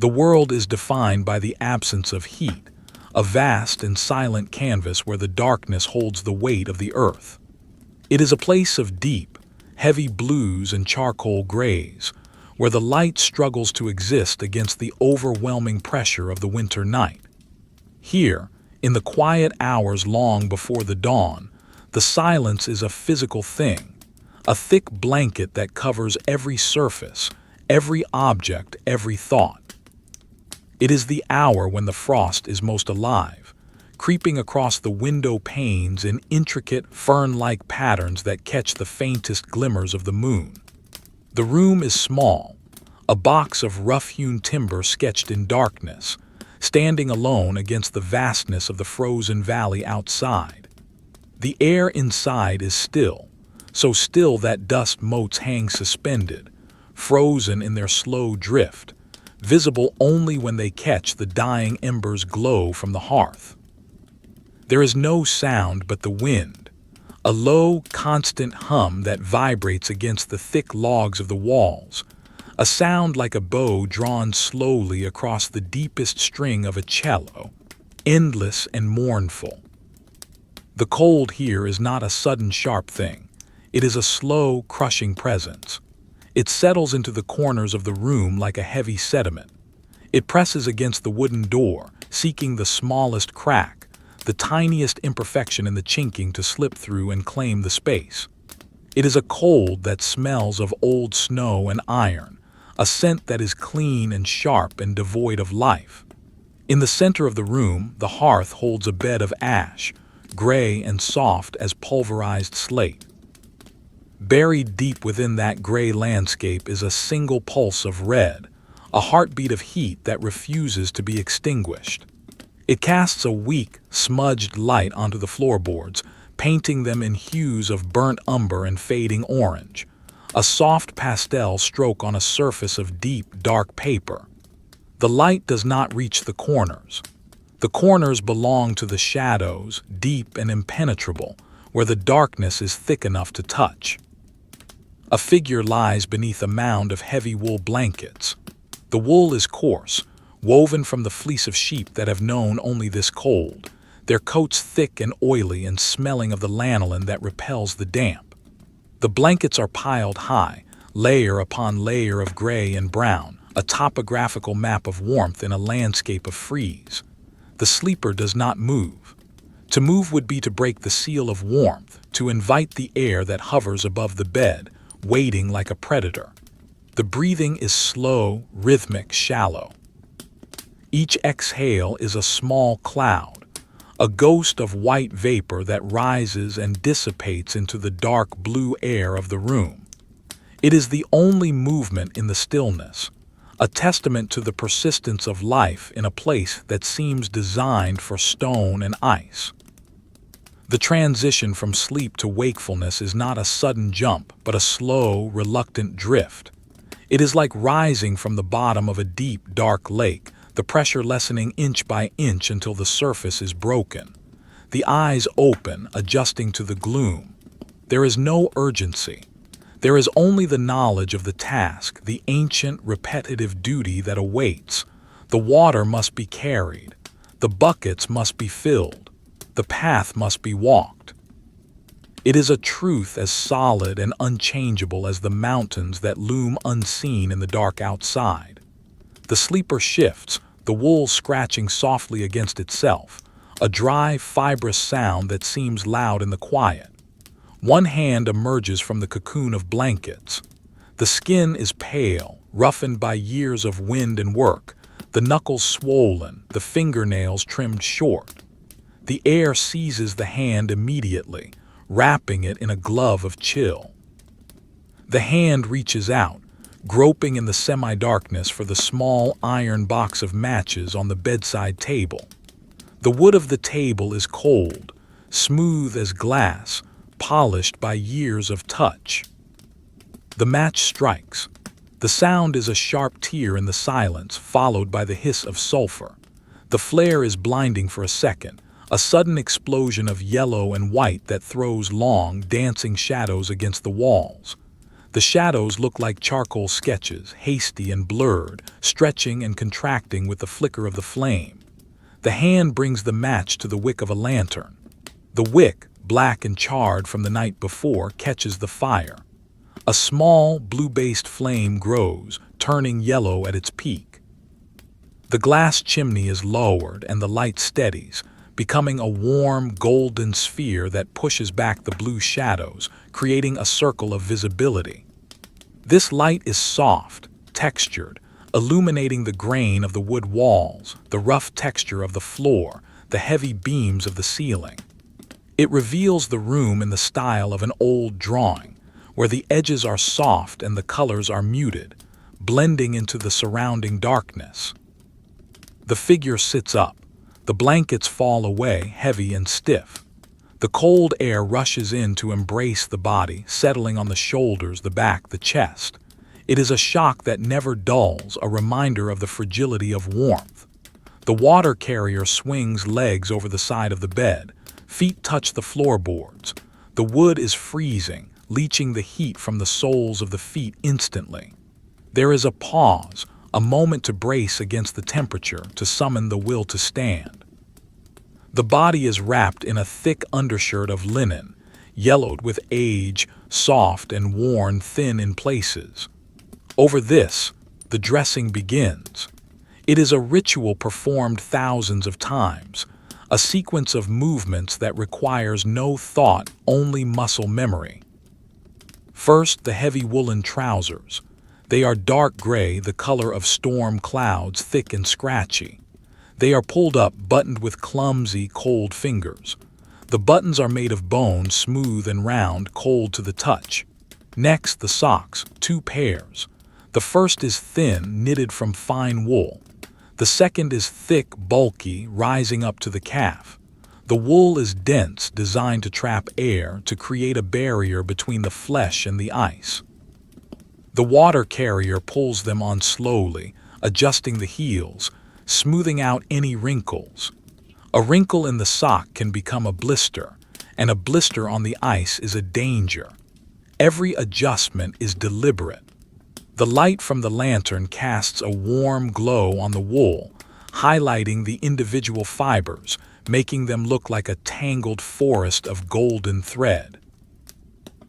The world is defined by the absence of heat, a vast and silent canvas where the darkness holds the weight of the earth. It is a place of deep, heavy blues and charcoal grays, where the light struggles to exist against the overwhelming pressure of the winter night. Here, in the quiet hours long before the dawn, the silence is a physical thing, a thick blanket that covers every surface, every object, every thought. It is the hour when the frost is most alive, creeping across the window panes in intricate, fern-like patterns that catch the faintest glimmers of the moon. The room is small, a box of rough-hewn timber sketched in darkness, standing alone against the vastness of the frozen valley outside. The air inside is still, so still that dust motes hang suspended, frozen in their slow drift, visible only when they catch the dying embers' glow from the hearth. There is no sound but the wind, a low, constant hum that vibrates against the thick logs of the walls, a sound like a bow drawn slowly across the deepest string of a cello, endless and mournful. The cold here is not a sudden sharp thing. It is a slow, crushing presence. It settles into the corners of the room like a heavy sediment. It presses against the wooden door, seeking the smallest crack, the tiniest imperfection in the chinking to slip through and claim the space. It is a cold that smells of old snow and iron, a scent that is clean and sharp and devoid of life. In the center of the room, the hearth holds a bed of ash, gray and soft as pulverized slate. Buried deep within that gray landscape is a single pulse of red, a heartbeat of heat that refuses to be extinguished. It casts a weak, smudged light onto the floorboards, painting them in hues of burnt umber and fading orange, a soft pastel stroke on a surface of deep, dark paper. The light does not reach the corners. The corners belong to the shadows, deep and impenetrable, where the darkness is thick enough to touch. A figure lies beneath a mound of heavy wool blankets. The wool is coarse, woven from the fleece of sheep that have known only this cold, their coats thick and oily and smelling of the lanolin that repels the damp. The blankets are piled high, layer upon layer of gray and brown, a topographical map of warmth in a landscape of freeze. The sleeper does not move. To move would be to break the seal of warmth, to invite the air that hovers above the bed, waiting like a predator. The breathing is slow, rhythmic, shallow. Each exhale is a small cloud, a ghost of white vapor that rises and dissipates into the dark blue air of the room. It is the only movement in the stillness, a testament to the persistence of life in a place that seems designed for stone and ice. The transition from sleep to wakefulness is not a sudden jump, but a slow, reluctant drift. It is like rising from the bottom of a deep, dark lake, the pressure lessening inch by inch until the surface is broken. The eyes open, adjusting to the gloom. There is no urgency. There is only the knowledge of the task, the ancient, repetitive duty that awaits. The water must be carried. The buckets must be filled. The path must be walked. It is a truth as solid and unchangeable as the mountains that loom unseen in the dark outside. The sleeper shifts, the wool scratching softly against itself, a dry, fibrous sound that seems loud in the quiet. One hand emerges from the cocoon of blankets. The skin is pale, roughened by years of wind and work, the knuckles swollen, the fingernails trimmed short. The air seizes the hand immediately, wrapping it in a glove of chill. The hand reaches out, groping in the semi-darkness for the small iron box of matches on the bedside table. The wood of the table is cold, smooth as glass, polished by years of touch. The match strikes. The sound is a sharp tear in the silence, followed by the hiss of sulfur. The flare is blinding for a second, a sudden explosion of yellow and white that throws long, dancing shadows against the walls. The shadows look like charcoal sketches, hasty and blurred, stretching and contracting with the flicker of the flame. The hand brings the match to the wick of a lantern. The wick, black and charred from the night before, catches the fire. A small, blue-based flame grows, turning yellow at its peak. The glass chimney is lowered and the light steadies, becoming a warm, golden sphere that pushes back the blue shadows, creating a circle of visibility. This light is soft, textured, illuminating the grain of the wood walls, the rough texture of the floor, the heavy beams of the ceiling. It reveals the room in the style of an old drawing, where the edges are soft and the colors are muted, blending into the surrounding darkness. The figure sits up. The blankets fall away, heavy and stiff. The cold air rushes in to embrace the body, settling on the shoulders, the back, the chest. It is a shock that never dulls, a reminder of the fragility of warmth. The water carrier swings legs over the side of the bed. Feet touch the floorboards. The wood is freezing, leaching the heat from the soles of the feet instantly. There is a pause, a moment to brace against the temperature, to summon the will to stand. The body is wrapped in a thick undershirt of linen, yellowed with age, soft and worn thin in places. Over this, the dressing begins. It is a ritual performed thousands of times, a sequence of movements that requires no thought, only muscle memory. First, the heavy woolen trousers. They are dark gray, the color of storm clouds, thick and scratchy. They are pulled up, buttoned with clumsy, cold fingers. The buttons are made of bone, smooth and round, cold to the touch. Next, the socks, 2 pairs. The first is thin, knitted from fine wool. The second is thick, bulky, rising up to the calf. The wool is dense, designed to trap air, to create a barrier between the flesh and the ice. The water carrier pulls them on slowly, adjusting the heels, smoothing out any wrinkles. A wrinkle in the sock can become a blister, and a blister on the ice is a danger. Every adjustment is deliberate. The light from the lantern casts a warm glow on the wool, highlighting the individual fibers, making them look like a tangled forest of golden thread.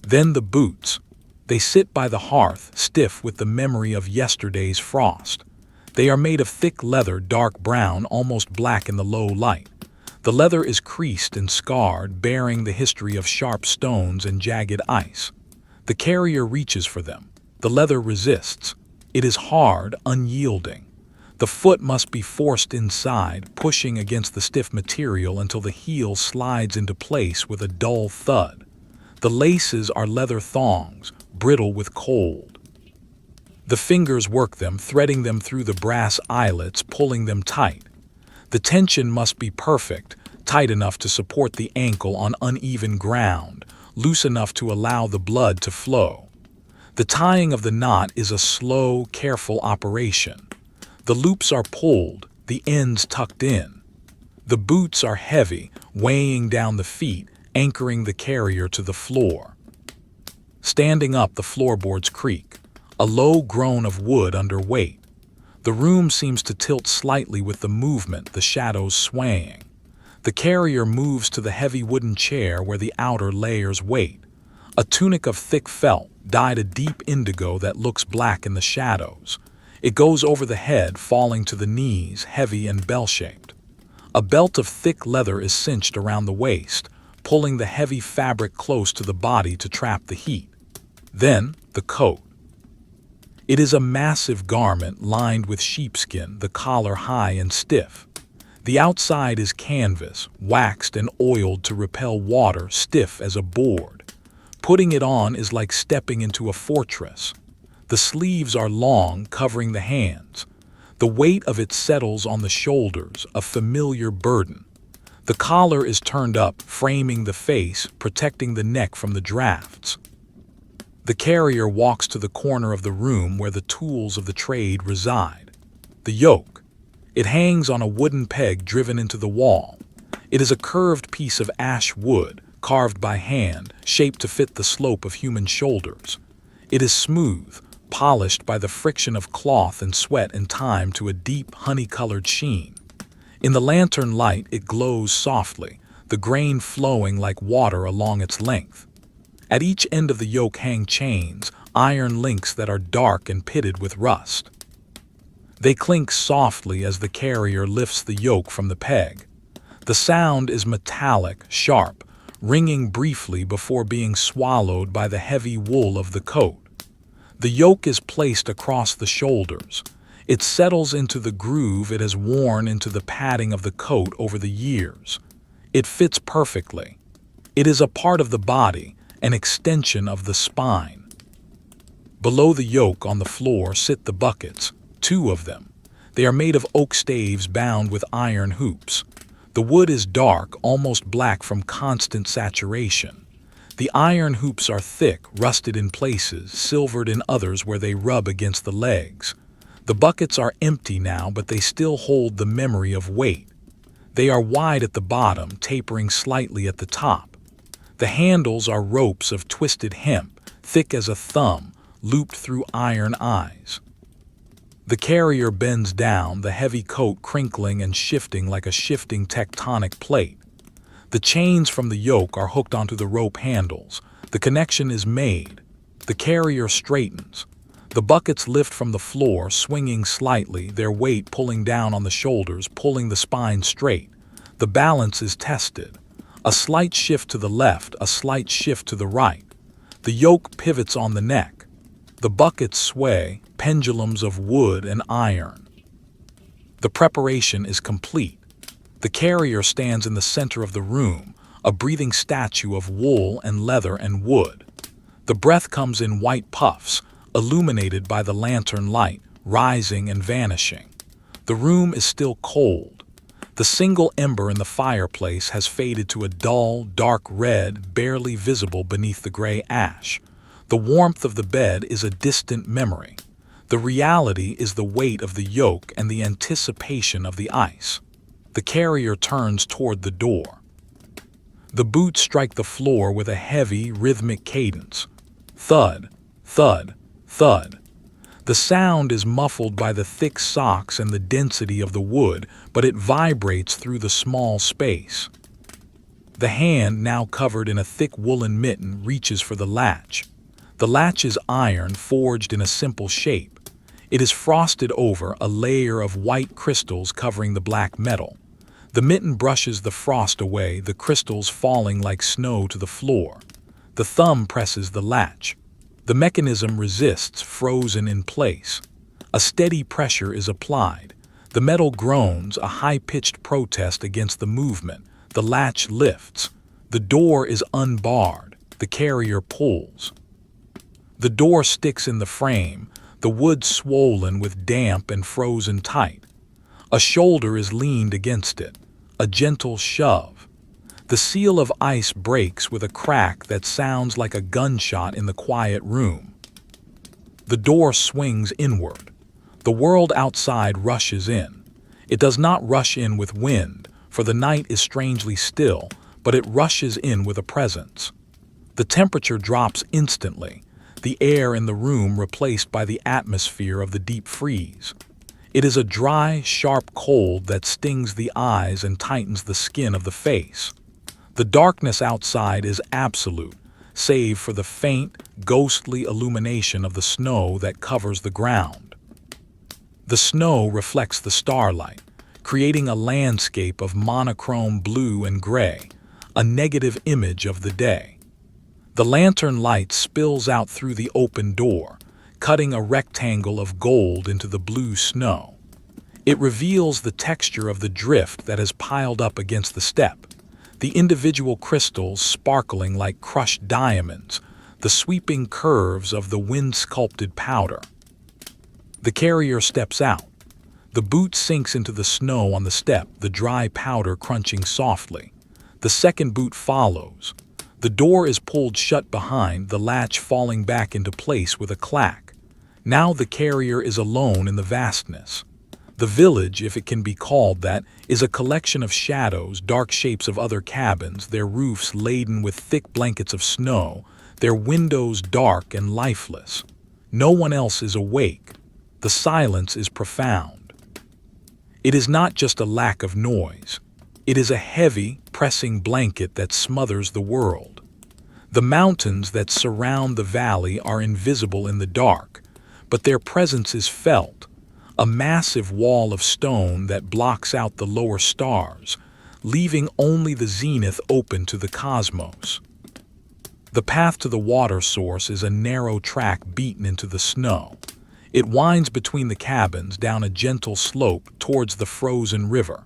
Then the boots. They sit by the hearth, stiff with the memory of yesterday's frost. They are made of thick leather, dark brown, almost black in the low light. The leather is creased and scarred, bearing the history of sharp stones and jagged ice. The carrier reaches for them. The leather resists. It is hard, unyielding. The foot must be forced inside, pushing against the stiff material until the heel slides into place with a dull thud. The laces are leather thongs, brittle with cold. The fingers work them, threading them through the brass eyelets, pulling them tight. The tension must be perfect, tight enough to support the ankle on uneven ground, loose enough to allow the blood to flow. The tying of the knot is a slow, careful operation. The loops are pulled, the ends tucked in. The boots are heavy, weighing down the feet, anchoring the carrier to the floor. Standing up, the floorboards creak, a low groan of wood under weight. The room seems to tilt slightly with the movement, the shadows swaying. The carrier moves to the heavy wooden chair where the outer layers wait. A tunic of thick felt, dyed a deep indigo that looks black in the shadows. It goes over the head, falling to the knees, heavy and bell-shaped. A belt of thick leather is cinched around the waist, pulling the heavy fabric close to the body to trap the heat. Then, the coat. It is a massive garment lined with sheepskin, the collar high and stiff. The outside is canvas, waxed and oiled to repel water, stiff as a board. Putting it on is like stepping into a fortress. The sleeves are long, covering the hands. The weight of it settles on the shoulders, a familiar burden. The collar is turned up, framing the face, protecting the neck from the drafts. The carrier walks to the corner of the room where the tools of the trade reside. The yoke. It hangs on a wooden peg driven into the wall. It is a curved piece of ash wood, carved by hand, shaped to fit the slope of human shoulders. It is smooth, polished by the friction of cloth and sweat and time to a deep honey-colored sheen. In the lantern light it glows softly, the grain flowing like water along its length. At each end of the yoke hang chains, iron links that are dark and pitted with rust. They clink softly as the carrier lifts the yoke from the peg. The sound is metallic, sharp, ringing briefly before being swallowed by the heavy wool of the coat. The yoke is placed across the shoulders. It settles into the groove it has worn into the padding of the coat over the years. It fits perfectly. It is a part of the body, an extension of the spine. Below the yoke on the floor sit the buckets, 2 of them. They are made of oak staves bound with iron hoops. The wood is dark, almost black from constant saturation. The iron hoops are thick, rusted in places, silvered in others where they rub against the legs. The buckets are empty now, but they still hold the memory of weight. They are wide at the bottom, tapering slightly at the top. The handles are ropes of twisted hemp, thick as a thumb, looped through iron eyes. The carrier bends down, the heavy coat crinkling and shifting like a shifting tectonic plate. The chains from the yoke are hooked onto the rope handles. The connection is made. The carrier straightens. The buckets lift from the floor, swinging slightly, their weight pulling down on the shoulders, pulling the spine straight. The balance is tested. A slight shift to the left, a slight shift to the right. The yoke pivots on the neck. The buckets sway, pendulums of wood and iron. The preparation is complete. The carrier stands in the center of the room, a breathing statue of wool and leather and wood. The breath comes in white puffs, illuminated by the lantern light, rising and vanishing. The room is still cold. The single ember in the fireplace has faded to a dull, dark red, barely visible beneath the gray ash. The warmth of the bed is a distant memory. The reality is the weight of the yoke and the anticipation of the ice. The carrier turns toward the door. The boots strike the floor with a heavy, rhythmic cadence. Thud, thud, thud. The sound is muffled by the thick socks and the density of the wood, but it vibrates through the small space. The hand, now covered in a thick woolen mitten, reaches for the latch. The latch is iron, forged in a simple shape. It is frosted over, a layer of white crystals covering the black metal. The mitten brushes the frost away, the crystals falling like snow to the floor. The thumb presses the latch. The mechanism resists, frozen in place. A steady pressure is applied. The metal groans, a high-pitched protest against the movement. The latch lifts. The door is unbarred. The carrier pulls. The door sticks in the frame, the wood swollen with damp and frozen tight. A shoulder is leaned against it, a gentle shove. The seal of ice breaks with a crack that sounds like a gunshot in the quiet room. The door swings inward. The world outside rushes in. It does not rush in with wind, for the night is strangely still, but it rushes in with a presence. The temperature drops instantly, the air in the room replaced by the atmosphere of the deep freeze. It is a dry, sharp cold that stings the eyes and tightens the skin of the face. The darkness outside is absolute, save for the faint, ghostly illumination of the snow that covers the ground. The snow reflects the starlight, creating a landscape of monochrome blue and gray, a negative image of the day. The lantern light spills out through the open door, cutting a rectangle of gold into the blue snow. It reveals the texture of the drift that has piled up against the step, the individual crystals sparkling like crushed diamonds, the sweeping curves of the wind-sculpted powder. The carrier steps out. The boot sinks into the snow on the step, the dry powder crunching softly. The second boot follows. The door is pulled shut behind, the latch falling back into place with a clack. Now the carrier is alone in the vastness. The village, if it can be called that, is a collection of shadows, dark shapes of other cabins, their roofs laden with thick blankets of snow, their windows dark and lifeless. No one else is awake. The silence is profound. It is not just a lack of noise. It is a heavy, pressing blanket that smothers the world. The mountains that surround the valley are invisible in the dark, but their presence is felt, a massive wall of stone that blocks out the lower stars, leaving only the zenith open to the cosmos. The path to the water source is a narrow track beaten into the snow. It winds between the cabins down a gentle slope towards the frozen river.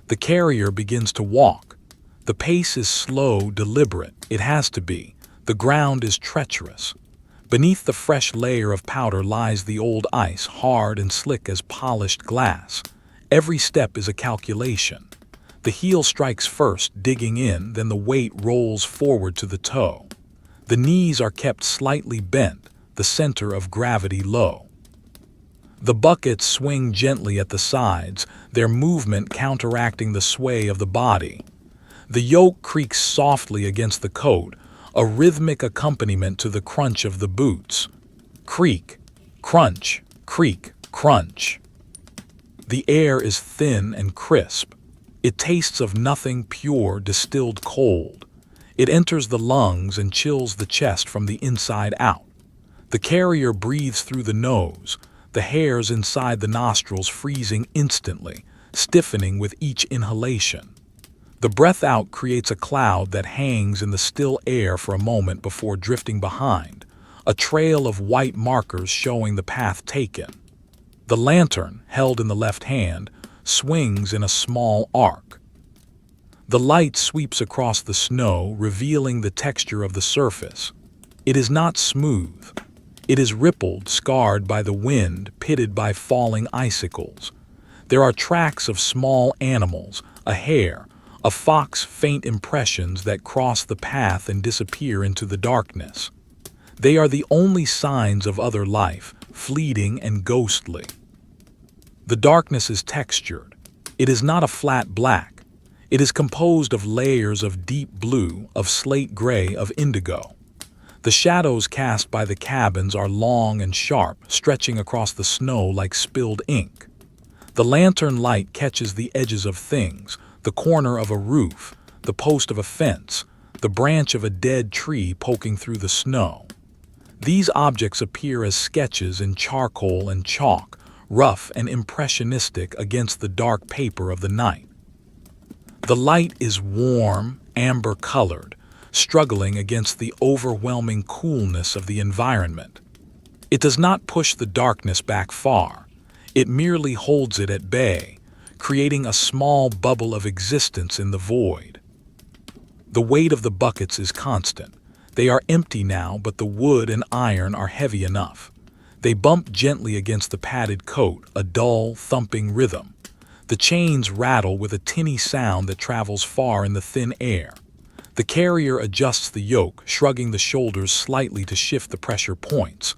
The carrier begins to walk. The pace is slow, deliberate. It has to be. The ground is treacherous. Beneath the fresh layer of powder lies the old ice, hard and slick as polished glass. Every step is a calculation. The heel strikes first, digging in, then the weight rolls forward to the toe. The knees are kept slightly bent, the center of gravity low. The buckets swing gently at the sides, their movement counteracting the sway of the body. The yoke creaks softly against the coat, a rhythmic accompaniment to the crunch of the boots. Creak, crunch, creak, crunch. The air is thin and crisp. It tastes of nothing, pure, distilled cold. It enters the lungs and chills the chest from the inside out. The carrier breathes through the nose, the hairs inside the nostrils freezing instantly, stiffening with each inhalation. The breath out creates a cloud that hangs in the still air for a moment before drifting behind, a trail of white markers showing the path taken. The lantern, held in the left hand, swings in a small arc. The light sweeps across the snow, revealing the texture of the surface. It is not smooth. It is rippled, scarred by the wind, pitted by falling icicles. There are tracks of small animals, a hare, a fox, faint impressions that cross the path and disappear into the darkness. They are the only signs of other life, fleeting and ghostly. The darkness is textured. It is not a flat black. It is composed of layers of deep blue, of slate gray, of indigo. The shadows cast by the cabins are long and sharp, stretching across the snow like spilled ink. The lantern light catches the edges of things, the corner of a roof, the post of a fence, the branch of a dead tree poking through the snow. These objects appear as sketches in charcoal and chalk, rough and impressionistic against the dark paper of the night. The light is warm, amber-colored, struggling against the overwhelming coolness of the environment. It does not push the darkness back far. It merely holds it at bay, creating a small bubble of existence in the void. The weight of the buckets is constant. They are empty now, but the wood and iron are heavy enough. They bump gently against the padded coat, a dull, thumping rhythm. The chains rattle with a tinny sound that travels far in the thin air. The carrier adjusts the yoke, shrugging the shoulders slightly to shift the pressure points.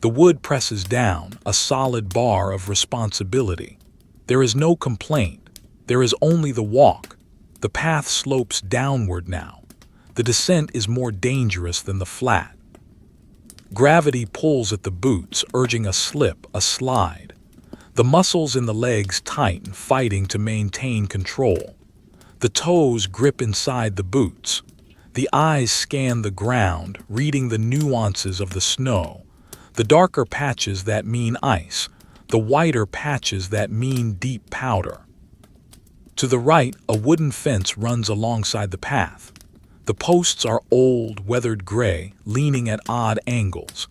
The wood presses down, a solid bar of responsibility. There is no complaint. There is only the walk. The path slopes downward now. The descent is more dangerous than the flat. Gravity pulls at the boots, urging a slip, a slide. The muscles in the legs tighten, fighting to maintain control. The toes grip inside the boots. The eyes scan the ground, reading the nuances of the snow. The darker patches that mean ice, the whiter patches that mean deep powder. To the right, a wooden fence runs alongside the path. The posts are old, weathered gray, leaning at odd angles.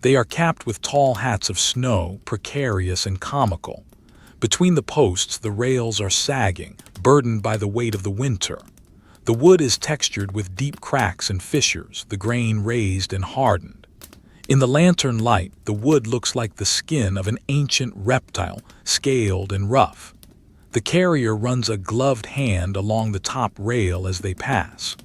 They are capped with tall hats of snow, precarious and comical. Between the posts, the rails are sagging, burdened by the weight of the winter. The wood is textured with deep cracks and fissures, the grain raised and hardened. In the lantern light, the wood looks like the skin of an ancient reptile, scaled and rough. The carrier runs a gloved hand along the top rail as they pass.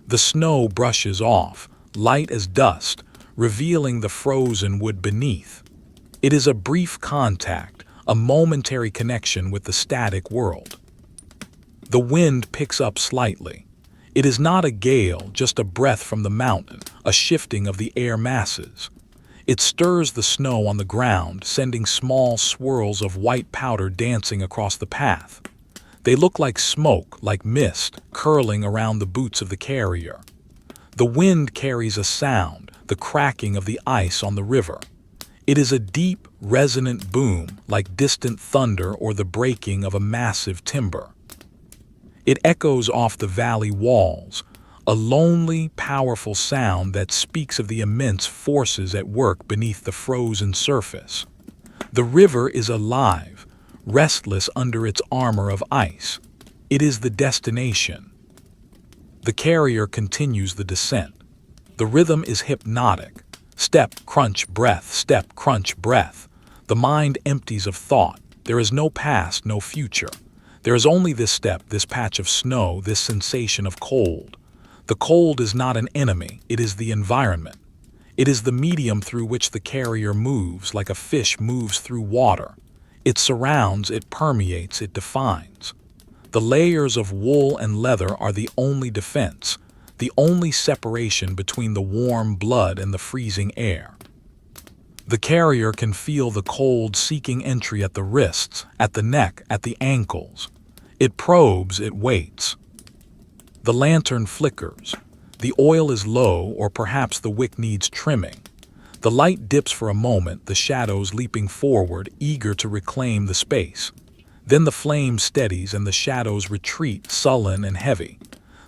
The snow brushes off, light as dust, revealing the frozen wood beneath. It is a brief contact, a momentary connection with the static world. The wind picks up slightly. It is not a gale, just a breath from the mountain, a shifting of the air masses. It stirs the snow on the ground, sending small swirls of white powder dancing across the path. They look like smoke, like mist, curling around the boots of the carrier. The wind carries a sound, the cracking of the ice on the river. It is a deep, resonant boom, like distant thunder or the breaking of a massive timber. It echoes off the valley walls, a lonely, powerful sound that speaks of the immense forces at work beneath the frozen surface. The river is alive, restless under its armor of ice. It is the destination. The carrier continues the descent. The rhythm is hypnotic. Step, crunch, breath, step, crunch, breath. The mind empties of thought. There is no past, no future. There is only this step, this patch of snow, this sensation of cold. The cold is not an enemy, it is the environment. It is the medium through which the carrier moves, like a fish moves through water. It surrounds, it permeates, it defines. The layers of wool and leather are the only defense, the only separation between the warm blood and the freezing air. The carrier can feel the cold seeking entry at the wrists, at the neck, at the ankles. It probes, it waits. The lantern flickers. The oil is low, or perhaps the wick needs trimming. The light dips for a moment, the shadows leaping forward, eager to reclaim the space. Then the flame steadies and the shadows retreat, sullen and heavy.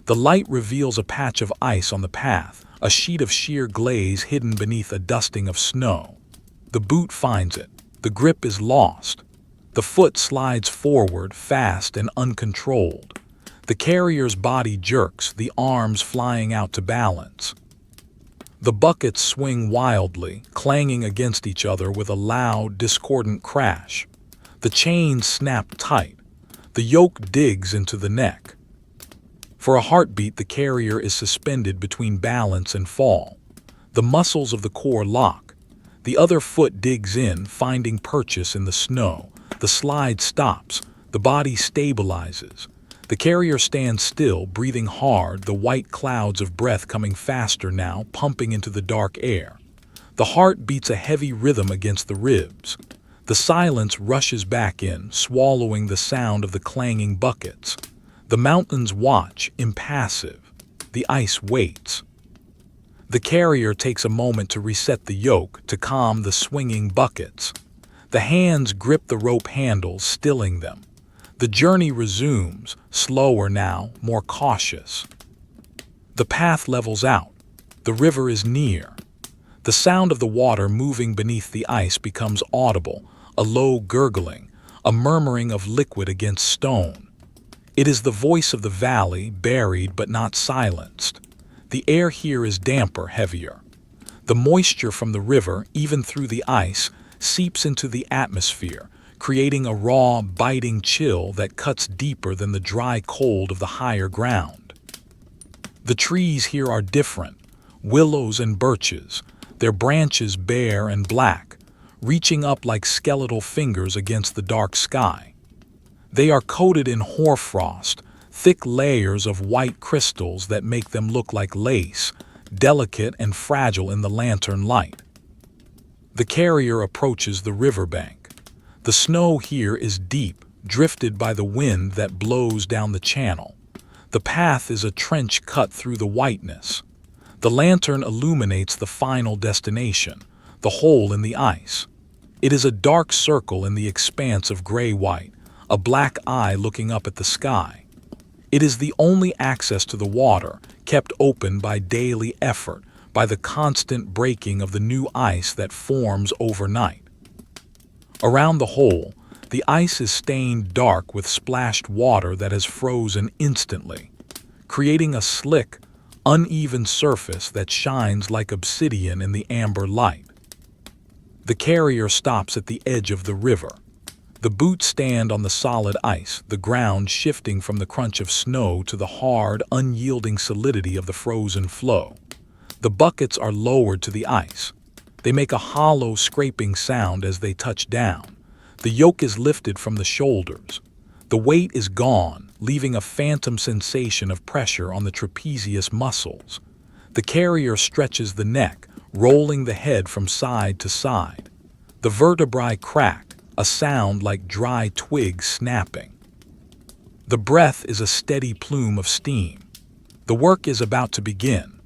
The light reveals a patch of ice on the path, a sheet of sheer glaze hidden beneath a dusting of snow. The boot finds it. The grip is lost. The foot slides forward, fast and uncontrolled. The carrier's body jerks, the arms flying out to balance. The buckets swing wildly, clanging against each other with a loud, discordant crash. The chains snap tight. The yoke digs into the neck. For a heartbeat, the carrier is suspended between balance and fall. The muscles of the core lock. The other foot digs in, finding purchase in the snow. The slide stops. The body stabilizes. The carrier stands still, breathing hard, the white clouds of breath coming faster now, pumping into the dark air. The heart beats a heavy rhythm against the ribs. The silence rushes back in, swallowing the sound of the clanging buckets. The mountains watch, impassive. The ice waits. The carrier takes a moment to reset the yoke, to calm the swinging buckets. The hands grip the rope handles, stilling them. The journey resumes, slower now, more cautious. The path levels out. The river is near. The sound of the water moving beneath the ice becomes audible, a low gurgling, a murmuring of liquid against stone. It is the voice of the valley, buried but not silenced. The air here is damper, heavier. The moisture from the river, even through the ice, seeps into the atmosphere, creating a raw, biting chill that cuts deeper than the dry cold of the higher ground. The trees here are different, willows and birches, their branches bare and black, reaching up like skeletal fingers against the dark sky. They are coated in hoarfrost, thick layers of white crystals that make them look like lace, delicate and fragile in the lantern light. The carrier approaches the riverbank. The snow here is deep, drifted by the wind that blows down the channel. The path is a trench cut through the whiteness. The lantern illuminates the final destination, the hole in the ice. It is a dark circle in the expanse of gray-white, a black eye looking up at the sky. It is the only access to the water, kept open by daily effort, by the constant breaking of the new ice that forms overnight. Around the hole, the ice is stained dark with splashed water that has frozen instantly, creating a slick, uneven surface that shines like obsidian in the amber light. The carrier stops at the edge of the river. The boots stand on the solid ice, the ground shifting from the crunch of snow to the hard, unyielding solidity of the frozen flow. The buckets are lowered to the ice. They make a hollow, scraping sound as they touch down. The yoke is lifted from the shoulders. The weight is gone, leaving a phantom sensation of pressure on the trapezius muscles. The carrier stretches the neck, rolling the head from side to side. The vertebrae crack, a sound like dry twigs snapping. The breath is a steady plume of steam. The work is about to begin.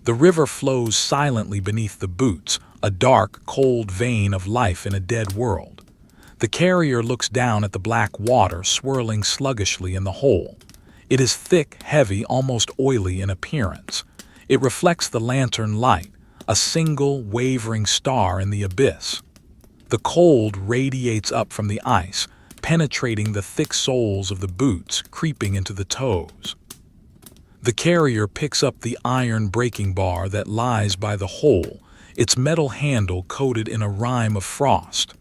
The river flows silently beneath the boots, a dark, cold vein of life in a dead world. The carrier looks down at the black water swirling sluggishly in the hole. It is thick, heavy, almost oily in appearance. It reflects the lantern light, a single, wavering star in the abyss. The cold radiates up from the ice, penetrating the thick soles of the boots, creeping into the toes. The carrier picks up the iron braking bar that lies by the hole, its metal handle coated in a rime of frost.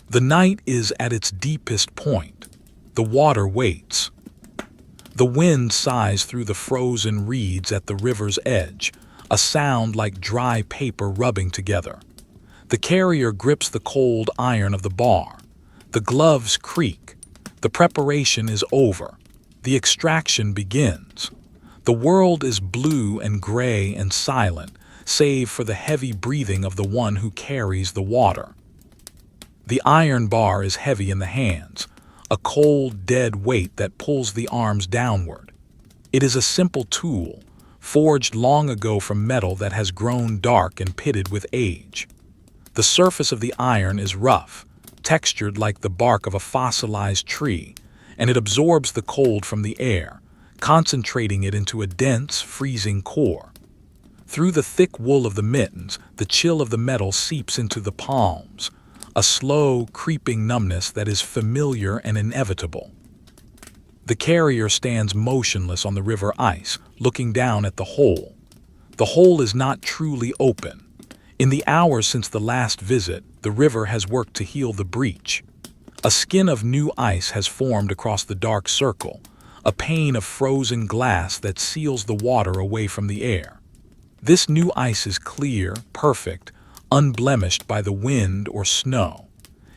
The night is at its deepest point. The water waits. The wind sighs through the frozen reeds at the river's edge, a sound like dry paper rubbing together. The carrier grips the cold iron of the bar. The gloves creak. The preparation is over. The extraction begins. The world is blue and gray and silent, save for the heavy breathing of the one who carries the water. The iron bar is heavy in the hands, a cold, dead weight that pulls the arms downward. It is a simple tool, forged long ago from metal that has grown dark and pitted with age. The surface of the iron is rough, textured like the bark of a fossilized tree, and it absorbs the cold from the air, concentrating it into a dense, freezing core. Through the thick wool of the mittens, the chill of the metal seeps into the palms, a slow, creeping numbness that is familiar and inevitable. The carrier stands motionless on the river ice, looking down at the hole. The hole is not truly open. In the hours since the last visit, the river has worked to heal the breach. A skin of new ice has formed across the dark circle, a pane of frozen glass that seals the water away from the air. This new ice is clear, perfect, unblemished by the wind or snow.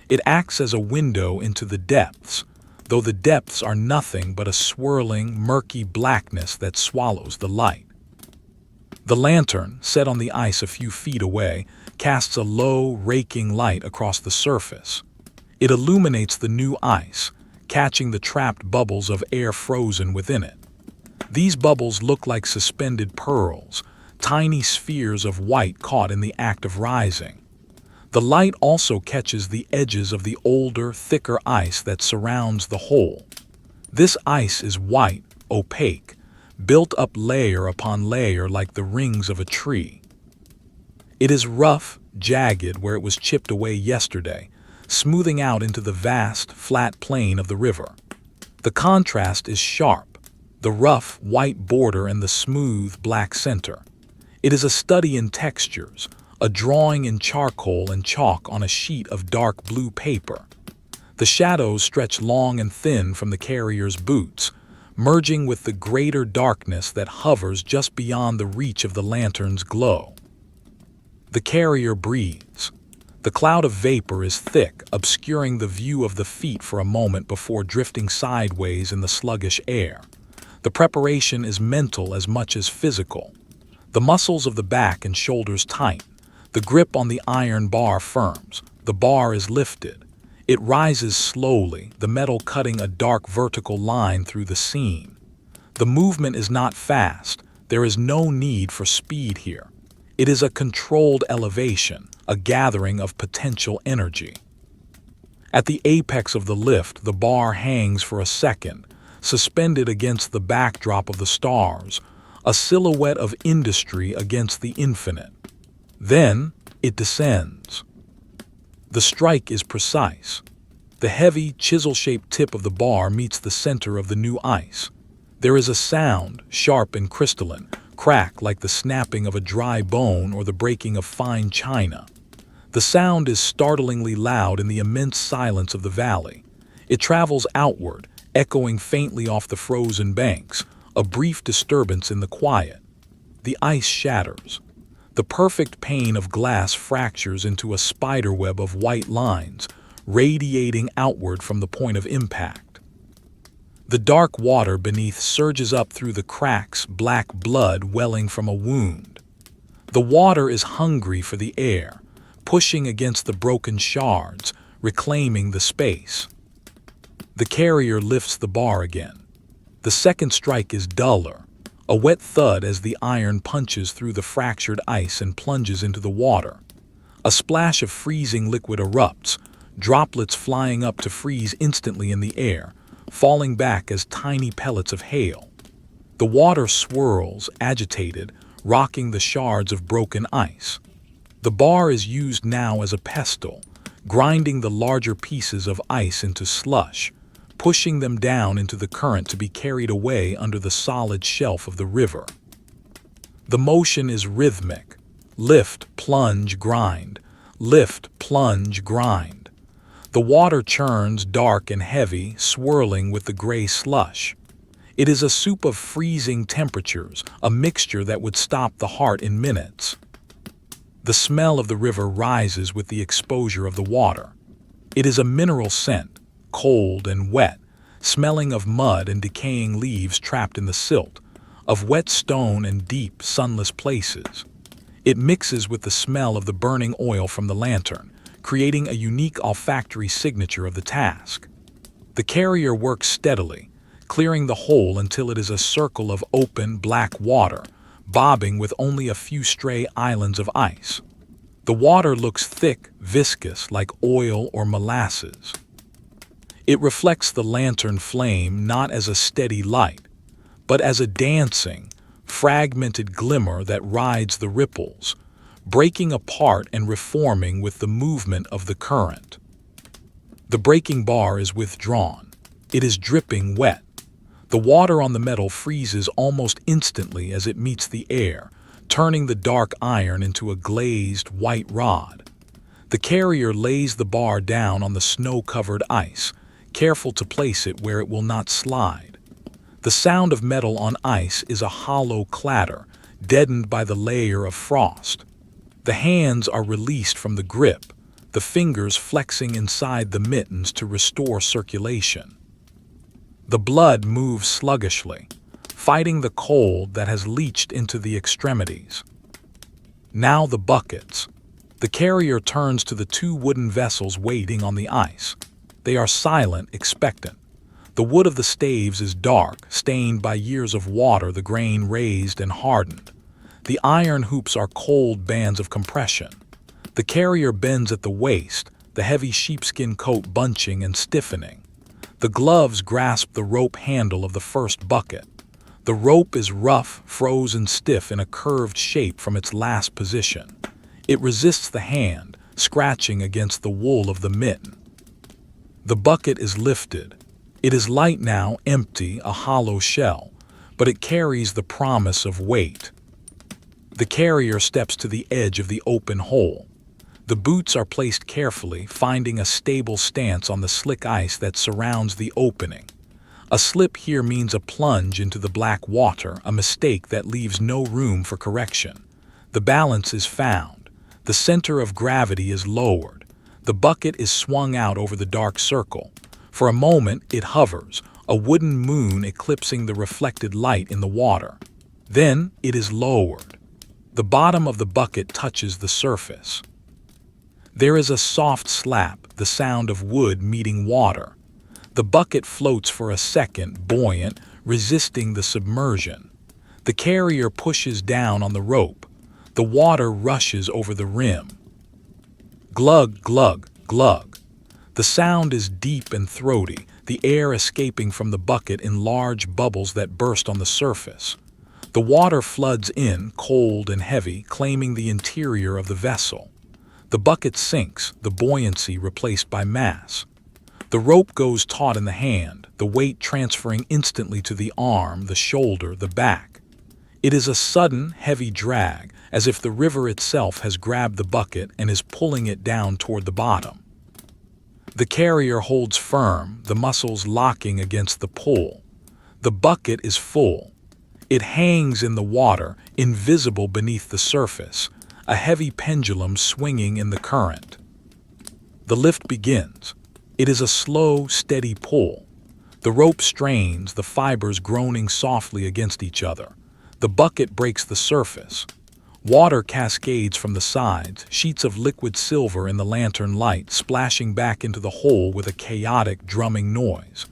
It acts as a window into the depths, though the depths are nothing but a swirling, murky blackness that swallows the light. The lantern, set on the ice a few feet away, casts a low, raking light across the surface. It illuminates the new ice, catching the trapped bubbles of air frozen within it. These bubbles look like suspended pearls, tiny spheres of white caught in the act of rising. The light also catches the edges of the older, thicker ice that surrounds the hole. This ice is white, opaque, built up layer upon layer like the rings of a tree. It is rough, jagged where it was chipped away yesterday, smoothing out into the vast, flat plain of the river. The contrast is sharp, the rough, white border and the smooth, black center. It is a study in textures, a drawing in charcoal and chalk on a sheet of dark blue paper. The shadows stretch long and thin from the carrier's boots, merging with the greater darkness that hovers just beyond the reach of the lantern's glow. The carrier breathes. The cloud of vapor is thick, obscuring the view of the feet for a moment before drifting sideways in the sluggish air. The preparation is mental as much as physical. The muscles of the back and shoulders tighten. The grip on the iron bar firms. The bar is lifted. It rises slowly, the metal cutting a dark vertical line through the seam. The movement is not fast. There is no need for speed here. It is a controlled elevation, a gathering of potential energy. At the apex of the lift, the bar hangs for a second, suspended against the backdrop of the stars, a silhouette of industry against the infinite. Then it descends. The strike is precise. The heavy, chisel-shaped tip of the bar meets the center of the new ice. There is a sound, sharp and crystalline, crack like the snapping of a dry bone or the breaking of fine china. The sound is startlingly loud in the immense silence of the valley. It travels outward, echoing faintly off the frozen banks, a brief disturbance in the quiet. The ice shatters. The perfect pane of glass fractures into a spiderweb of white lines, radiating outward from the point of impact. The dark water beneath surges up through the cracks, black blood welling from a wound. The water is hungry for the air, pushing against the broken shards, reclaiming the space. The carrier lifts the bar again. The second strike is duller, a wet thud as the iron punches through the fractured ice and plunges into the water. A splash of freezing liquid erupts, droplets flying up to freeze instantly in the air, falling back as tiny pellets of hail. The water swirls, agitated, rocking the shards of broken ice. The bar is used now as a pestle, grinding the larger pieces of ice into slush, pushing them down into the current to be carried away under the solid shelf of the river. The motion is rhythmic. Lift, plunge, grind. Lift, plunge, grind. The water churns dark and heavy, swirling with the gray slush. It is a soup of freezing temperatures, a mixture that would stop the heart in minutes. The smell of the river rises with the exposure of the water. It is a mineral scent, cold and wet, smelling of mud and decaying leaves trapped in the silt, of wet stone and deep, sunless places. It mixes with the smell of the burning oil from the lantern, creating a unique olfactory signature of the task. The carrier works steadily, clearing the hole until it is a circle of open, black water, bobbing with only a few stray islands of ice. The water looks thick, viscous, like oil or molasses. It reflects the lantern flame not as a steady light, but as a dancing, fragmented glimmer that rides the ripples, breaking apart and reforming with the movement of the current. The breaking bar is withdrawn. It is dripping wet. The water on the metal freezes almost instantly as it meets the air, turning the dark iron into a glazed white rod. The carrier lays the bar down on the snow-covered ice, careful to place it where it will not slide. The sound of metal on ice is a hollow clatter, deadened by the layer of frost. The hands are released from the grip, the fingers flexing inside the mittens to restore circulation. The blood moves sluggishly, fighting the cold that has leached into the extremities. Now the buckets. The carrier turns to the two wooden vessels waiting on the ice. They are silent, expectant. The wood of the staves is dark, stained by years of water, the grain raised and hardened. The iron hoops are cold bands of compression. The carrier bends at the waist, the heavy sheepskin coat bunching and stiffening. The gloves grasp the rope handle of the first bucket. The rope is rough, frozen stiff in a curved shape from its last position. It resists the hand, scratching against the wool of the mitten. The bucket is lifted. It is light now, empty, a hollow shell, but it carries the promise of weight. The carrier steps to the edge of the open hole. The boots are placed carefully, finding a stable stance on the slick ice that surrounds the opening. A slip here means a plunge into the black water, a mistake that leaves no room for correction. The balance is found. The center of gravity is lowered. The bucket is swung out over the dark circle. For a moment, it hovers, a wooden moon eclipsing the reflected light in the water. Then it is lowered. The bottom of the bucket touches the surface. There is a soft slap, the sound of wood meeting water. The bucket floats for a second, buoyant, resisting the submersion. The carrier pushes down on the rope. The water rushes over the rim. Glug, glug, glug. The sound is deep and throaty, the air escaping from the bucket in large bubbles that burst on the surface. The water floods in, cold and heavy, claiming the interior of the vessel. The bucket sinks, the buoyancy replaced by mass. The rope goes taut in the hand, the weight transferring instantly to the arm, the shoulder, the back. It is a sudden, heavy drag, as if the river itself has grabbed the bucket and is pulling it down toward the bottom. The carrier holds firm, the muscles locking against the pull. The bucket is full. It hangs in the water, invisible beneath the surface, a heavy pendulum swinging in the current. The lift begins. It is a slow, steady pull. The rope strains, the fibers groaning softly against each other. The bucket breaks the surface. Water cascades from the sides, sheets of liquid silver in the lantern light splashing back into the hole with a chaotic drumming noise.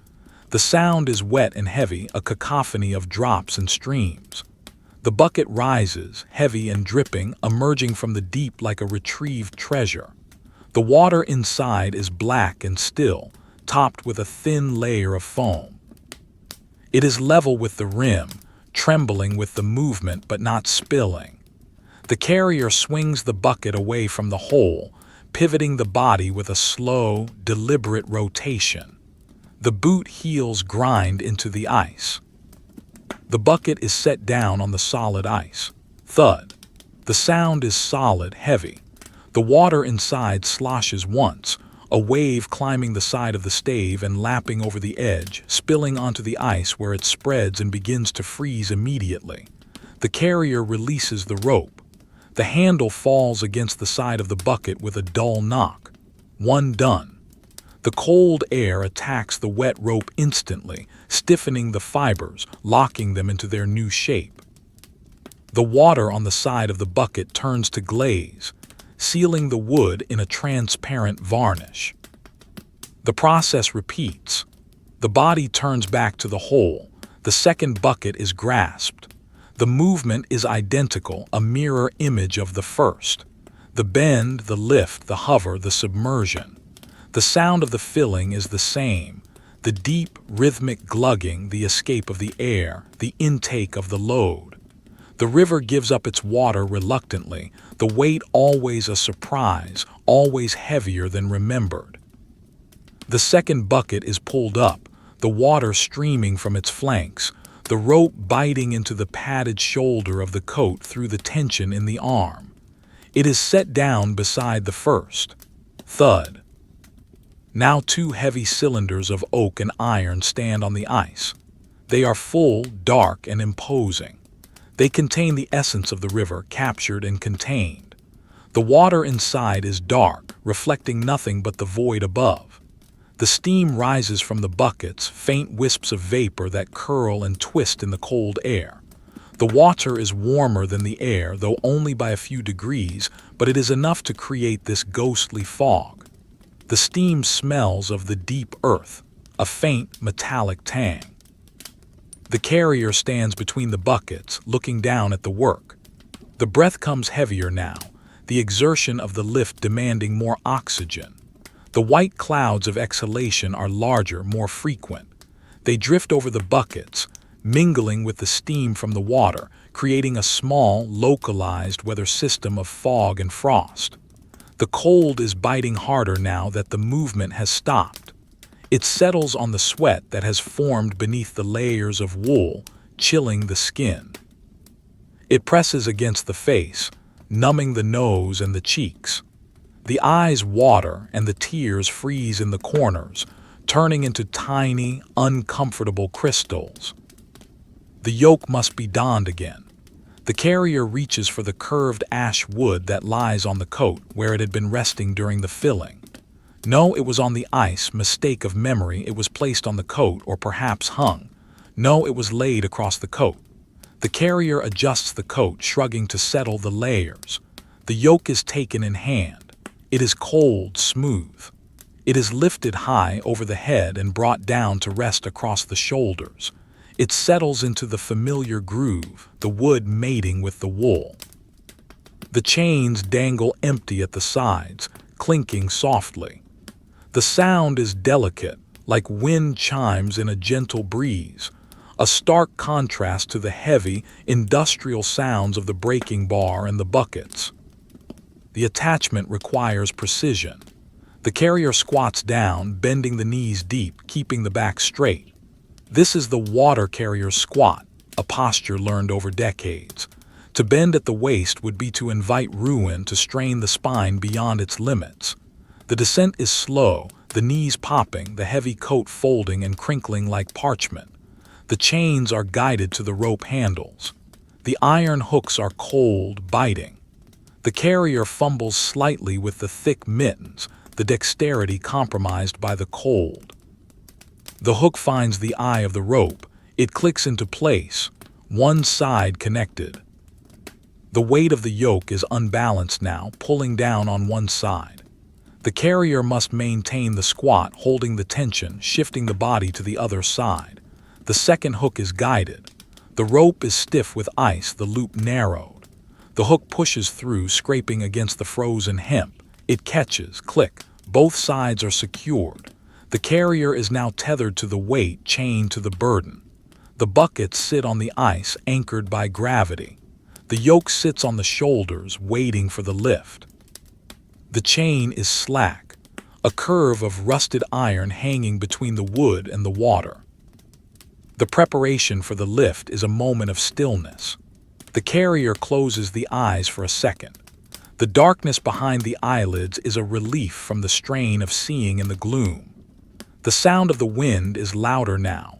The sound is wet and heavy, a cacophony of drops and streams. The bucket rises, heavy and dripping, emerging from the deep like a retrieved treasure. The water inside is black and still, topped with a thin layer of foam. It is level with the rim, trembling with the movement but not spilling. The carrier swings the bucket away from the hole, pivoting the body with a slow, deliberate rotation. The boot heels grind into the ice. The bucket is set down on the solid ice. Thud. The sound is solid, heavy. The water inside sloshes once, a wave climbing the side of the stave and lapping over the edge, spilling onto the ice where it spreads and begins to freeze immediately. The carrier releases the rope. The handle falls against the side of the bucket with a dull knock. One done. The cold air attacks the wet rope instantly, stiffening the fibers, locking them into their new shape. The water on the side of the bucket turns to glaze, sealing the wood in a transparent varnish. The process repeats. The body turns back to the hole. The second bucket is grasped. The movement is identical, a mirror image of the first. The bend, the lift, the hover, the submersion. The sound of the filling is the same. The deep, rhythmic glugging, the escape of the air, the intake of the load. The river gives up its water reluctantly, the weight always a surprise, always heavier than remembered. The second bucket is pulled up, the water streaming from its flanks, the rope biting into the padded shoulder of the coat through the tension in the arm. It is set down beside the first. Thud. Now two heavy cylinders of oak and iron stand on the ice. They are full, dark, and imposing. They contain the essence of the river, captured and contained. The water inside is dark, reflecting nothing but the void above. The steam rises from the buckets, faint wisps of vapor that curl and twist in the cold air. The water is warmer than the air, though only by a few degrees, but it is enough to create this ghostly fog. The steam smells of the deep earth, a faint metallic tang. The carrier stands between the buckets, looking down at the work. The breath comes heavier now, the exertion of the lift demanding more oxygen. The white clouds of exhalation are larger, more frequent. They drift over the buckets, mingling with the steam from the water, creating a small, localized weather system of fog and frost. The cold is biting harder now that the movement has stopped. It settles on the sweat that has formed beneath the layers of wool, chilling the skin. It presses against the face, numbing the nose and the cheeks. The eyes water and the tears freeze in the corners, turning into tiny, uncomfortable crystals. The yoke must be donned again. The carrier reaches for the curved ash wood that lies on the coat where it had been resting during the filling. No, it was on the ice, mistake of memory, it was placed on the coat or perhaps hung. No, it was laid across the coat. The carrier adjusts the coat, shrugging to settle the layers. The yoke is taken in hand. It is cold, smooth. It is lifted high over the head and brought down to rest across the shoulders. It settles into the familiar groove, the wood mating with the wool. The chains dangle empty at the sides, clinking softly. The sound is delicate, like wind chimes in a gentle breeze, a stark contrast to the heavy, industrial sounds of the breaking bar and the buckets. The attachment requires precision. The carrier squats down, bending the knees deep, keeping the back straight. This is the water carrier's squat, a posture learned over decades. To bend at the waist would be to invite ruin, to strain the spine beyond its limits. The descent is slow, the knees popping, the heavy coat folding and crinkling like parchment. The chains are guided to the rope handles. The iron hooks are cold, biting. The carrier fumbles slightly with the thick mittens, the dexterity compromised by the cold. The hook finds the eye of the rope. It clicks into place, one side connected. The weight of the yoke is unbalanced now, pulling down on one side. The carrier must maintain the squat, holding the tension, shifting the body to the other side. The second hook is guided. The rope is stiff with ice, the loop narrowed. The hook pushes through, scraping against the frozen hemp. It catches, click. Both sides are secured. The carrier is now tethered to the weight, chained to the burden. The buckets sit on the ice, anchored by gravity. The yoke sits on the shoulders, waiting for the lift. The chain is slack, a curve of rusted iron hanging between the wood and the water. The preparation for the lift is a moment of stillness. The carrier closes the eyes for a second. The darkness behind the eyelids is a relief from the strain of seeing in the gloom. The sound of the wind is louder now,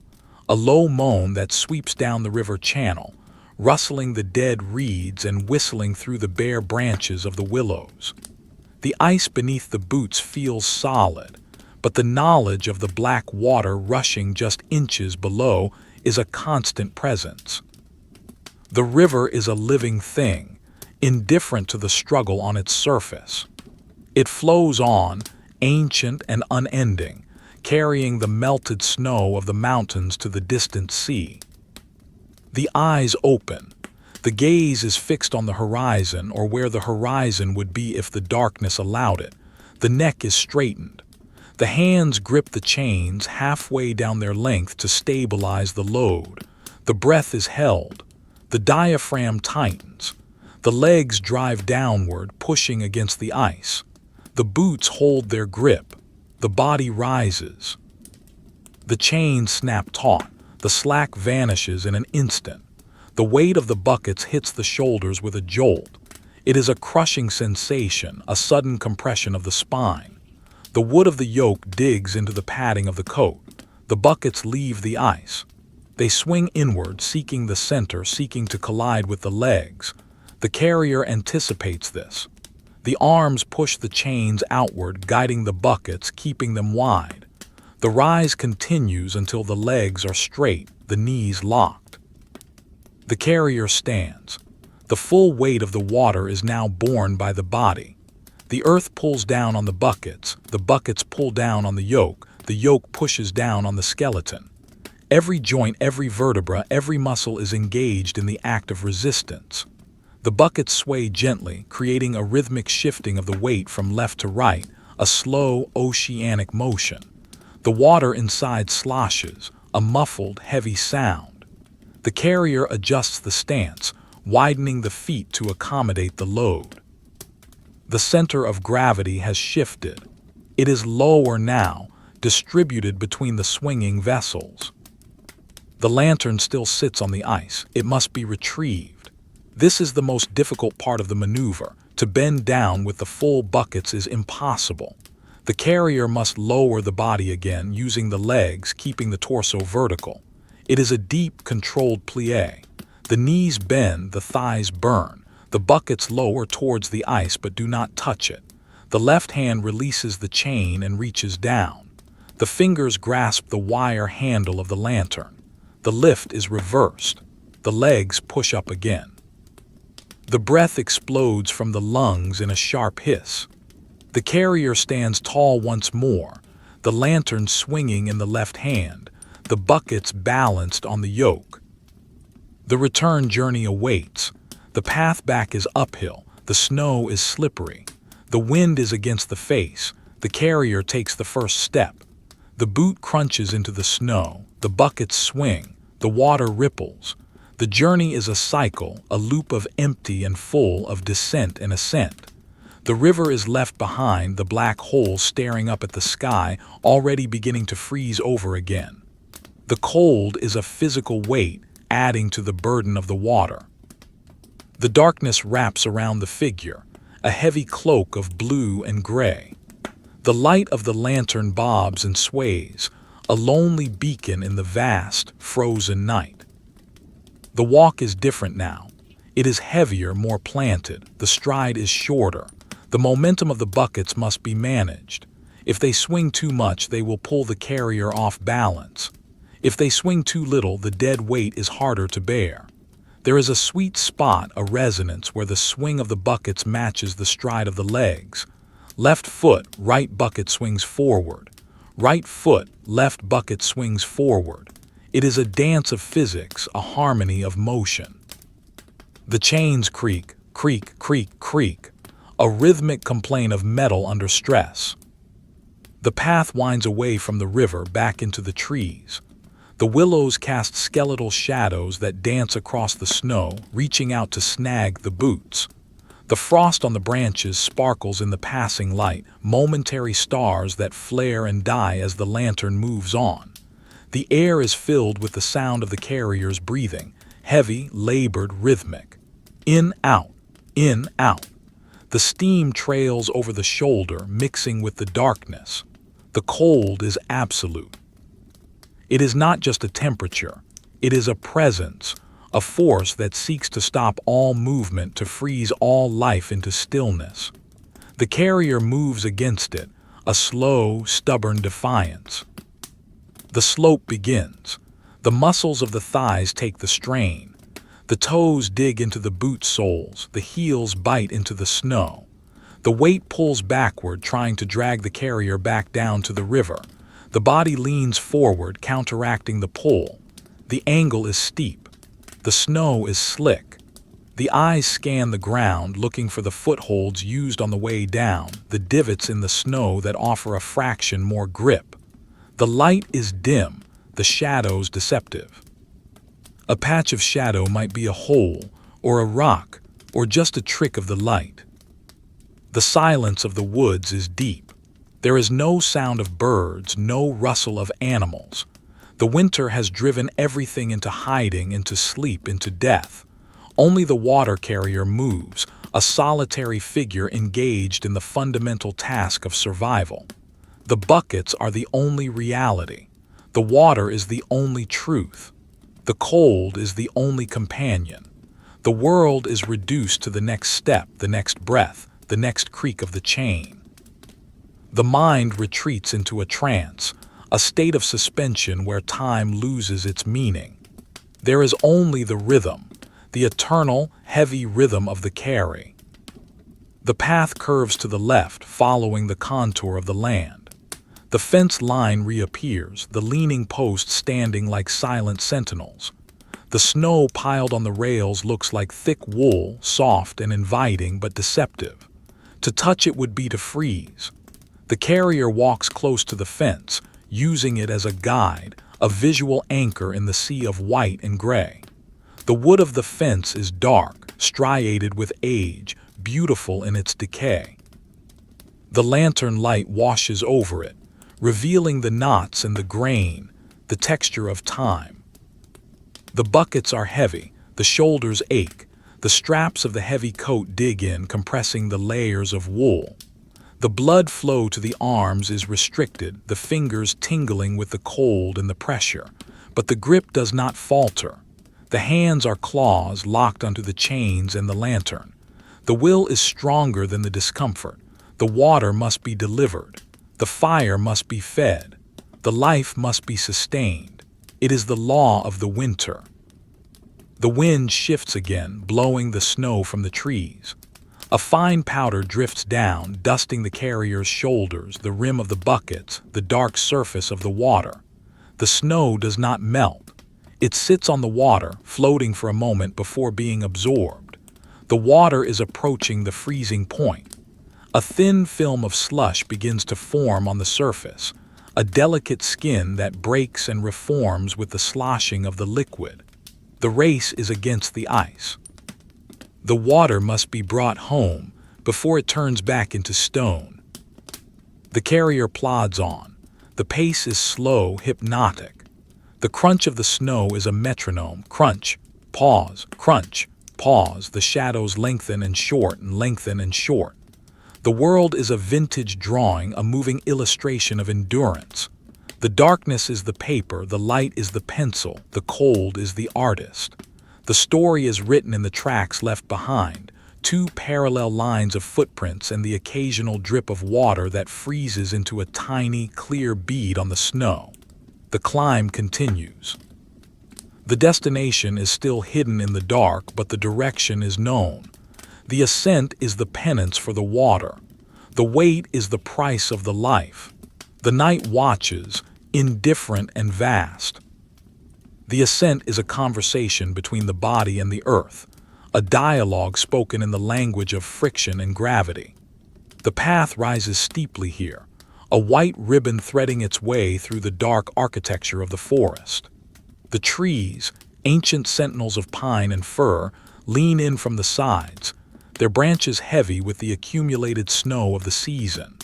a low moan that sweeps down the river channel, rustling the dead reeds and whistling through the bare branches of the willows. The ice beneath the boots feels solid, but the knowledge of the black water rushing just inches below is a constant presence. The river is a living thing, indifferent to the struggle on its surface. It flows on, ancient and unending, carrying the melted snow of the mountains to the distant sea. The eyes open. The gaze is fixed on the horizon, or where the horizon would be if the darkness allowed it. The neck is straightened. The hands grip the chains halfway down their length to stabilize the load. The breath is held. The diaphragm tightens. The legs drive downward, pushing against the ice. The boots hold their grip. The body rises. The chains snap taut. The slack vanishes in an instant. The weight of the buckets hits the shoulders with a jolt. It is a crushing sensation, a sudden compression of the spine. The wood of the yoke digs into the padding of the coat. The buckets leave the ice. They swing inward, seeking the center, seeking to collide with the legs. The carrier anticipates this. The arms push the chains outward, guiding the buckets, keeping them wide. The rise continues until the legs are straight, the knees locked. The carrier stands. The full weight of the water is now borne by the body. The earth pulls down on the buckets pull down on the yoke pushes down on the skeleton. Every joint, every vertebra, every muscle is engaged in the act of resistance. The buckets sway gently, creating a rhythmic shifting of the weight from left to right, a slow, oceanic motion. The water inside sloshes, a muffled, heavy sound. The carrier adjusts the stance, widening the feet to accommodate the load. The center of gravity has shifted. It is lower now, distributed between the swinging vessels. The lantern still sits on the ice. It must be retrieved. This is the most difficult part of the maneuver. To bend down with the full buckets is impossible. The carrier must lower the body again, using the legs, keeping the torso vertical. It is a deep, controlled plie. The knees bend, the thighs burn. The buckets lower towards the ice but do not touch it. The left hand releases the chain and reaches down. The fingers grasp the wire handle of the lantern. The lift is reversed. The legs push up again. The breath explodes from the lungs in a sharp hiss. The carrier stands tall once more, the lantern swinging in the left hand, the buckets balanced on the yoke. The return journey awaits. The path back is uphill. The snow is slippery. The wind is against the face. The carrier takes the first step. The boot crunches into the snow. The buckets swing. The water ripples. The journey is a cycle, a loop of empty and full, of descent and ascent. The river is left behind, the black hole staring up at the sky, already beginning to freeze over again. The cold is a physical weight, adding to the burden of the water. The darkness wraps around the figure, a heavy cloak of blue and gray. The light of the lantern bobs and sways, a lonely beacon in the vast, frozen night. The walk is different now. It is heavier, more planted. The stride is shorter. The momentum of the buckets must be managed. If they swing too much, they will pull the carrier off balance. If they swing too little, the dead weight is harder to bear. There is a sweet spot, a resonance, where the swing of the buckets matches the stride of the legs. Left foot, right bucket swings forward. Right foot, left bucket swings forward. It is a dance of physics, a harmony of motion. The chains creak, creak, creak, creak, a rhythmic complaint of metal under stress. The path winds away from the river back into the trees. The willows cast skeletal shadows that dance across the snow, reaching out to snag the boots. The frost on the branches sparkles in the passing light, momentary stars that flare and die as the lantern moves on. The air is filled with the sound of the carrier's breathing, heavy, labored, rhythmic. In, out, in, out. The steam trails over the shoulder, mixing with the darkness. The cold is absolute. It is not just a temperature. It is a presence, a force that seeks to stop all movement, to freeze all life into stillness. The carrier moves against it, a slow, stubborn defiance. The slope begins. The muscles of the thighs take the strain. The toes dig into the boot soles, the heels bite into the snow. The weight pulls backward, trying to drag the carrier back down to the river. The body leans forward, counteracting the pull. The angle is steep. The snow is slick. The eyes scan the ground, looking for the footholds used on the way down, the divots in the snow that offer a fraction more grip. The light is dim, the shadows deceptive. A patch of shadow might be a hole, or a rock, or just a trick of the light. The silence of the woods is deep. There is no sound of birds, no rustle of animals. The winter has driven everything into hiding, into sleep, into death. Only the water carrier moves, a solitary figure engaged in the fundamental task of survival. The buckets are the only reality. The water is the only truth. The cold is the only companion. The world is reduced to the next step, the next breath, the next creak of the chain. The mind retreats into a trance, a state of suspension where time loses its meaning. There is only the rhythm, the eternal, heavy rhythm of the carry. The path curves to the left, following the contour of the land. The fence line reappears, the leaning posts standing like silent sentinels. The snow piled on the rails looks like thick wool, soft and inviting but deceptive. To touch it would be to freeze. The carrier walks close to the fence, using it as a guide, a visual anchor in the sea of white and gray. The wood of the fence is dark, striated with age, beautiful in its decay. The lantern light washes over it, revealing the knots and the grain, the texture of time. The buckets are heavy, the shoulders ache, the straps of the heavy coat dig in, compressing the layers of wool. The blood flow to the arms is restricted, the fingers tingling with the cold and the pressure, but the grip does not falter. The hands are claws locked onto the chains and the lantern. The will is stronger than the discomfort. The water must be delivered. The fire must be fed. The life must be sustained. It is the law of the winter. The wind shifts again, blowing the snow from the trees. A fine powder drifts down, dusting the carrier's shoulders, the rim of the buckets, the dark surface of the water. The snow does not melt. It sits on the water, floating for a moment before being absorbed. The water is approaching the freezing point. A thin film of slush begins to form on the surface, a delicate skin that breaks and reforms with the sloshing of the liquid. The race is against the ice. The water must be brought home before it turns back into stone. The carrier plods on. The pace is slow, hypnotic. The crunch of the snow is a metronome. Crunch, pause, crunch, pause. The shadows lengthen and short and lengthen and short. The world is a vintage drawing, a moving illustration of endurance. The darkness is the paper, the light is the pencil, the cold is the artist. The story is written in the tracks left behind, two parallel lines of footprints and the occasional drip of water that freezes into a tiny, clear bead on the snow. The climb continues. The destination is still hidden in the dark, but the direction is known. The ascent is the penance for the water. The weight is the price of the life. The night watches, indifferent and vast. The ascent is a conversation between the body and the earth, a dialogue spoken in the language of friction and gravity. The path rises steeply here, a white ribbon threading its way through the dark architecture of the forest. The trees, ancient sentinels of pine and fir, lean in from the sides, their branches heavy with the accumulated snow of the season.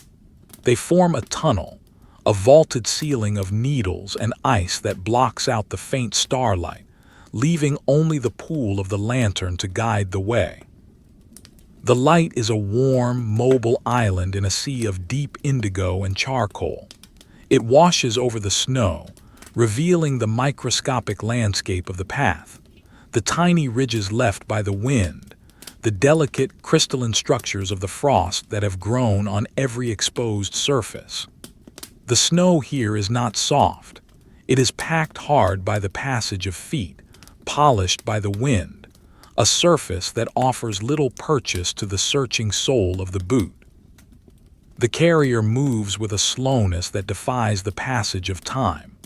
They form a tunnel, a vaulted ceiling of needles and ice that blocks out the faint starlight, leaving only the pool of the lantern to guide the way. The light is a warm, mobile island in a sea of deep indigo and charcoal. It washes over the snow, revealing the microscopic landscape of the path, the tiny ridges left by the wind, the delicate crystalline structures of the frost that have grown on every exposed surface. The snow here is not soft. It is packed hard by the passage of feet, polished by the wind, a surface that offers little purchase to the searching sole of the boot. The carrier moves with a slowness that defies the passage of time.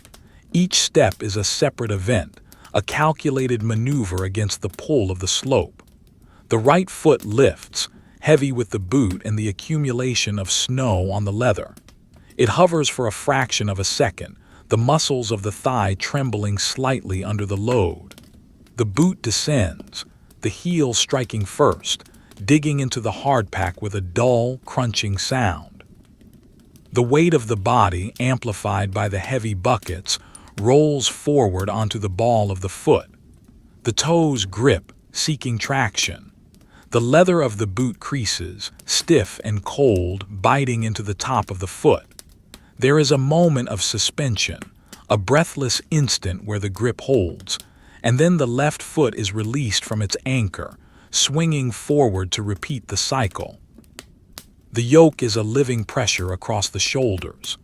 Each step is a separate event, a calculated maneuver against the pull of the slope. The right foot lifts, heavy with the boot and the accumulation of snow on the leather. It hovers for a fraction of a second, the muscles of the thigh trembling slightly under the load. The boot descends, the heel striking first, digging into the hardpack with a dull, crunching sound. The weight of the body, amplified by the heavy buckets, rolls forward onto the ball of the foot. The toes grip, seeking traction. The leather of the boot creases, stiff and cold, biting into the top of the foot. There is a moment of suspension, a breathless instant where the grip holds, and then the left foot is released from its anchor, swinging forward to repeat the cycle. The yoke is a living pressure across the shoulders.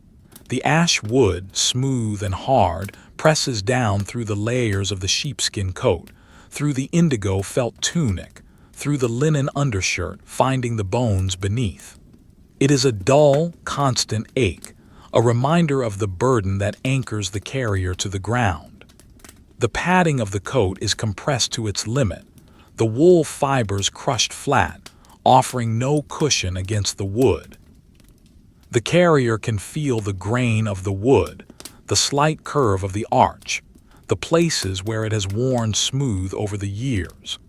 The ash wood, smooth and hard, presses down through the layers of the sheepskin coat, through the indigo felt tunic, through the linen undershirt, finding the bones beneath. It is a dull, constant ache, a reminder of the burden that anchors the carrier to the ground. The padding of the coat is compressed to its limit, the wool fibers crushed flat, offering no cushion against the wood. The carrier can feel the grain of the wood, the slight curve of the arch, the places where it has worn smooth over the years.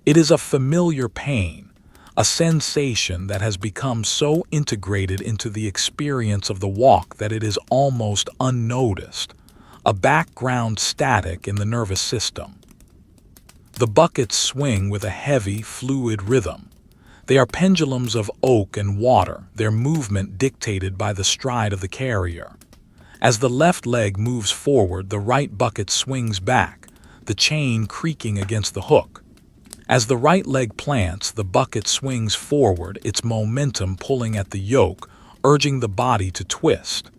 It is a familiar pain, a sensation that has become so integrated into the experience of the walk that it is almost unnoticed, a background static in the nervous system. The buckets swing with a heavy, fluid rhythm. They are pendulums of oak and water, their movement dictated by the stride of the carrier. As the left leg moves forward, the right bucket swings back, the chain creaking against the hook. As the right leg plants, the bucket swings forward, its momentum pulling at the yoke, urging the body to twist.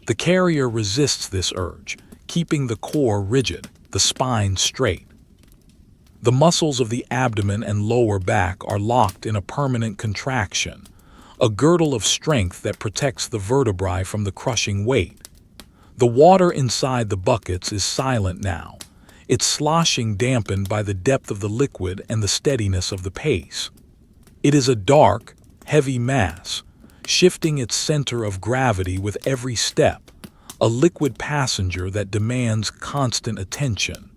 The carrier resists this urge, keeping the core rigid, the spine straight. The muscles of the abdomen and lower back are locked in a permanent contraction, a girdle of strength that protects the vertebrae from the crushing weight. The water inside the buckets is silent now, its sloshing dampened by the depth of the liquid and the steadiness of the pace. It is a dark, heavy mass, shifting its center of gravity with every step, a liquid passenger that demands constant attention.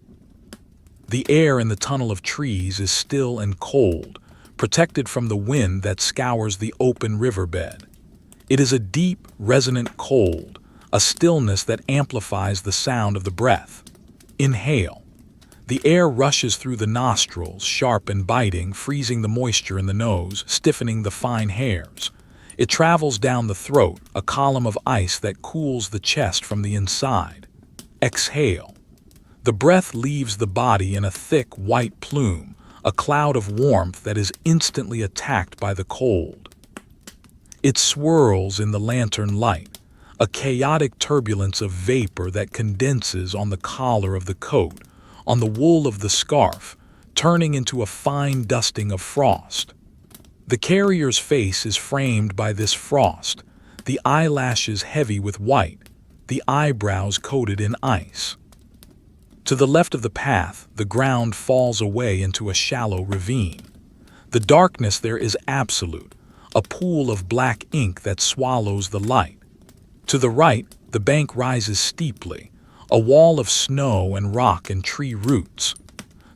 The air in the tunnel of trees is still and cold, protected from the wind that scours the open riverbed. It is a deep, resonant cold, a stillness that amplifies the sound of the breath. Inhale. The air rushes through the nostrils, sharp and biting, freezing the moisture in the nose, stiffening the fine hairs. It travels down the throat, a column of ice that cools the chest from the inside. Exhale. The breath leaves the body in a thick, white plume, a cloud of warmth that is instantly attacked by the cold. It swirls in the lantern light, a chaotic turbulence of vapor that condenses on the collar of the coat, on the wool of the scarf, turning into a fine dusting of frost. The carrier's face is framed by this frost, the eyelashes heavy with white, the eyebrows coated in ice. To the left of the path, the ground falls away into a shallow ravine. The darkness there is absolute, a pool of black ink that swallows the light. To the right, the bank rises steeply, a wall of snow and rock and tree roots.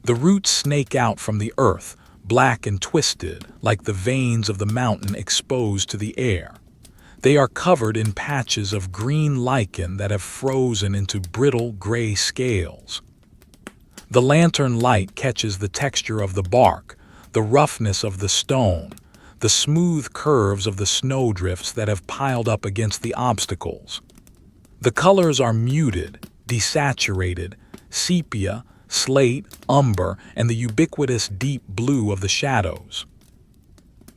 The roots snake out from the earth, black and twisted, like the veins of the mountain exposed to the air. They are covered in patches of green lichen that have frozen into brittle gray scales. The lantern light catches the texture of the bark, the roughness of the stone, the smooth curves of the snowdrifts that have piled up against the obstacles. The colors are muted, desaturated, sepia, slate, umber, and the ubiquitous deep blue of the shadows.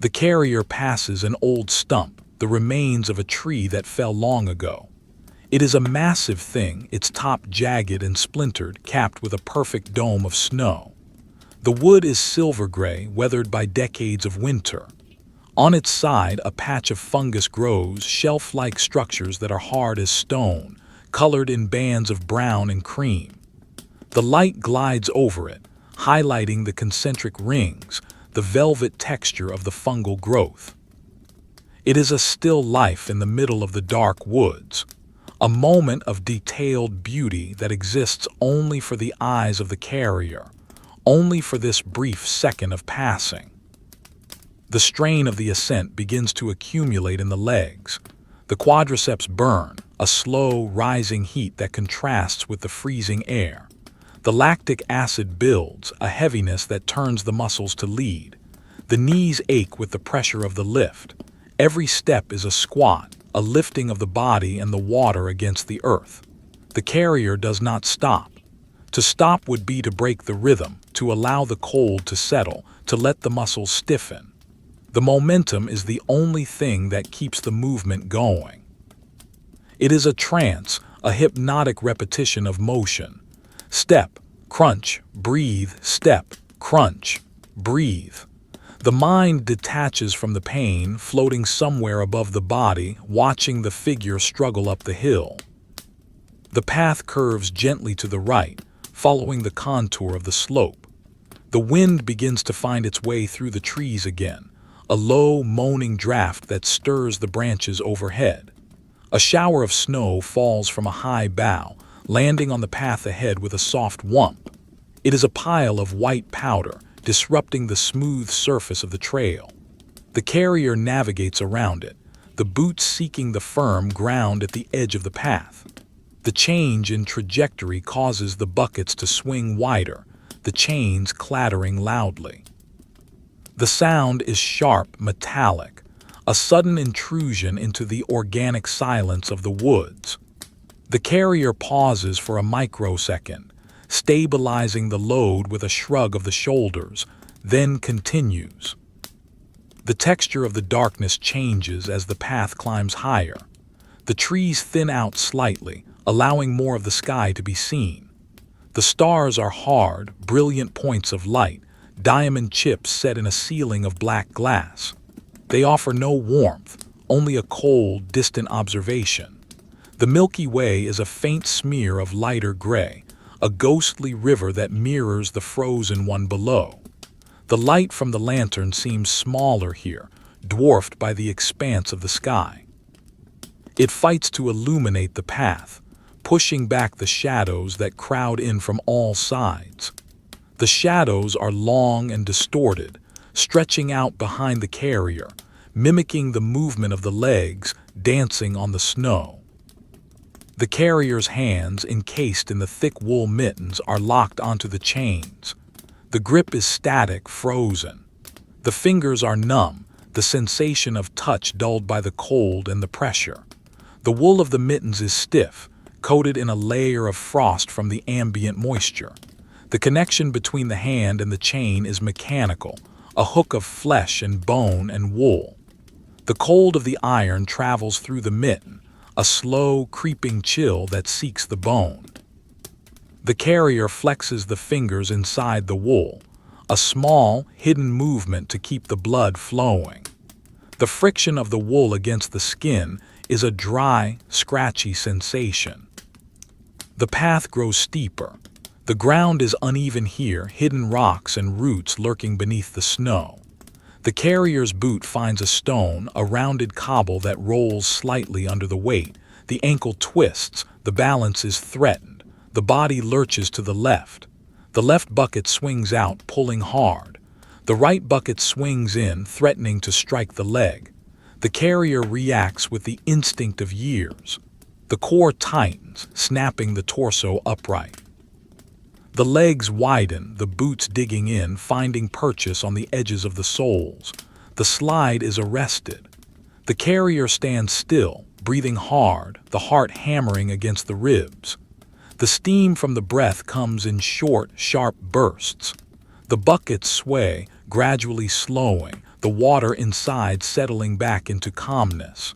The carrier passes an old stump, the remains of a tree that fell long ago. It is a massive thing, its top jagged and splintered, capped with a perfect dome of snow. The wood is silver gray, weathered by decades of winter. On its side, a patch of fungus grows, shelf-like structures that are hard as stone, colored in bands of brown and cream. The light glides over it, highlighting the concentric rings, the velvet texture of the fungal growth. It is a still life in the middle of the dark woods, a moment of detailed beauty that exists only for the eyes of the carrier, only for this brief second of passing. The strain of the ascent begins to accumulate in the legs. The quadriceps burn, a slow, rising heat that contrasts with the freezing air. The lactic acid builds, a heaviness that turns the muscles to lead. The knees ache with the pressure of the lift. Every step is a squat, a lifting of the body and the water against the earth. The carrier does not stop. To stop would be to break the rhythm, to allow the cold to settle, to let the muscles stiffen. The momentum is the only thing that keeps the movement going. It is a trance, a hypnotic repetition of motion. Step, crunch, breathe, step, crunch, breathe. The mind detaches from the pain, floating somewhere above the body, watching the figure struggle up the hill. The path curves gently to the right, following the contour of the slope. The wind begins to find its way through the trees again, a low, moaning draft that stirs the branches overhead. A shower of snow falls from a high bough, landing on the path ahead with a soft whump. It is a pile of white powder, disrupting the smooth surface of the trail. The carrier navigates around it, the boots seeking the firm ground at the edge of the path. The change in trajectory causes the buckets to swing wider, the chains clattering loudly. The sound is sharp, metallic, a sudden intrusion into the organic silence of the woods. The carrier pauses for a microsecond, stabilizing the load with a shrug of the shoulders, then continues. The texture of the darkness changes as the path climbs higher. The trees thin out slightly, allowing more of the sky to be seen. The stars are hard, brilliant points of light, diamond chips set in a ceiling of black glass. They offer no warmth, only a cold, distant observation. The Milky Way is a faint smear of lighter gray, a ghostly river that mirrors the frozen one below. The light from the lantern seems smaller here, dwarfed by the expanse of the sky. It fights to illuminate the path, pushing back the shadows that crowd in from all sides. The shadows are long and distorted, stretching out behind the carrier, mimicking the movement of the legs dancing on the snow. The carrier's hands, encased in the thick wool mittens, are locked onto the chains. The grip is static, frozen. The fingers are numb, the sensation of touch dulled by the cold and the pressure. The wool of the mittens is stiff, coated in a layer of frost from the ambient moisture. The connection between the hand and the chain is mechanical, a hook of flesh and bone and wool. The cold of the iron travels through the mitten, a slow, creeping chill that seeks the bone. The carrier flexes the fingers inside the wool, a small, hidden movement to keep the blood flowing. The friction of the wool against the skin is a dry, scratchy sensation. The path grows steeper. The ground is uneven here, hidden rocks and roots lurking beneath the snow. The carrier's boot finds a stone, a rounded cobble that rolls slightly under the weight. The ankle twists, the balance is threatened. The body lurches to the left. The left bucket swings out, pulling hard. The right bucket swings in, threatening to strike the leg. The carrier reacts with the instinct of years. The core tightens, snapping the torso upright. The legs widen, the boots digging in, finding purchase on the edges of the soles. The slide is arrested. The carrier stands still, breathing hard, the heart hammering against the ribs. The steam from the breath comes in short, sharp bursts. The buckets sway, gradually slowing, the water inside settling back into calmness.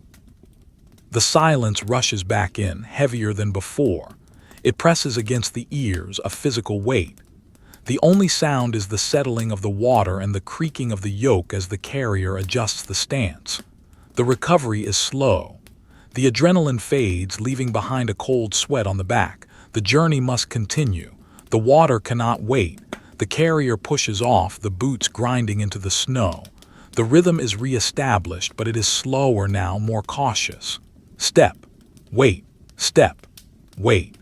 The silence rushes back in, heavier than before. It presses against the ears, a physical weight. The only sound is the settling of the water and the creaking of the yoke as the carrier adjusts the stance. The recovery is slow. The adrenaline fades, leaving behind a cold sweat on the back. The journey must continue. The water cannot wait. The carrier pushes off, the boots grinding into the snow. The rhythm is re-established, but it is slower now, more cautious. Step, wait, step, wait.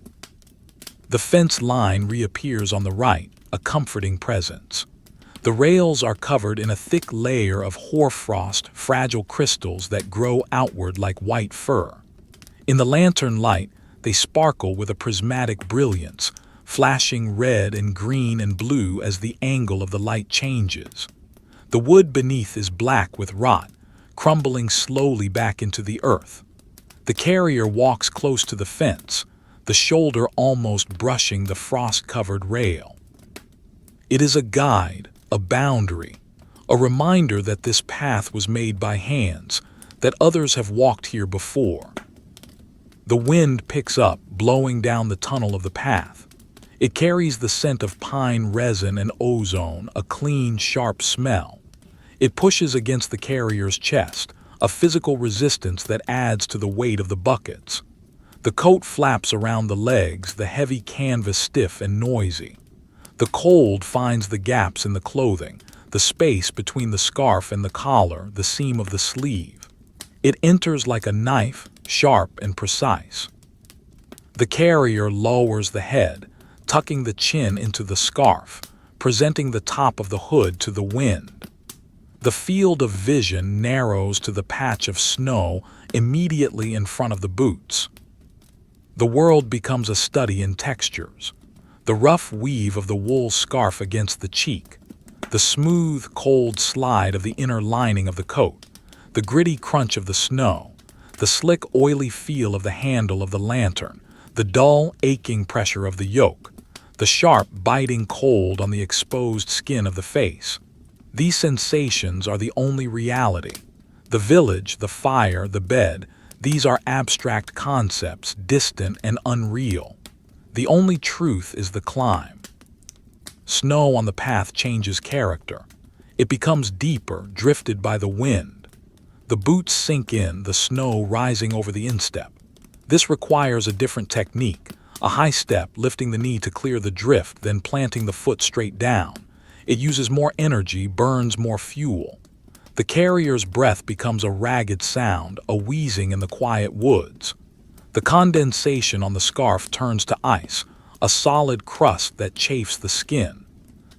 The fence line reappears on the right, a comforting presence. The rails are covered in a thick layer of hoarfrost, fragile crystals that grow outward like white fur. In the lantern light, they sparkle with a prismatic brilliance, flashing red and green and blue as the angle of the light changes. The wood beneath is black with rot, crumbling slowly back into the earth. The carrier walks close to the fence, the shoulder almost brushing the frost-covered rail. It is a guide, a boundary, a reminder that this path was made by hands, that others have walked here before. The wind picks up, blowing down the tunnel of the path. It carries the scent of pine resin and ozone, a clean, sharp smell. It pushes against the carrier's chest, a physical resistance that adds to the weight of the buckets. The coat flaps around the legs, the heavy canvas stiff and noisy. The cold finds the gaps in the clothing, the space between the scarf and the collar, the seam of the sleeve. It enters like a knife, sharp and precise. The carrier lowers the head, tucking the chin into the scarf, presenting the top of the hood to the wind. The field of vision narrows to the patch of snow immediately in front of the boots. The world becomes a study in textures. The rough weave of the wool scarf against the cheek, the smooth, cold slide of the inner lining of the coat, the gritty crunch of the snow, the slick, oily feel of the handle of the lantern, the dull, aching pressure of the yoke, the sharp, biting cold on the exposed skin of the face. These sensations are the only reality. The village, the fire, the bed, these are abstract concepts, distant and unreal. The only truth is the climb. Snow on the path changes character. It becomes deeper, drifted by the wind. The boots sink in, the snow rising over the instep. This requires a different technique, a high step, lifting the knee to clear the drift, then planting the foot straight down. It uses more energy, burns more fuel. The carrier's breath becomes a ragged sound, a wheezing in the quiet woods. The condensation on the scarf turns to ice, a solid crust that chafes the skin.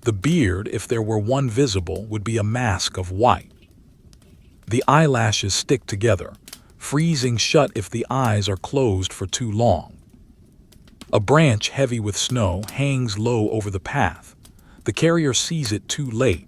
The beard, if there were one visible, would be a mask of white. The eyelashes stick together, freezing shut if the eyes are closed for too long. A branch heavy with snow hangs low over the path. The carrier sees it too late.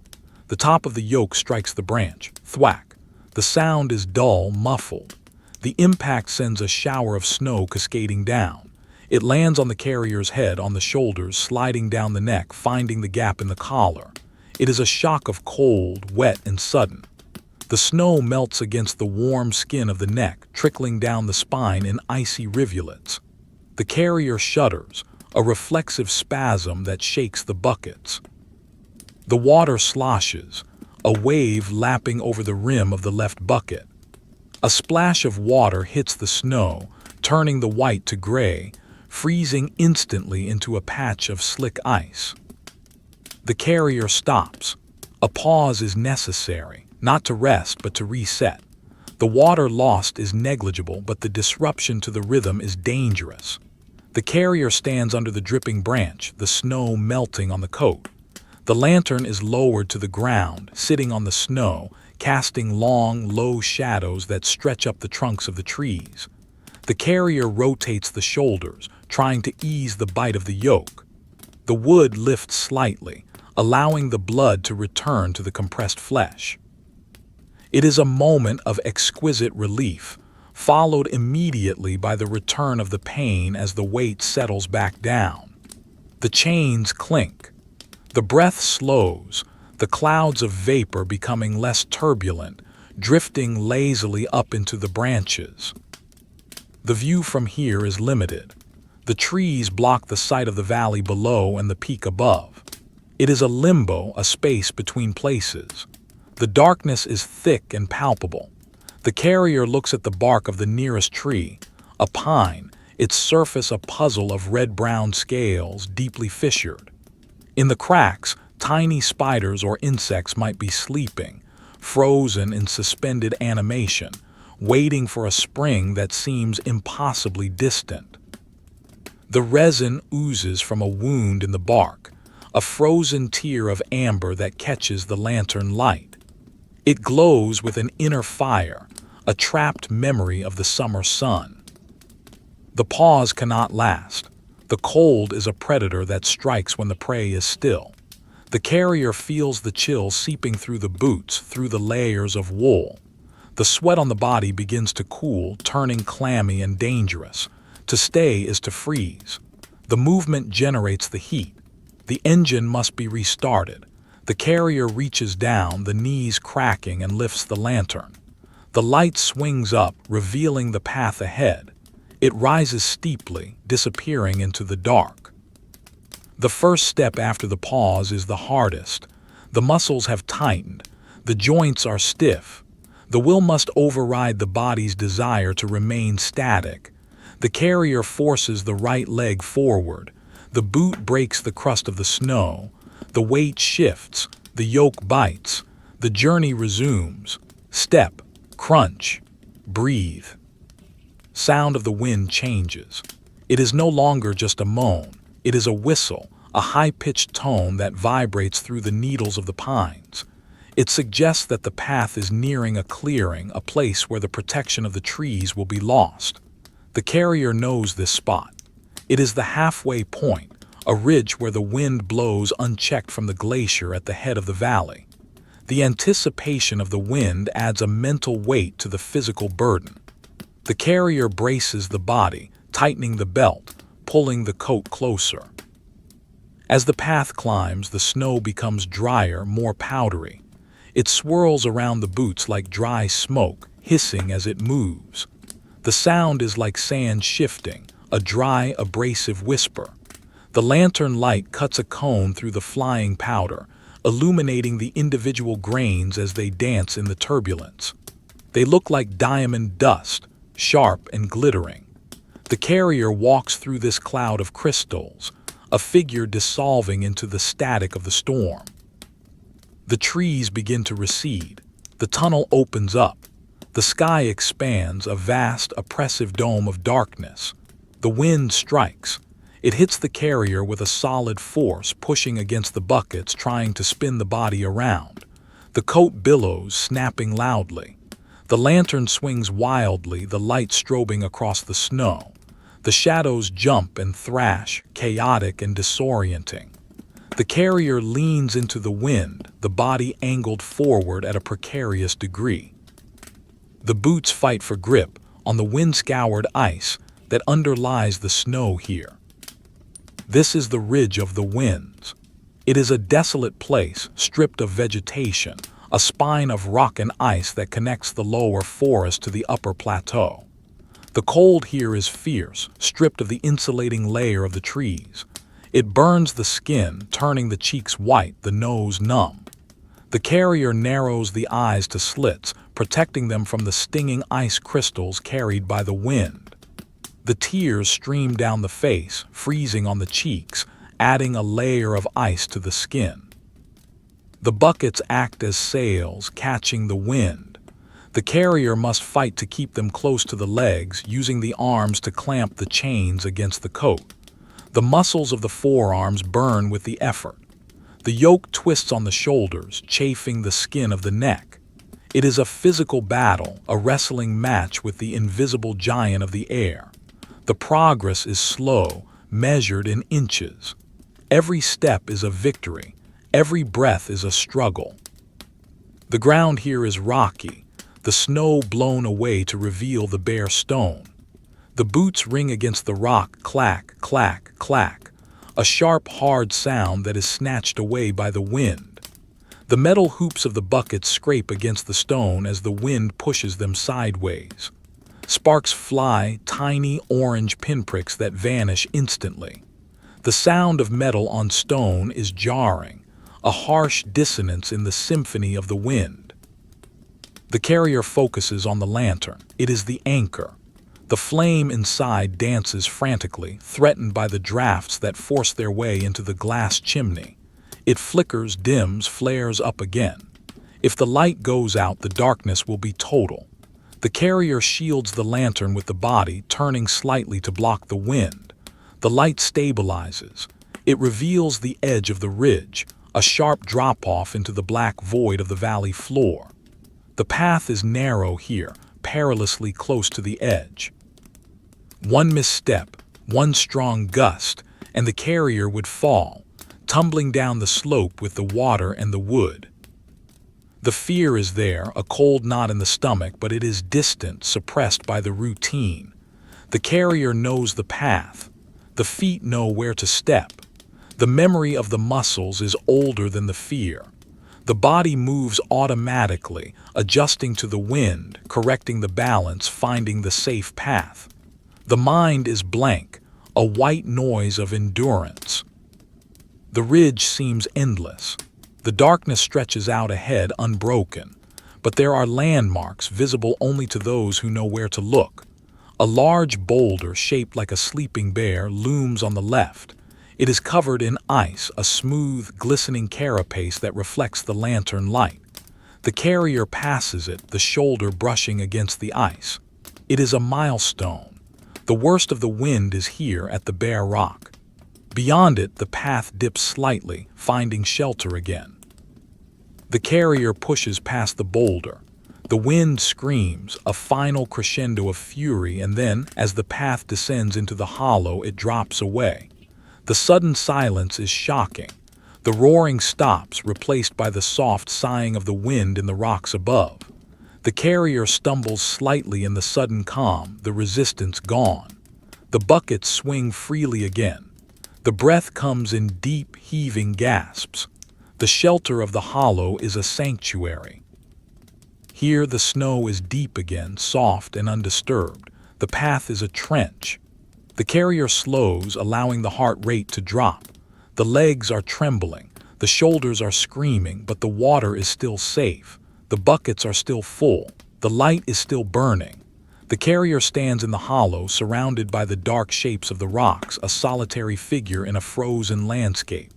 The top of the yoke strikes the branch. Thwack. The sound is dull, muffled. The impact sends a shower of snow cascading down. It lands on the carrier's head, on the shoulders, sliding down the neck, finding the gap in the collar. It is a shock of cold, wet, and sudden. The snow melts against the warm skin of the neck, trickling down the spine in icy rivulets. The carrier shudders, a reflexive spasm that shakes the buckets. The water sloshes, a wave lapping over the rim of the left bucket. A splash of water hits the snow, turning the white to gray, freezing instantly into a patch of slick ice. The carrier stops. A pause is necessary, not to rest but to reset. The water lost is negligible, but the disruption to the rhythm is dangerous. The carrier stands under the dripping branch, the snow melting on the coat. The lantern is lowered to the ground, sitting on the snow, casting long, low shadows that stretch up the trunks of the trees. The carrier rotates the shoulders, trying to ease the bite of the yoke. The wood lifts slightly, allowing the blood to return to the compressed flesh. It is a moment of exquisite relief, followed immediately by the return of the pain as the weight settles back down. The chains clink. The breath slows, the clouds of vapor becoming less turbulent, drifting lazily up into the branches. The view from here is limited. The trees block the sight of the valley below and the peak above. It is a limbo, a space between places. The darkness is thick and palpable. The carrier looks at the bark of the nearest tree, a pine, its surface a puzzle of red-brown scales deeply fissured. In the cracks, tiny spiders or insects might be sleeping, frozen in suspended animation, waiting for a spring that seems impossibly distant. The resin oozes from a wound in the bark, a frozen tear of amber that catches the lantern light. It glows with an inner fire, a trapped memory of the summer sun. The pause cannot last. The cold is a predator that strikes when the prey is still. The carrier feels the chill seeping through the boots, through the layers of wool. The sweat on the body begins to cool, turning clammy and dangerous. To stay is to freeze. The movement generates the heat. The engine must be restarted. The carrier reaches down, the knees cracking, and lifts the lantern. The light swings up, revealing the path ahead. It rises steeply, disappearing into the dark. The first step after the pause is the hardest. The muscles have tightened. The joints are stiff. The will must override the body's desire to remain static. The carrier forces the right leg forward. The boot breaks the crust of the snow. The weight shifts. The yoke bites. The journey resumes. Step, crunch, breathe. Sound of the wind changes. It is no longer just a moan. It is a whistle, a high-pitched tone that vibrates through the needles of the pines. It suggests that the path is nearing a clearing, a place where the protection of the trees will be lost. The carrier knows this spot. It is the halfway point, a ridge where the wind blows unchecked from the glacier at the head of the valley. The anticipation of the wind adds a mental weight to the physical burden. The carrier braces the body, tightening the belt, pulling the coat closer. As the path climbs, the snow becomes drier, more powdery. It swirls around the boots like dry smoke, hissing as it moves. The sound is like sand shifting, a dry, abrasive whisper. The lantern light cuts a cone through the flying powder, illuminating the individual grains as they dance in the turbulence. They look like diamond dust, sharp and glittering. The carrier walks through this cloud of crystals, a figure dissolving into the static of the storm. The trees begin to recede. The tunnel opens up. The sky expands, a vast, oppressive dome of darkness. The wind strikes. It hits the carrier with a solid force, pushing against the buckets, trying to spin the body around. The coat billows, snapping loudly. The lantern swings wildly, the light strobing across the snow. The shadows jump and thrash, chaotic and disorienting. The carrier leans into the wind, the body angled forward at a precarious degree. The boots fight for grip. On the wind-scoured ice, that underlies the snow here. This is the Ridge of the Winds. It is a desolate place, stripped of vegetation, a spine of rock and ice that connects the lower forest to the upper plateau. The cold here is fierce, stripped of the insulating layer of the trees. It burns the skin, turning the cheeks white, the nose numb. The carrier narrows the eyes to slits, protecting them from the stinging ice crystals carried by the wind. The tears stream down the face, freezing on the cheeks, adding a layer of ice to the skin. The buckets act as sails, catching the wind. The carrier must fight to keep them close to the legs, using the arms to clamp the chains against the coat. The muscles of the forearms burn with the effort. The yoke twists on the shoulders, chafing the skin of the neck. It is a physical battle, a wrestling match with the invisible giant of the air. The progress is slow, measured in inches. Every step is a victory. Every breath is a struggle. The ground here is rocky, the snow blown away to reveal the bare stone. The boots ring against the rock, clack, clack, clack, a sharp, hard sound that is snatched away by the wind. The metal hoops of the buckets scrape against the stone as the wind pushes them sideways. Sparks fly, tiny orange pinpricks that vanish instantly. The sound of metal on stone is jarring, a harsh dissonance in the symphony of the wind. The carrier focuses on the lantern. It is the anchor. The flame inside dances frantically, threatened by the drafts that force their way into the glass chimney. It flickers, dims, flares up again. If the light goes out, the darkness will be total. The carrier shields the lantern with the body, turning slightly to block the wind. The light stabilizes. It reveals the edge of the ridge, a sharp drop-off into the black void of the valley floor. The path is narrow here, perilously close to the edge. One misstep, one strong gust, and the carrier would fall, tumbling down the slope with the water and the wood. The fear is there, a cold knot in the stomach, but it is distant, suppressed by the routine. The carrier knows the path. The feet know where to step. The memory of the muscles is older than the fear. The body moves automatically, adjusting to the wind, correcting the balance, finding the safe path. The mind is blank, a white noise of endurance. The ridge seems endless. The darkness stretches out ahead unbroken, but there are landmarks visible only to those who know where to look. A large boulder shaped like a sleeping bear looms on the left. It is covered in ice, a smooth, glistening carapace that reflects the lantern light. The carrier passes it, the shoulder brushing against the ice. It is a milestone. The worst of the wind is here at the bare rock. Beyond it, the path dips slightly, finding shelter again. The carrier pushes past the boulder. The wind screams, a final crescendo of fury, and then, as the path descends into the hollow, it drops away. The sudden silence is shocking. The roaring stops, replaced by the soft sighing of the wind in the rocks above. The carrier stumbles slightly in the sudden calm, the resistance gone. The buckets swing freely again. The breath comes in deep, heaving gasps. The shelter of the hollow is a sanctuary. Here the snow is deep again, soft and undisturbed. The path is a trench. The carrier slows, allowing the heart rate to drop. The legs are trembling. The shoulders are screaming, but the water is still safe. The buckets are still full. The light is still burning. The carrier stands in the hollow, surrounded by the dark shapes of the rocks, a solitary figure in a frozen landscape.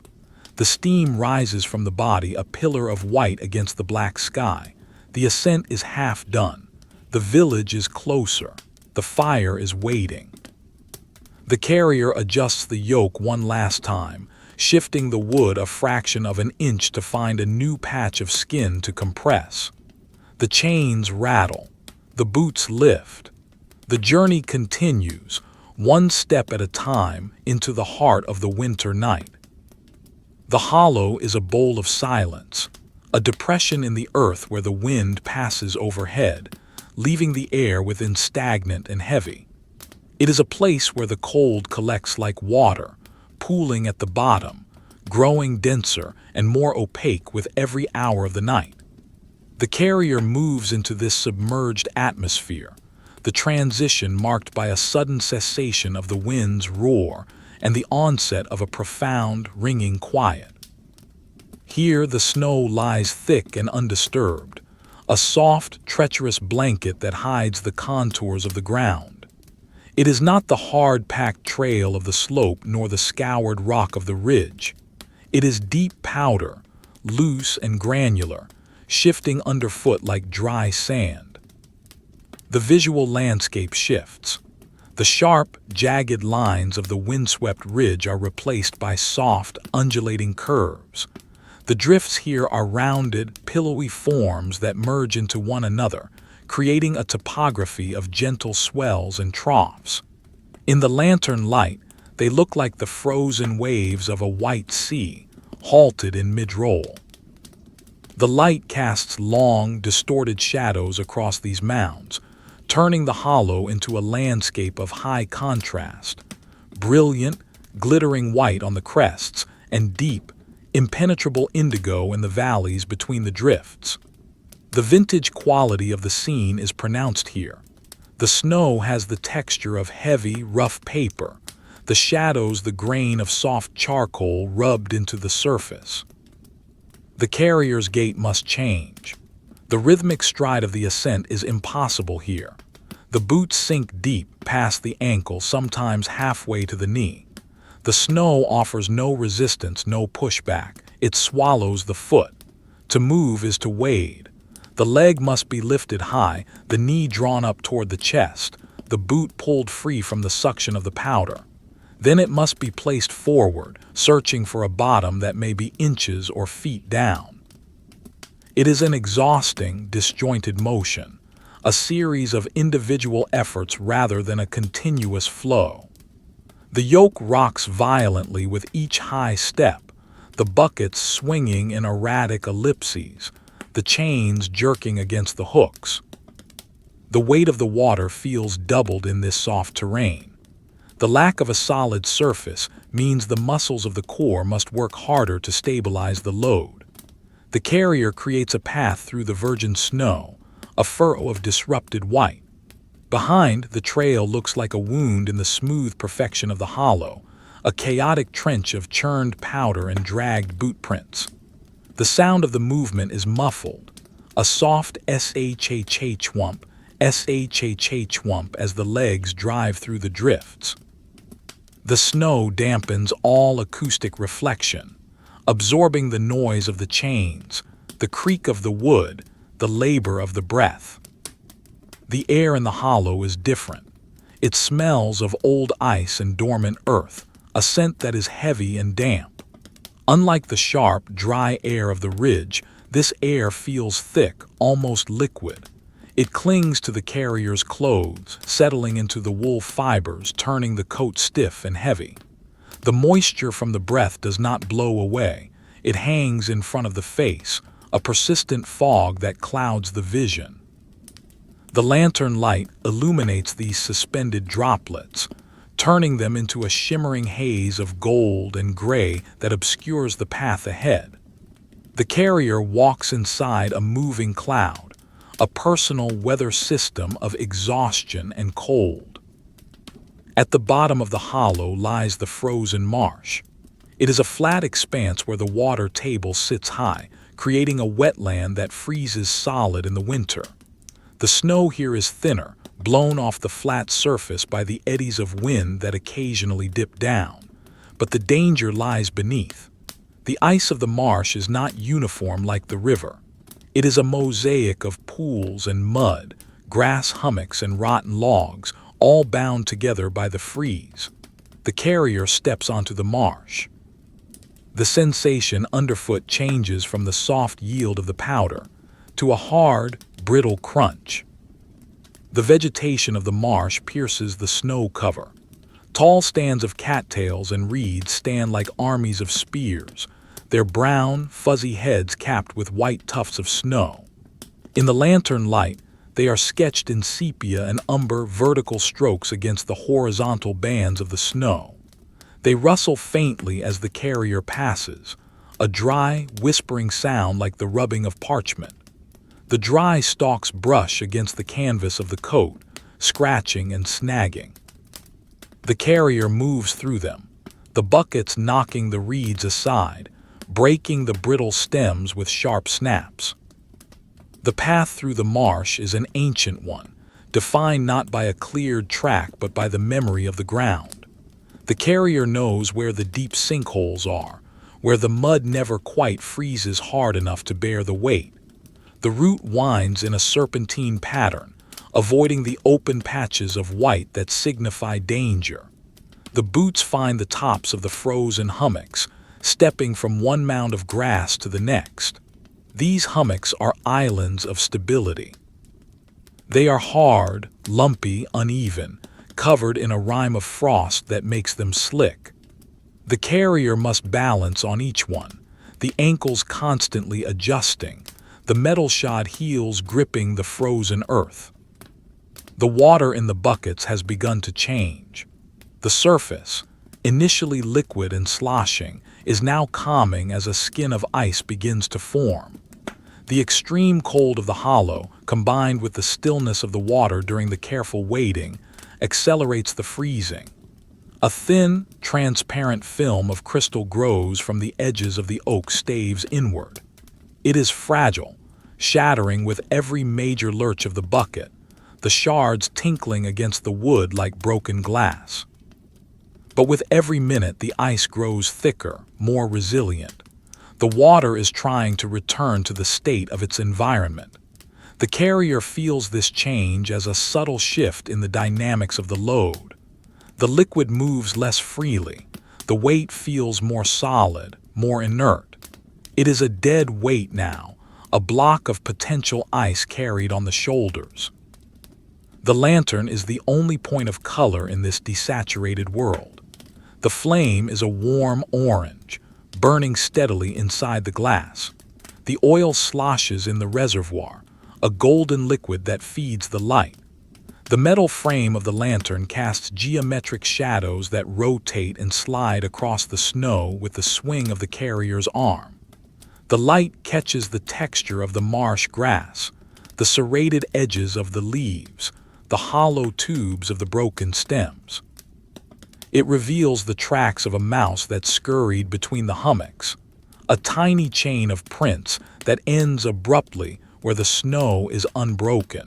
The steam rises from the body, a pillar of white against the black sky. The ascent is half done. The village is closer. The fire is waiting. The carrier adjusts the yoke one last time, shifting the wood a fraction of an inch to find a new patch of skin to compress. The chains rattle. The boots lift. The journey continues, one step at a time, into the heart of the winter night. The hollow is a bowl of silence, a depression in the earth where the wind passes overhead, leaving the air within stagnant and heavy. It is a place where the cold collects like water, pooling at the bottom, growing denser and more opaque with every hour of the night. The carrier moves into this submerged atmosphere, the transition marked by a sudden cessation of the wind's roar and the onset of a profound, ringing quiet. Here the snow lies thick and undisturbed, a soft, treacherous blanket that hides the contours of the ground. It is not the hard-packed trail of the slope nor the scoured rock of the ridge. It is deep powder, loose and granular, shifting underfoot like dry sand. The visual landscape shifts. The sharp, jagged lines of the windswept ridge are replaced by soft, undulating curves. The drifts here are rounded, pillowy forms that merge into one another, creating a topography of gentle swells and troughs. In the lantern light, they look like the frozen waves of a white sea, halted in mid-roll. The light casts long, distorted shadows across these mounds, turning the hollow into a landscape of high contrast, brilliant, glittering white on the crests, and deep, impenetrable indigo in the valleys between the drifts. The vintage quality of the scene is pronounced here. The snow has the texture of heavy, rough paper, the shadows the grain of soft charcoal rubbed into the surface. The carrier's gait must change. The rhythmic stride of the ascent is impossible here. The boots sink deep past the ankle, sometimes halfway to the knee. The snow offers no resistance, no pushback. It swallows the foot. To move is to wade. The leg must be lifted high, the knee drawn up toward the chest, the boot pulled free from the suction of the powder. Then it must be placed forward, searching for a bottom that may be inches or feet down. It is an exhausting, disjointed motion, a series of individual efforts rather than a continuous flow. The yoke rocks violently with each high step, the buckets swinging in erratic ellipses, the chains jerking against the hooks. The weight of the water feels doubled in this soft terrain. The lack of a solid surface means the muscles of the core must work harder to stabilize the load. The carrier creates a path through the virgin snow, a furrow of disrupted white. Behind, the trail looks like a wound in the smooth perfection of the hollow, a chaotic trench of churned powder and dragged boot prints. The sound of the movement is muffled, a soft shh-whump, shh-whump as the legs drive through the drifts. The snow dampens all acoustic reflection, absorbing the noise of the chains, the creak of the wood, the labor of the breath. The air in the hollow is different. It smells of old ice and dormant earth, a scent that is heavy and damp. Unlike the sharp, dry air of the ridge, this air feels thick, almost liquid. It clings to the carrier's clothes, settling into the wool fibers, turning the coat stiff and heavy. The moisture from the breath does not blow away. It hangs in front of the face, a persistent fog that clouds the vision. The lantern light illuminates these suspended droplets, turning them into a shimmering haze of gold and gray that obscures the path ahead. The carrier walks inside a moving cloud, a personal weather system of exhaustion and cold. At the bottom of the hollow lies the frozen marsh. It is a flat expanse where the water table sits high, creating a wetland that freezes solid in the winter. The snow here is thinner, blown off the flat surface by the eddies of wind that occasionally dip down. But the danger lies beneath. The ice of the marsh is not uniform like the river. It is a mosaic of pools and mud, grass hummocks and rotten logs, all bound together by the freeze. The carrier steps onto the marsh. The sensation underfoot changes from the soft yield of the powder to a hard, brittle crunch. The vegetation of the marsh pierces the snow cover. Tall stands of cattails and reeds stand like armies of spears, their brown, fuzzy heads capped with white tufts of snow. In the lantern light, They are sketched in sepia and umber vertical strokes against the horizontal bands of the snow. They rustle faintly as the carrier passes, a dry, whispering sound like the rubbing of parchment. The dry stalks brush against the canvas of the coat, scratching and snagging. The carrier moves through them, the buckets knocking the reeds aside, breaking the brittle stems with sharp snaps. The path through the marsh is an ancient one, defined not by a cleared track but by the memory of the ground. The carrier knows where the deep sinkholes are, where the mud never quite freezes hard enough to bear the weight. The route winds in a serpentine pattern, avoiding the open patches of white that signify danger. The boots find the tops of the frozen hummocks, stepping from one mound of grass to the next. These hummocks are islands of stability. They are hard, lumpy, uneven, covered in a rime of frost that makes them slick. The carrier must balance on each one, the ankles constantly adjusting, the metal-shod heels gripping the frozen earth. The water in the buckets has begun to change. The surface, initially liquid and sloshing, is now calming as a skin of ice begins to form. The extreme cold of the hollow, combined with the stillness of the water during the careful wading, accelerates the freezing. A thin, transparent film of crystal grows from the edges of the oak staves inward. It is fragile, shattering with every major lurch of the bucket, the shards tinkling against the wood like broken glass. But with every minute the ice grows thicker, more resilient. The water is trying to return to the state of its environment. The carrier feels this change as a subtle shift in the dynamics of the load. The liquid moves less freely. The weight feels more solid, more inert. It is a dead weight now, a block of potential ice carried on the shoulders. The lantern is the only point of color in this desaturated world. The flame is a warm orange, burning steadily inside the glass. The oil sloshes in the reservoir, a golden liquid that feeds the light. The metal frame of the lantern casts geometric shadows that rotate and slide across the snow with the swing of the carrier's arm. The light catches the texture of the marsh grass, the serrated edges of the leaves, the hollow tubes of the broken stems. It reveals the tracks of a mouse that scurried between the hummocks, a tiny chain of prints that ends abruptly where the snow is unbroken.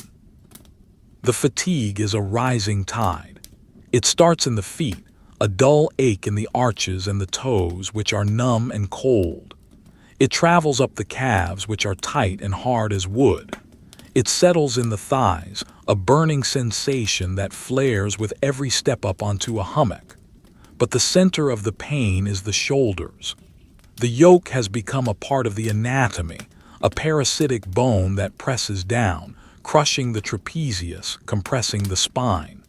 The fatigue is a rising tide. It starts in the feet, a dull ache in the arches and the toes, which are numb and cold. It travels up the calves, which are tight and hard as wood. It settles in the thighs, a burning sensation that flares with every step up onto a hummock. But the center of the pain is the shoulders. The yoke has become a part of the anatomy, a parasitic bone that presses down, crushing the trapezius, compressing the spine.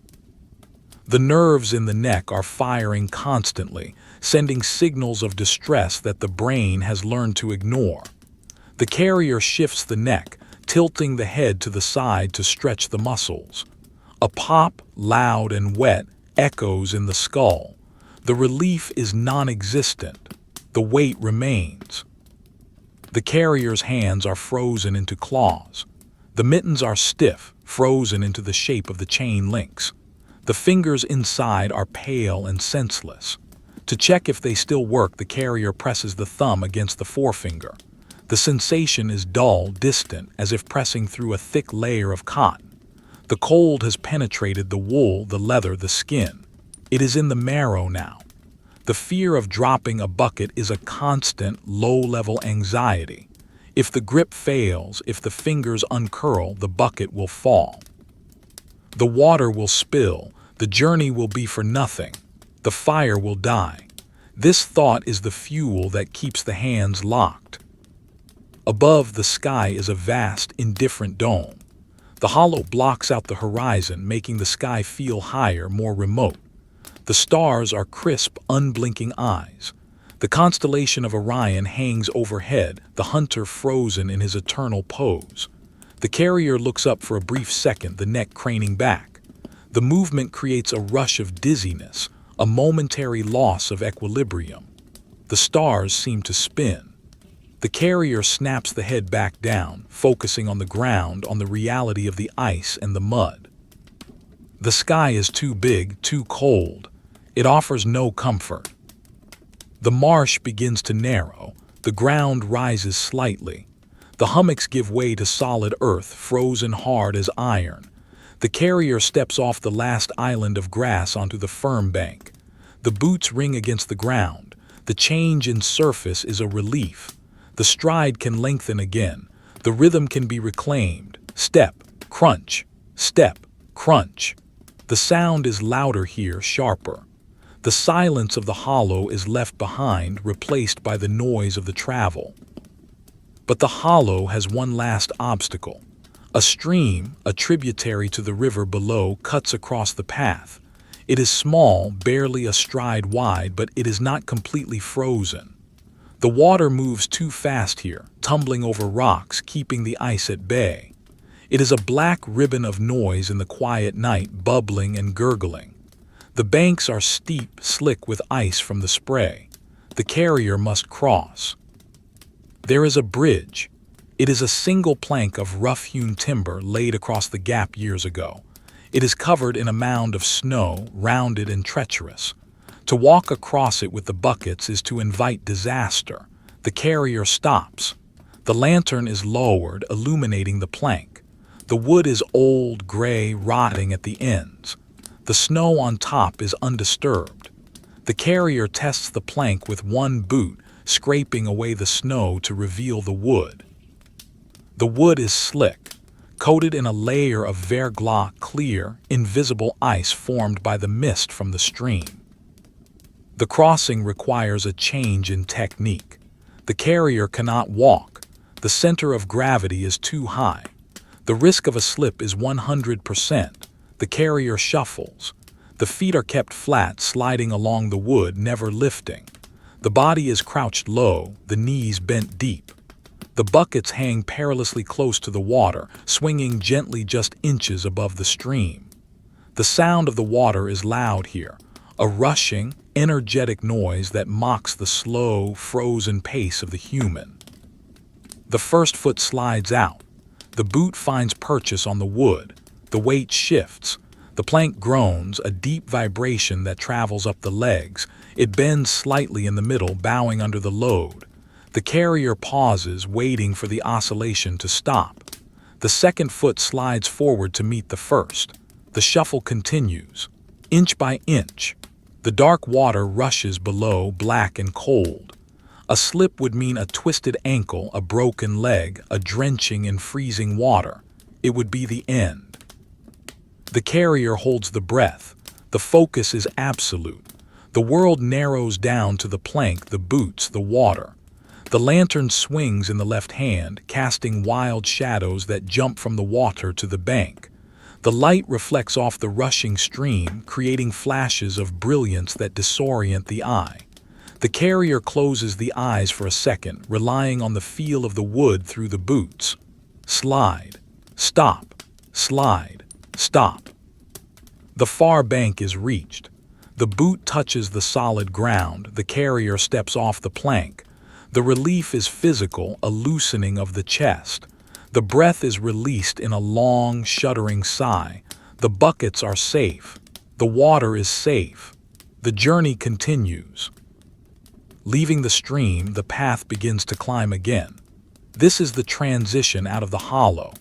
The nerves in the neck are firing constantly, sending signals of distress that the brain has learned to ignore. The carrier shifts the neck, tilting the head to the side to stretch the muscles. A pop, loud and wet, echoes in the skull. The relief is non-existent. The weight remains. The carrier's hands are frozen into claws. The mittens are stiff, frozen into the shape of the chain links. The fingers inside are pale and senseless. To check if they still work, the carrier presses the thumb against the forefinger. The sensation is dull, distant, as if pressing through a thick layer of cotton. The cold has penetrated the wool, the leather, the skin. It is in the marrow now. The fear of dropping a bucket is a constant, low-level anxiety. If the grip fails, if the fingers uncurl, the bucket will fall. The water will spill, the journey will be for nothing, the fire will die. This thought is the fuel that keeps the hands locked. Above, the sky is a vast, indifferent dome. The hollow blocks out the horizon, making the sky feel higher, more remote. The stars are crisp, unblinking eyes. The constellation of Orion hangs overhead, the hunter frozen in his eternal pose. The carrier looks up for a brief second, the neck craning back. The movement creates a rush of dizziness, a momentary loss of equilibrium. The stars seem to spin. The carrier snaps the head back down, focusing on the ground, on the reality of the ice and the mud. The sky is too big, too cold. It offers no comfort. The marsh begins to narrow. The ground rises slightly. The hummocks give way to solid earth, frozen hard as iron. The carrier steps off the last island of grass onto the firm bank. The boots ring against the ground. The change in surface is a relief. The stride can lengthen again. The rhythm can be reclaimed. Step, crunch, step, crunch. The sound is louder here, sharper. The silence of the hollow is left behind, replaced by the noise of the travel. But the hollow has one last obstacle. A stream, a tributary to the river below, cuts across the path. It is small, barely a stride wide, but it is not completely frozen. The water moves too fast here, tumbling over rocks, keeping the ice at bay. It is a black ribbon of noise in the quiet night, bubbling and gurgling. The banks are steep, slick with ice from the spray. The carrier must cross. There is a bridge. It is a single plank of rough-hewn timber laid across the gap years ago. It is covered in a mound of snow, rounded and treacherous. To walk across it with the buckets is to invite disaster. The carrier stops. The lantern is lowered, illuminating the plank. The wood is old, gray, rotting at the ends. The snow on top is undisturbed. The carrier tests the plank with one boot, scraping away the snow to reveal the wood. The wood is slick, coated in a layer of verglas, clear, invisible ice formed by the mist from the stream. The crossing requires a change in technique. The carrier cannot walk. The center of gravity is too high. The risk of a slip is 100%. The carrier shuffles. The feet are kept flat, sliding along the wood, never lifting. The body is crouched low, the knees bent deep. The buckets hang perilously close to the water, swinging gently just inches above the stream. The sound of the water is loud here, a rushing, energetic noise that mocks the slow, frozen pace of the human. The first foot slides out. The boot finds purchase on the wood. The weight shifts. The plank groans, a deep vibration that travels up the legs. It bends slightly in the middle, bowing under the load. The carrier pauses, waiting for the oscillation to stop. The second foot slides forward to meet the first. The shuffle continues, inch by inch. The dark water rushes below, black and cold. A slip would mean a twisted ankle, a broken leg, a drenching in freezing water. It would be the end. The carrier holds the breath. The focus is absolute. The world narrows down to the plank, the boots, the water. The lantern swings in the left hand, casting wild shadows that jump from the water to the bank. The light reflects off the rushing stream, creating flashes of brilliance that disorient the eye. The carrier closes the eyes for a second, relying on the feel of the wood through the boots. Slide. Stop. Slide. Stop. The far bank is reached. The boot touches the solid ground. The carrier steps off the plank. The relief is physical, a loosening of the chest. The breath is released in a long, shuddering sigh. The buckets are safe. The water is safe. The journey continues. Leaving the stream, the path begins to climb again. This is the transition out of the hollow.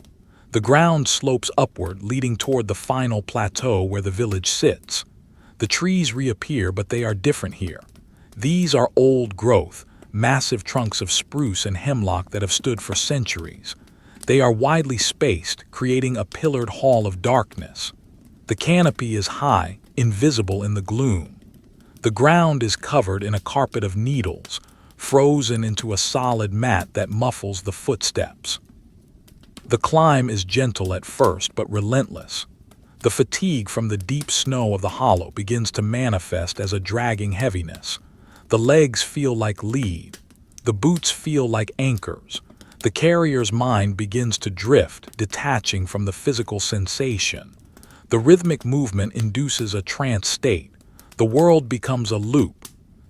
The ground slopes upward, leading toward the final plateau where the village sits. The trees reappear, but they are different here. These are old growth, massive trunks of spruce and hemlock that have stood for centuries. They are widely spaced, creating a pillared hall of darkness. The canopy is high, invisible in the gloom. The ground is covered in a carpet of needles, frozen into a solid mat that muffles the footsteps. The climb is gentle at first, but relentless. The fatigue from the deep snow of the hollow begins to manifest as a dragging heaviness. The legs feel like lead. The boots feel like anchors. The The carrier's mind begins to drift, detaching from the physical sensation. The rhythmic movement induces a trance state. The world becomes a loop.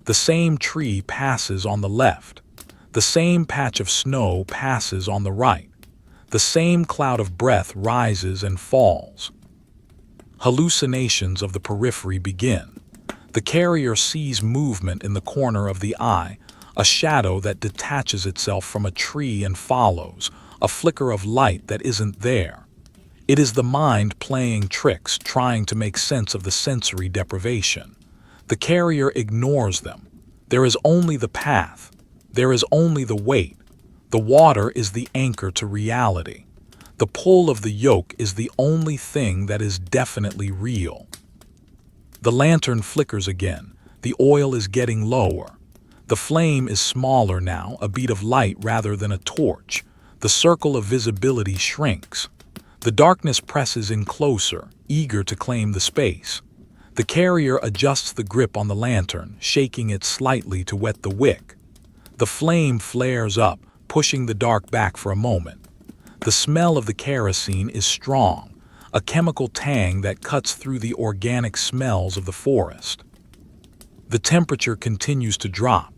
The same tree passes on the left. The same patch of snow passes on the right. The same cloud of breath rises and falls. Hallucinations of the periphery begin. The carrier sees movement in the corner of the eye, a shadow that detaches itself from a tree and follows, a flicker of light that isn't there. It is the mind playing tricks, trying to make sense of the sensory deprivation. The carrier ignores them. There is only the path. There is only the weight. The water is the anchor to reality. The pull of the yoke is the only thing that is definitely real. The lantern flickers again. The oil is getting lower. The flame is smaller now, a bead of light rather than a torch. The circle of visibility shrinks. The darkness presses in closer, eager to claim the space. The carrier adjusts the grip on the lantern, shaking it slightly to wet the wick. The flame flares up, pushing the dark back for a moment. The smell of the kerosene is strong, a chemical tang that cuts through the organic smells of the forest. The temperature continues to drop.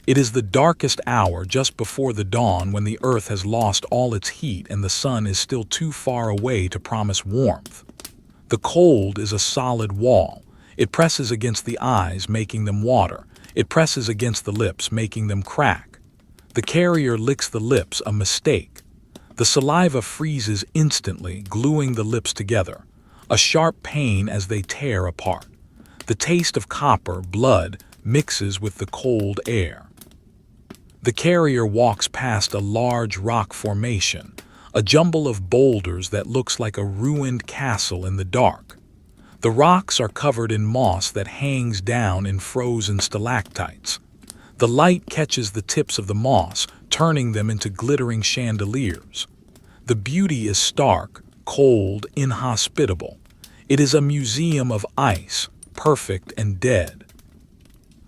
It is the darkest hour just before the dawn, when the earth has lost all its heat and the sun is still too far away to promise warmth. The cold is a solid wall. It presses against the eyes, making them water. It presses against the lips, making them crack. The carrier licks the lips, a mistake. The saliva freezes instantly, gluing the lips together. A sharp pain as they tear apart. The taste of copper, blood, mixes with the cold air. The carrier walks past a large rock formation, a jumble of boulders that looks like a ruined castle in the dark. The rocks are covered in moss that hangs down in frozen stalactites. The light catches the tips of the moss, turning them into glittering chandeliers. The beauty is stark, cold, inhospitable. It is a museum of ice, perfect and dead.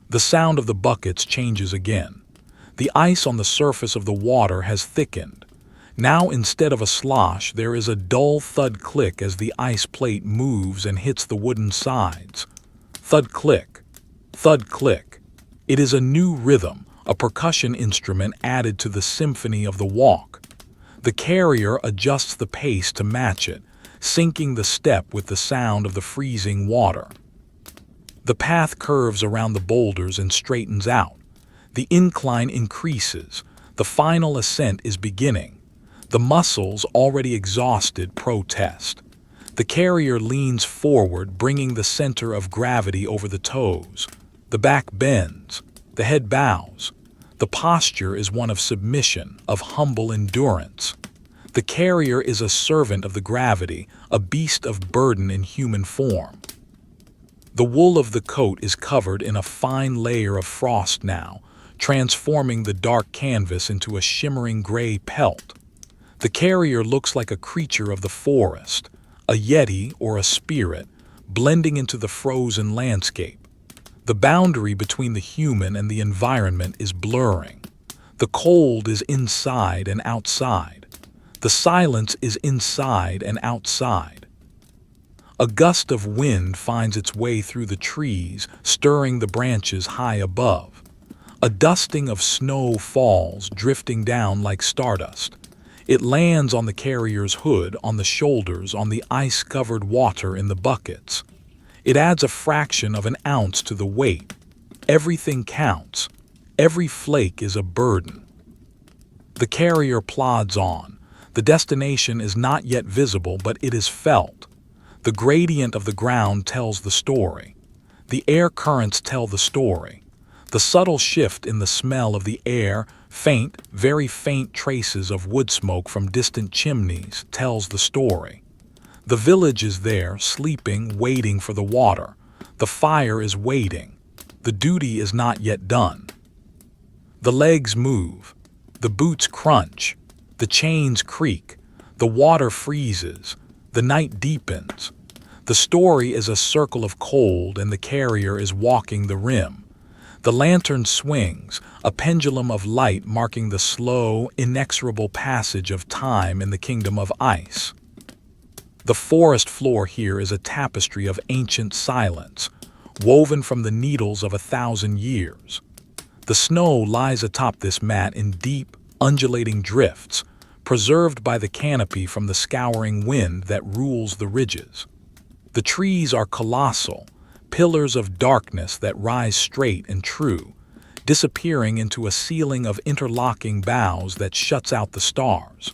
The sound of the buckets changes again. The ice on the surface of the water has thickened. Now, instead of a slosh, there is a dull thud click as the ice plate moves and hits the wooden sides. Thud click. Thud click. It is a new rhythm, a percussion instrument added to the symphony of the walk. The carrier adjusts the pace to match it, syncing the step with the sound of the freezing water. The path curves around the boulders and straightens out. The incline increases. The final ascent is beginning. The muscles, already exhausted, protest. The carrier leans forward, bringing the center of gravity over the toes. The back bends. The head bows. The posture is one of submission, of humble endurance. The carrier is a servant of the gravity, a beast of burden in human form. The wool of the coat is covered in a fine layer of frost now, transforming the dark canvas into a shimmering gray pelt. The carrier looks like a creature of the forest, a yeti or a spirit, blending into the frozen landscape. The boundary between the human and the environment is blurring. The cold is inside and outside. The silence is inside and outside. A gust of wind finds its way through the trees, stirring the branches high above. A dusting of snow falls, drifting down like stardust. It lands on the carrier's hood, on the shoulders, on the ice-covered water in the buckets. It adds a fraction of an ounce to the weight. Everything counts. Every flake is a burden. The carrier plods on. The destination is not yet visible, but it is felt. The gradient of the ground tells the story. The air currents tell the story. The subtle shift in the smell of the air, faint, very faint traces of wood smoke from distant chimneys, tells the story. The village is there, sleeping, waiting for the water. The fire is waiting. The duty is not yet done. The legs move. The boots crunch. The chains creak. The water freezes. The night deepens. The story is a circle of cold, and the carrier is walking the rim. The lantern swings, a pendulum of light marking the slow, inexorable passage of time in the kingdom of ice. The forest floor here is a tapestry of ancient silence, woven from the needles of 1,000 years. The snow lies atop this mat in deep, undulating drifts, preserved by the canopy from the scouring wind that rules the ridges. The trees are colossal, pillars of darkness that rise straight and true, disappearing into a ceiling of interlocking boughs that shuts out the stars.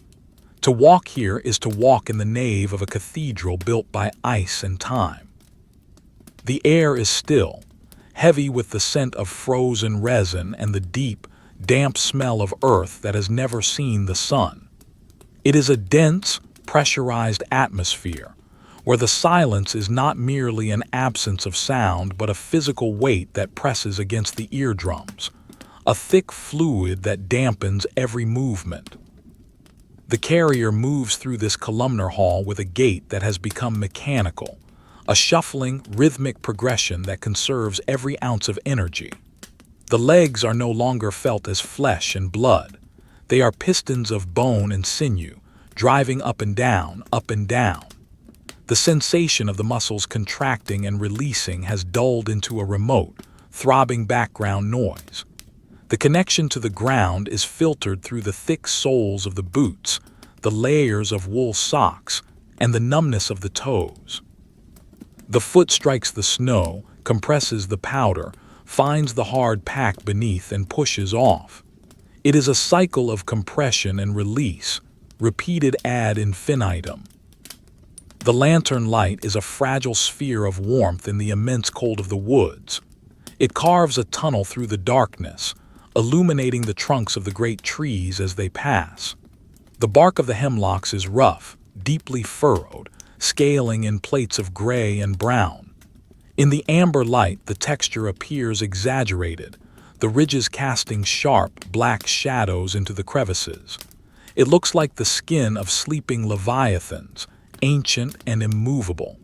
To walk here is to walk in the nave of a cathedral built by ice and time. The air is still, heavy with the scent of frozen resin and the deep, damp smell of earth that has never seen the sun. It is a dense, pressurized atmosphere, where the silence is not merely an absence of sound but a physical weight that presses against the eardrums, a thick fluid that dampens every movement. The carrier moves through this columnar hall with a gait that has become mechanical, a shuffling, rhythmic progression that conserves every ounce of energy. The legs are no longer felt as flesh and blood. They are pistons of bone and sinew, driving up and down, up and down. The sensation of the muscles contracting and releasing has dulled into a remote, throbbing background noise. The connection to the ground is filtered through the thick soles of the boots, the layers of wool socks, and the numbness of the toes. The foot strikes the snow, compresses the powder, finds the hard pack beneath and pushes off. It is a cycle of compression and release, repeated ad infinitum. The lantern light is a fragile sphere of warmth in the immense cold of the woods. It carves a tunnel through the darkness, illuminating the trunks of the great trees as they pass. The bark of the hemlocks is rough, deeply furrowed, scaling in plates of gray and brown. In the amber light, the texture appears exaggerated, the ridges casting sharp, black shadows into the crevices. It looks like the skin of sleeping leviathans, ancient and immovable.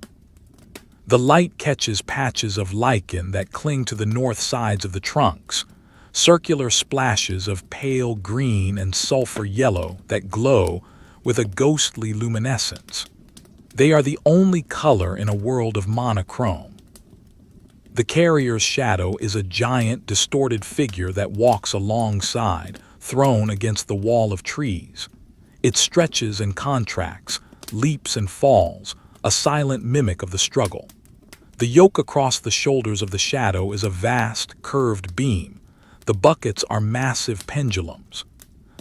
The light catches patches of lichen that cling to the north sides of the trunks, circular splashes of pale green and sulfur yellow that glow with a ghostly luminescence. They are the only color in a world of monochrome. The carrier's shadow is a giant, distorted figure that walks alongside, thrown against the wall of trees. It stretches and contracts, leaps and falls, a silent mimic of the struggle. The yoke across the shoulders of the shadow is a vast, curved beam. The buckets are massive pendulums.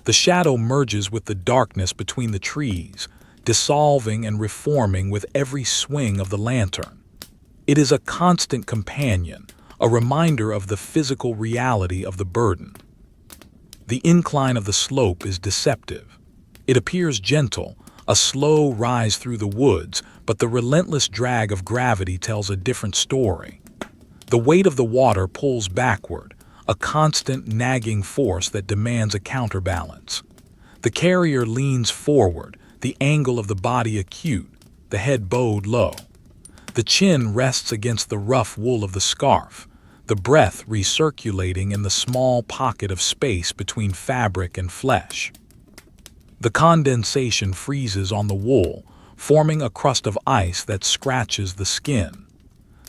The shadow merges with the darkness between the trees, dissolving and reforming with every swing of the lantern. It is a constant companion, a reminder of the physical reality of the burden. The incline of the slope is deceptive. It appears gentle, a slow rise through the woods, but the relentless drag of gravity tells a different story. The weight of the water pulls backward, a constant nagging force that demands a counterbalance. The carrier leans forward, the angle of the body acute, the head bowed low. The chin rests against the rough wool of the scarf, the breath recirculating in the small pocket of space between fabric and flesh. The condensation freezes on the wool, forming a crust of ice that scratches the skin.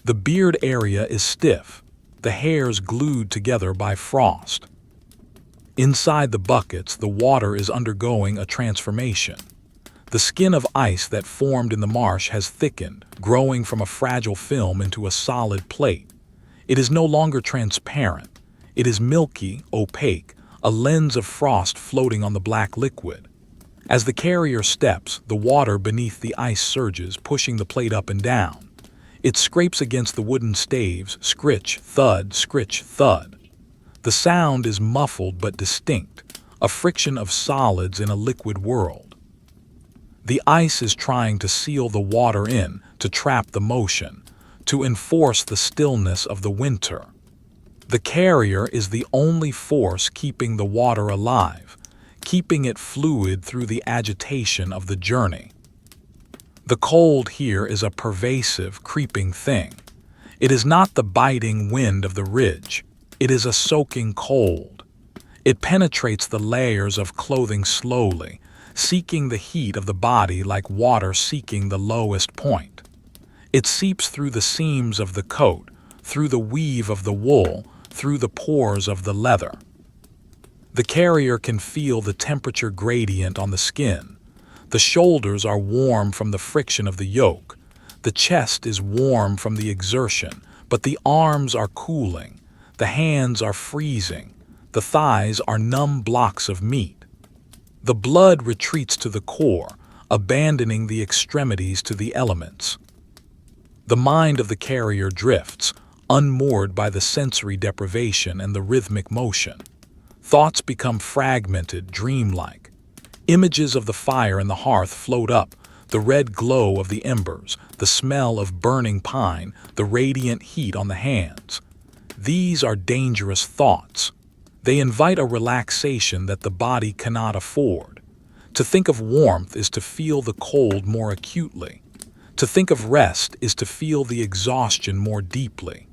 The beard area is stiff, the hairs glued together by frost. Inside the buckets, the water is undergoing a transformation. The skin of ice that formed in the marsh has thickened, growing from a fragile film into a solid plate. It is no longer transparent. It is milky, opaque, a lens of frost floating on the black liquid. As the carrier steps, the water beneath the ice surges, pushing the plate up and down. It scrapes against the wooden staves, scritch, thud, scritch, thud. The sound is muffled but distinct, a friction of solids in a liquid world. The ice is trying to seal the water in, to trap the motion, to enforce the stillness of the winter. The carrier is the only force keeping the water alive, keeping it fluid through the agitation of the journey. The cold here is a pervasive, creeping thing. It is not the biting wind of the ridge. It is a soaking cold. It penetrates the layers of clothing slowly, seeking the heat of the body like water seeking the lowest point. It seeps through the seams of the coat, through the weave of the wool, through the pores of the leather. The carrier can feel the temperature gradient on the skin. The shoulders are warm from the friction of the yoke. The chest is warm from the exertion, but the arms are cooling. The hands are freezing. The thighs are numb blocks of meat. The blood retreats to the core, abandoning the extremities to the elements. The mind of the carrier drifts, unmoored by the sensory deprivation and the rhythmic motion. Thoughts become fragmented, dreamlike. Images of the fire in the hearth float up, the red glow of the embers, the smell of burning pine, the radiant heat on the hands. These are dangerous thoughts. They invite a relaxation that the body cannot afford. To think of warmth is to feel the cold more acutely. To think of rest is to feel the exhaustion more deeply.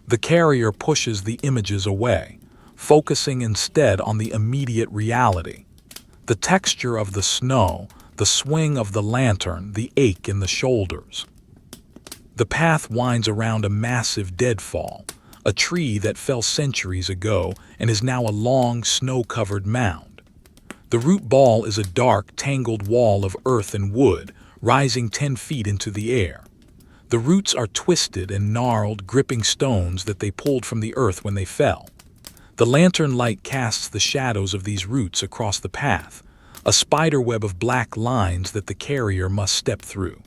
The carrier pushes the images away, focusing instead on the immediate reality. The texture of the snow, the swing of the lantern, the ache in the shoulders. The path winds around a massive deadfall, a tree that fell centuries ago and is now a long, snow-covered mound. The root ball is a dark, tangled wall of earth and wood, rising 10 feet into the air. The roots are twisted and gnarled, gripping stones that they pulled from the earth when they fell. The lantern light casts the shadows of these roots across the path, a spiderweb of black lines that the carrier must step through.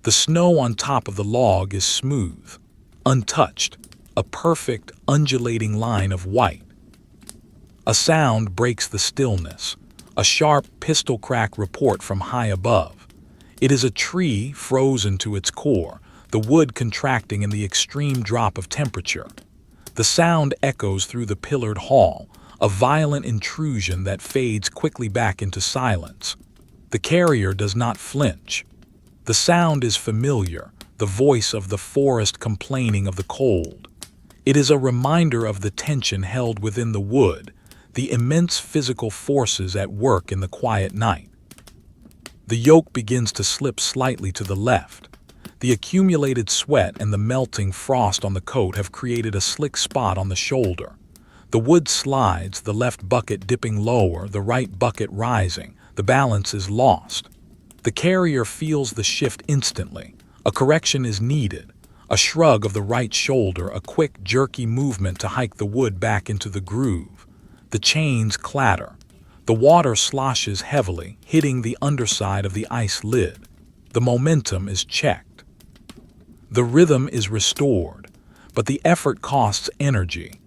The snow on top of the log is smooth, untouched, a perfect, undulating line of white. A sound breaks the stillness, a sharp pistol-crack report from high above. It is a tree frozen to its core, the wood contracting in the extreme drop of temperature. The sound echoes through the pillared hall, a violent intrusion that fades quickly back into silence. The carrier does not flinch. The sound is familiar, the voice of the forest complaining of the cold. It is a reminder of the tension held within the wood, the immense physical forces at work in the quiet night. The yoke begins to slip slightly to the left. The accumulated sweat and the melting frost on the coat have created a slick spot on the shoulder. The wood slides, the left bucket dipping lower, the right bucket rising. The balance is lost. The carrier feels the shift instantly. A correction is needed. A shrug of the right shoulder, a quick, jerky movement to hike the wood back into the groove. The chains clatter. The water sloshes heavily, hitting the underside of the ice lid. The momentum is checked. The rhythm is restored, but the effort costs energy.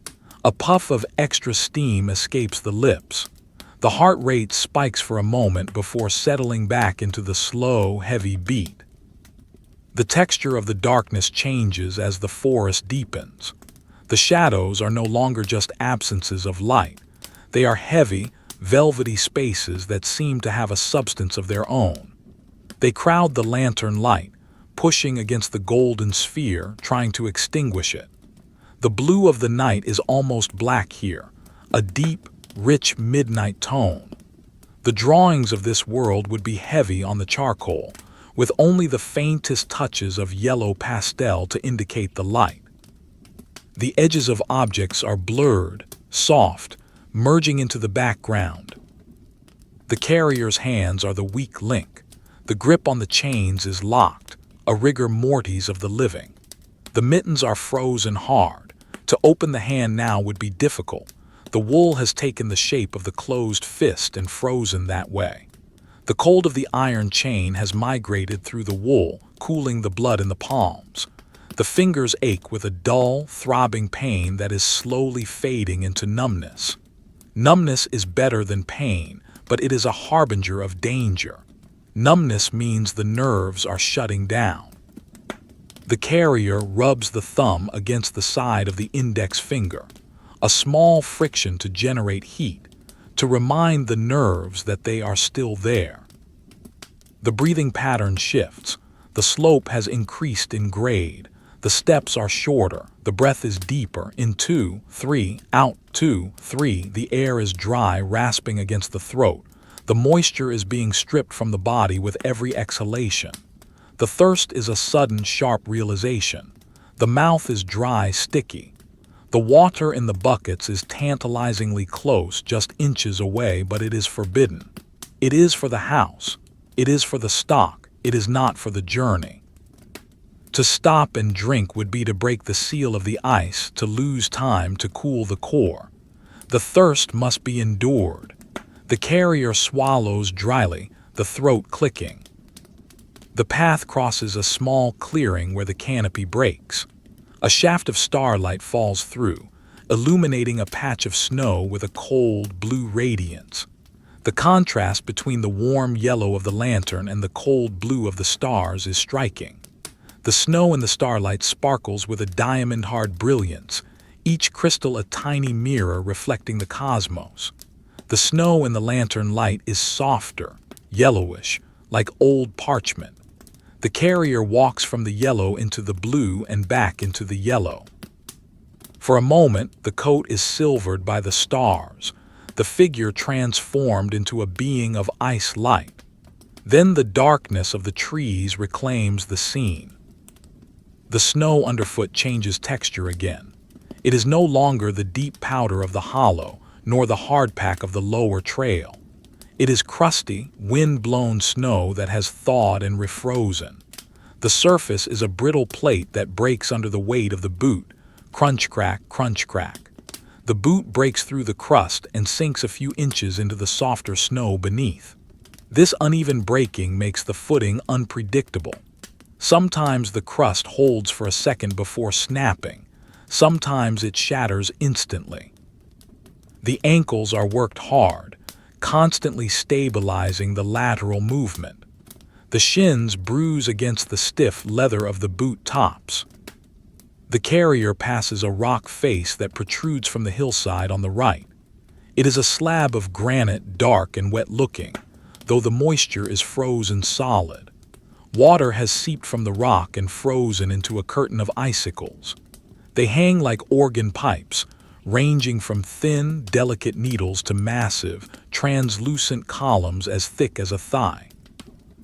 A puff of extra steam escapes the lips. The heart rate spikes for a moment before settling back into the slow, heavy beat. The texture of the darkness changes as the forest deepens. The shadows are no longer just absences of light. They are heavy, velvety spaces that seem to have a substance of their own. They crowd the lantern light, pushing against the golden sphere, trying to extinguish it. The blue of the night is almost black here, a deep, rich midnight tone. The drawings of this world would be heavy on the charcoal, with only the faintest touches of yellow pastel to indicate the light. The edges of objects are blurred, soft, merging into the background. The carrier's hands are the weak link. The grip on the chains is locked, a rigor mortis of the living. The mittens are frozen hard. To open the hand now would be difficult. The wool has taken the shape of the closed fist and frozen that way. The cold of the iron chain has migrated through the wool, cooling the blood in the palms. The fingers ache with a dull, throbbing pain that is slowly fading into numbness. Numbness is better than pain, but it is a harbinger of danger. Numbness means the nerves are shutting down. The carrier rubs the thumb against the side of the index finger, a small friction to generate heat, to remind the nerves that they are still there. The breathing pattern shifts. The slope has increased in grade. The steps are shorter, the breath is deeper, in 2, 3, out, 2, 3, the air is dry, rasping against the throat. The moisture is being stripped from the body with every exhalation. The thirst is a sudden, sharp realization. The mouth is dry, sticky. The water in the buckets is tantalizingly close, just inches away, but it is forbidden. It is for the house. It is for the stock. It is not for the journey. To stop and drink would be to break the seal of the ice, to lose time, to cool the core. The thirst must be endured. The carrier swallows dryly, the throat clicking. The path crosses a small clearing where the canopy breaks. A shaft of starlight falls through, illuminating a patch of snow with a cold blue radiance. The contrast between the warm yellow of the lantern and the cold blue of the stars is striking. The snow in the starlight sparkles with a diamond-hard brilliance, each crystal a tiny mirror reflecting the cosmos. The snow in the lantern light is softer, yellowish, like old parchment. The carrier walks from the yellow into the blue and back into the yellow. For a moment, the coat is silvered by the stars, the figure transformed into a being of ice light. Then the darkness of the trees reclaims the scene. The snow underfoot changes texture again. It is no longer the deep powder of the hollow, nor the hardpack of the lower trail. It is crusty, wind-blown snow that has thawed and refrozen. The surface is a brittle plate that breaks under the weight of the boot. Crunch, crack, crunch, crack. The boot breaks through the crust and sinks a few inches into the softer snow beneath. This uneven breaking makes the footing unpredictable. Sometimes the crust holds for a second before snapping. Sometimes it shatters instantly. The ankles are worked hard, constantly stabilizing the lateral movement. The shins bruise against the stiff leather of the boot tops. The carrier passes a rock face that protrudes from the hillside on the right. It is a slab of granite, dark and wet-looking, though the moisture is frozen solid. Water has seeped from the rock and frozen into a curtain of icicles. They hang like organ pipes, ranging from thin, delicate needles to massive, translucent columns as thick as a thigh.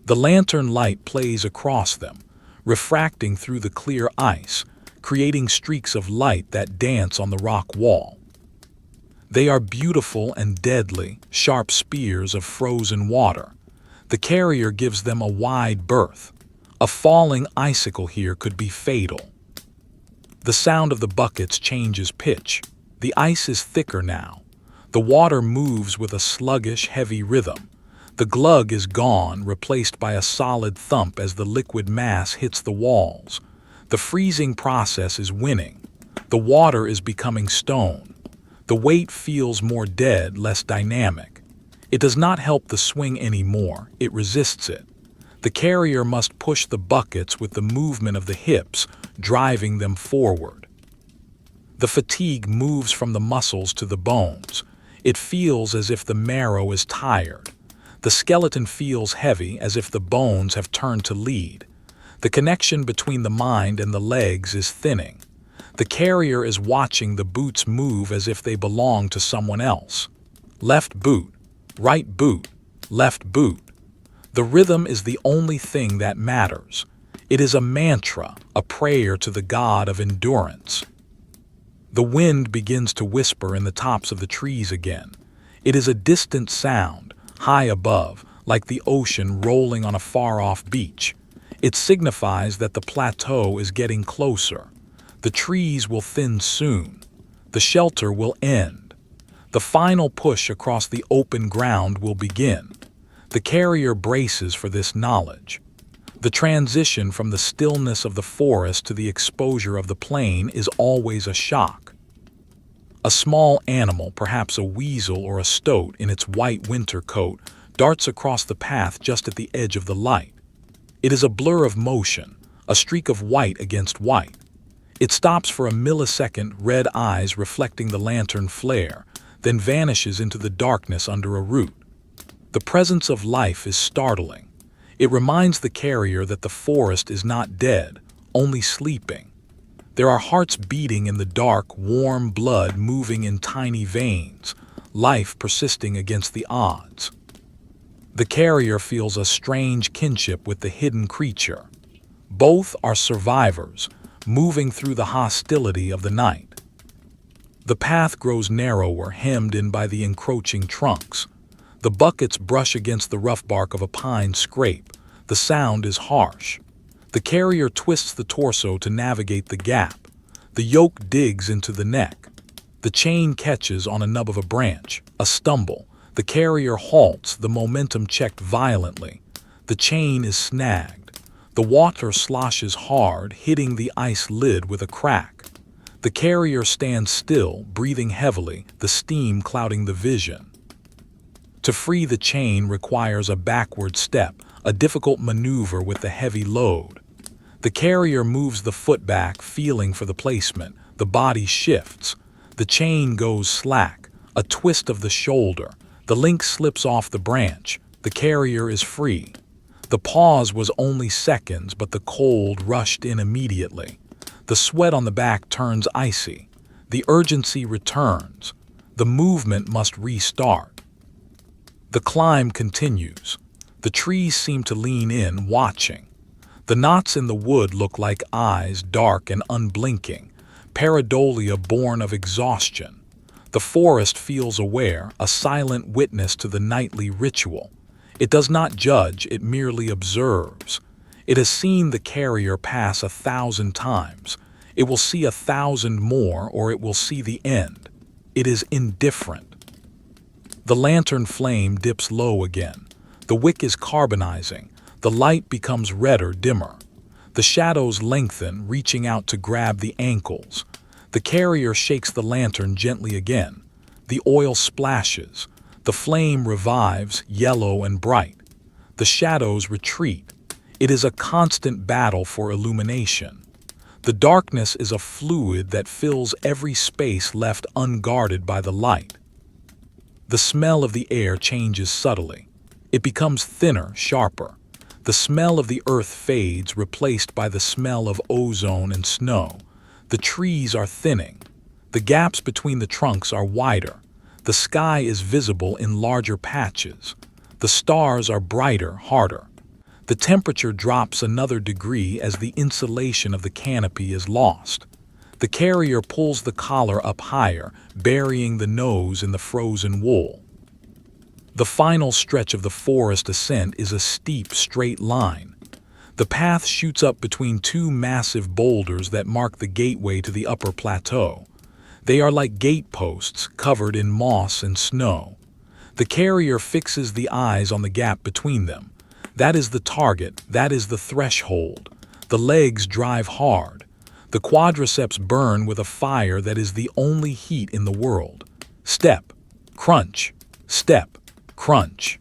The lantern light plays across them, refracting through the clear ice, creating streaks of light that dance on the rock wall. They are beautiful and deadly, sharp spears of frozen water. The carrier gives them a wide berth. A falling icicle here could be fatal. The sound of the buckets changes pitch. The ice is thicker now. The water moves with a sluggish, heavy rhythm. The glug is gone, replaced by a solid thump as the liquid mass hits the walls. The freezing process is winning. The water is becoming stone. The weight feels more dead, less dynamic. It does not help the swing anymore, it resists it. The carrier must push the buckets with the movement of the hips, driving them forward. The fatigue moves from the muscles to the bones. It feels as if the marrow is tired. The skeleton feels heavy, as if the bones have turned to lead. The connection between the mind and the legs is thinning. The carrier is watching the boots move as if they belong to someone else. Left boot, right boot, left boot. The rhythm is the only thing that matters. It is a mantra, a prayer to the god of endurance. The wind begins to whisper in the tops of the trees again. It is a distant sound, high above, like the ocean rolling on a far-off beach. It signifies that the plateau is getting closer. The trees will thin soon. The shelter will end. The final push across the open ground will begin. The carrier braces for this knowledge. The transition from the stillness of the forest to the exposure of the plain is always a shock. A small animal, perhaps a weasel or a stoat in its white winter coat, darts across the path just at the edge of the light. It is a blur of motion, a streak of white against white. It stops for a millisecond, red eyes reflecting the lantern flare, then vanishes into the darkness under a root. The presence of life is startling. It reminds the carrier that the forest is not dead, only sleeping. There are hearts beating in the dark, warm blood moving in tiny veins, life persisting against the odds. The carrier feels a strange kinship with the hidden creature. Both are survivors, moving through the hostility of the night. The path grows narrower, hemmed in by the encroaching trunks. The buckets brush against the rough bark of a pine scrape. The sound is harsh. The carrier twists the torso to navigate the gap. The yoke digs into the neck. The chain catches on a nub of a branch. A stumble. The carrier halts, the momentum checked violently. The chain is snagged. The water sloshes hard, hitting the ice lid with a crack. The carrier stands still, breathing heavily, the steam clouding the vision. To free the chain requires a backward step, a difficult maneuver with the heavy load. The carrier moves the foot back, feeling for the placement. The body shifts. The chain goes slack, a twist of the shoulder. The link slips off the branch. The carrier is free. The pause was only seconds, but the cold rushed in immediately. The sweat on the back turns icy. The urgency returns. The movement must restart. The climb continues. The trees seem to lean in, watching. The knots in the wood look like eyes, dark and unblinking, pareidolia born of exhaustion. The forest feels aware, a silent witness to the nightly ritual. It does not judge, it merely observes. It has seen the carrier pass 1,000 times. It will see 1,000 more, or it will see the end. It is indifferent. The lantern flame dips low again. The wick is carbonizing. The light becomes redder, dimmer. The shadows lengthen, reaching out to grab the ankles. The carrier shakes the lantern gently again. The oil splashes. The flame revives, yellow and bright. The shadows retreat. It is a constant battle for illumination. The darkness is a fluid that fills every space left unguarded by the light. The smell of the air changes subtly. It becomes thinner, sharper. The smell of the earth fades, replaced by the smell of ozone and snow. The trees are thinning. The gaps between the trunks are wider. The sky is visible in larger patches. The stars are brighter, harder. The temperature drops another degree as the insulation of the canopy is lost. The carrier pulls the collar up higher, burying the nose in the frozen wool. The final stretch of the forest ascent is a steep, straight line. The path shoots up between two massive boulders that mark the gateway to the upper plateau. They are like gateposts covered in moss and snow. The carrier fixes the eyes on the gap between them. That is the target, that is the threshold. The legs drive hard. The quadriceps burn with a fire that is the only heat in the world. Step, crunch, step, crunch.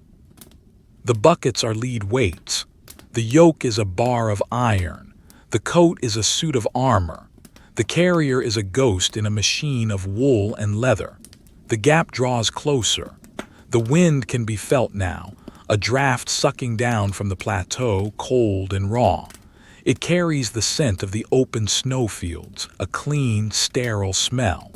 The buckets are lead weights. The yoke is a bar of iron. The coat is a suit of armor. The carrier is a ghost in a machine of wool and leather. The gap draws closer. The wind can be felt now, a draft sucking down from the plateau, cold and raw. It carries the scent of the open snowfields, a clean, sterile smell.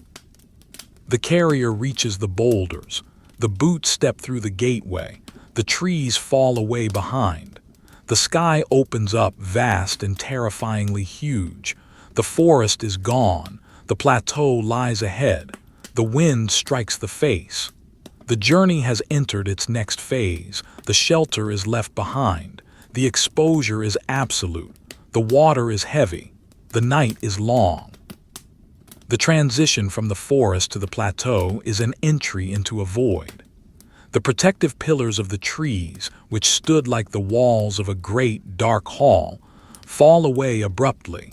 The carrier reaches the boulders. The boots step through the gateway. The trees fall away behind. The sky opens up, vast and terrifyingly huge. The forest is gone. The plateau lies ahead. The wind strikes the face. The journey has entered its next phase. The shelter is left behind. The exposure is absolute. The water is heavy. The night is long. The transition from the forest to the plateau is an entry into a void. The protective pillars of the trees, which stood like the walls of a great, dark hall, fall away abruptly,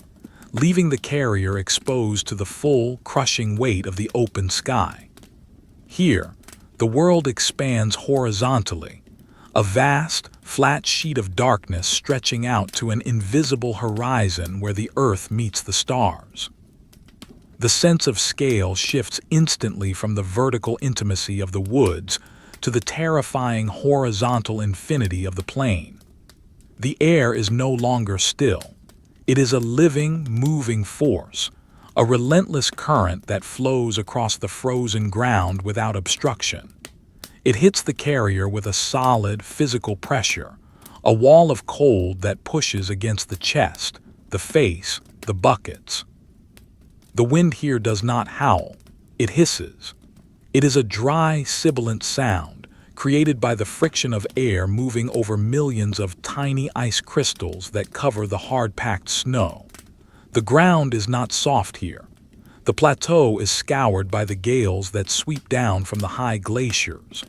leaving the carrier exposed to the full, crushing weight of the open sky. Here, the world expands horizontally, a vast, flat sheet of darkness stretching out to an invisible horizon where the earth meets the stars. The sense of scale shifts instantly from the vertical intimacy of the woods to the terrifying horizontal infinity of the plain. The air is no longer still. It is a living, moving force. a relentless current that flows across the frozen ground without obstruction. It hits the carrier with a solid physical pressure, a wall of cold that pushes against the chest, the face, the buckets. The wind here does not howl, it hisses. It is a dry, sibilant sound, created by the friction of air moving over millions of tiny ice crystals that cover the hard-packed snow. The ground is not soft here. The plateau is scoured by the gales that sweep down from the high glaciers.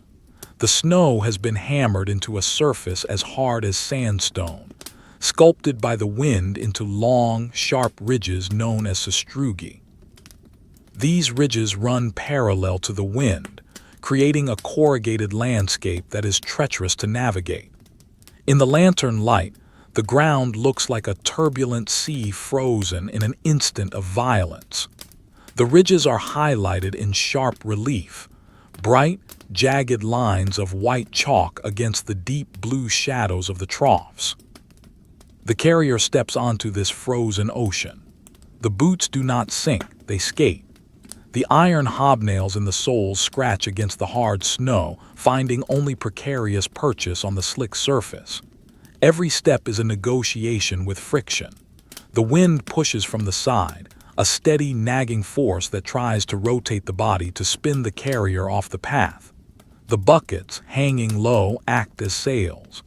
The snow has been hammered into a surface as hard as sandstone, sculpted by the wind into long, sharp ridges known as sastrugi. These ridges run parallel to the wind, creating a corrugated landscape that is treacherous to navigate. In the lantern light, the ground looks like a turbulent sea frozen in an instant of violence. The ridges are highlighted in sharp relief, bright, jagged lines of white chalk against the deep blue shadows of the troughs. The carrier steps onto this frozen ocean. The boots do not sink, they skate. The iron hobnails in the soles scratch against the hard snow, finding only precarious purchase on the slick surface. Every step is a negotiation with friction. The wind pushes from the side, a steady, nagging force that tries to rotate the body to spin the carrier off the path. The buckets, hanging low, act as sails.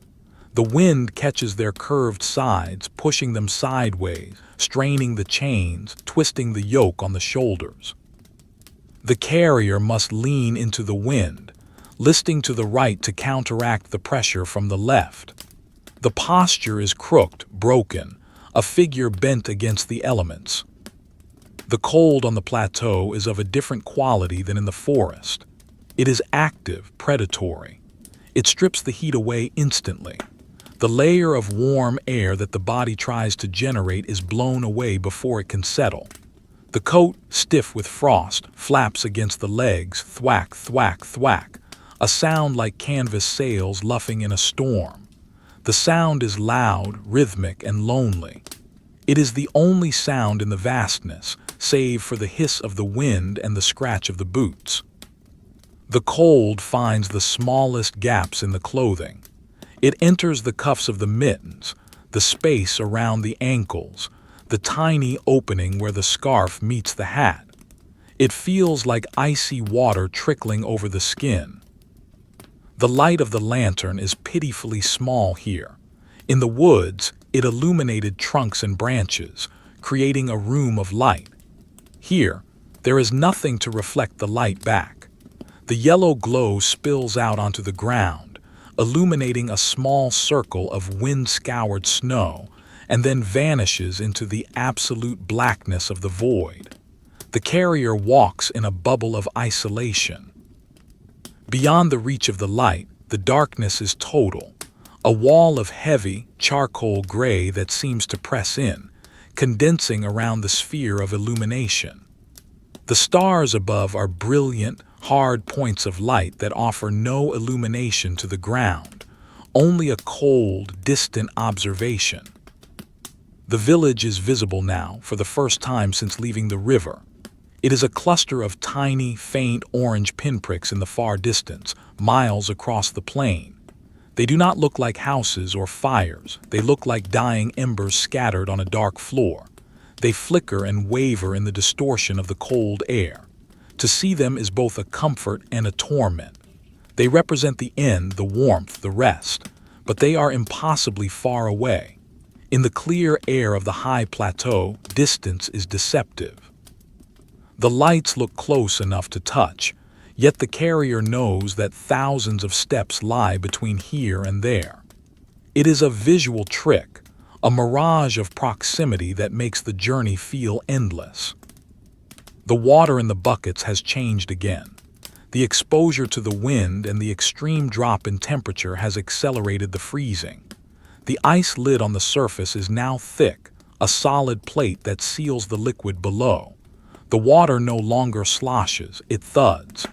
The wind catches their curved sides, pushing them sideways, straining the chains, twisting the yoke on the shoulders. The carrier must lean into the wind, listing to the right to counteract the pressure from the left. The posture is crooked, broken, a figure bent against the elements. The cold on the plateau is of a different quality than in the forest. It is active, predatory. It strips the heat away instantly. The layer of warm air that the body tries to generate is blown away before it can settle. The coat, stiff with frost, flaps against the legs, thwack, thwack, thwack, a sound like canvas sails luffing in a storm. The sound is loud, rhythmic, and lonely. It is the only sound in the vastness, save for the hiss of the wind and the scratch of the boots. The cold finds the smallest gaps in the clothing. It enters the cuffs of the mittens, the space around the ankles, the tiny opening where the scarf meets the hat. It feels like icy water trickling over the skin. The light of the lantern is pitifully small here. In the woods, it illuminated trunks and branches, creating a room of light. Here, there is nothing to reflect the light back. The yellow glow spills out onto the ground, illuminating a small circle of wind-scoured snow, and then vanishes into the absolute blackness of the void. The carrier walks in a bubble of isolation. Beyond the reach of the light, the darkness is total, a wall of heavy, charcoal gray that seems to press in, condensing around the sphere of illumination. The stars above are brilliant, hard points of light that offer no illumination to the ground, only a cold, distant observation. The village is visible now for the first time since leaving the river. It is a cluster of tiny, faint orange pinpricks in the far distance, miles across the plain. They do not look like houses or fires. They look like dying embers scattered on a dark floor. They flicker and waver in the distortion of the cold air. To see them is both a comfort and a torment. They represent the end, the warmth, the rest, but they are impossibly far away. In the clear air of the high plateau, distance is deceptive. The lights look close enough to touch, yet the carrier knows that thousands of steps lie between here and there. It is a visual trick, a mirage of proximity that makes the journey feel endless. The water in the buckets has changed again. The exposure to the wind and the extreme drop in temperature has accelerated the freezing. The ice lid on the surface is now thick, a solid plate that seals the liquid below. The water no longer sloshes, it thuds.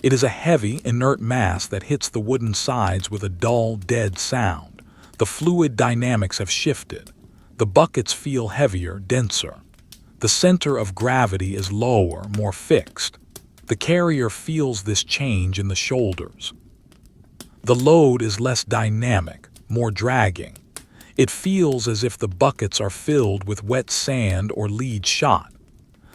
It is a heavy, inert mass that hits the wooden sides with a dull, dead sound. The fluid dynamics have shifted. The buckets feel heavier, denser. The center of gravity is lower, more fixed. The carrier feels this change in the shoulders. The load is less dynamic, more dragging. It feels as if the buckets are filled with wet sand or lead shot.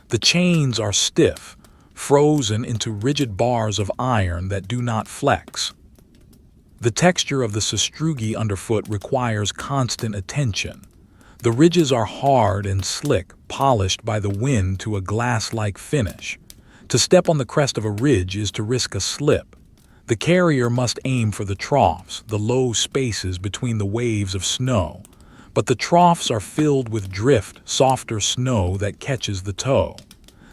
The chains are stiff, frozen into rigid bars of iron that do not flex. The texture of the sastrugi underfoot requires constant attention. The ridges are hard and slick, polished by the wind to a glass-like finish. To step on the crest of a ridge is to risk a slip. The carrier must aim for the troughs, the low spaces between the waves of snow. But the troughs are filled with drift, softer snow that catches the toe.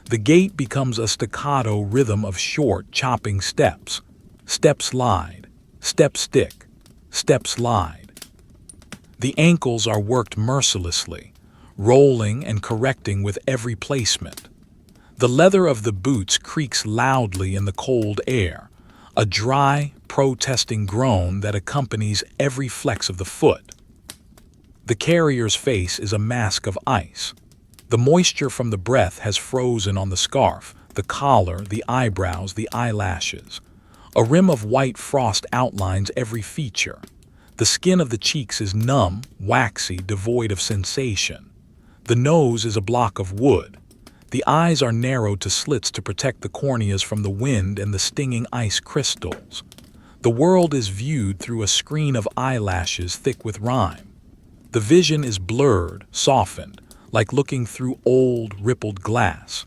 The gait becomes a staccato rhythm of short, chopping steps. Step slide, step stick, step slide. The ankles are worked mercilessly, rolling and correcting with every placement. The leather of the boots creaks loudly in the cold air, a dry, protesting groan that accompanies every flex of the foot. The carrier's face is a mask of ice. The moisture from the breath has frozen on the scarf, the collar, the eyebrows, the eyelashes. A rim of white frost outlines every feature. The skin of the cheeks is numb, waxy, devoid of sensation. The nose is a block of wood. The eyes are narrowed to slits to protect the corneas from the wind and the stinging ice crystals. The world is viewed through a screen of eyelashes thick with rime. The vision is blurred, softened, like looking through old, rippled glass.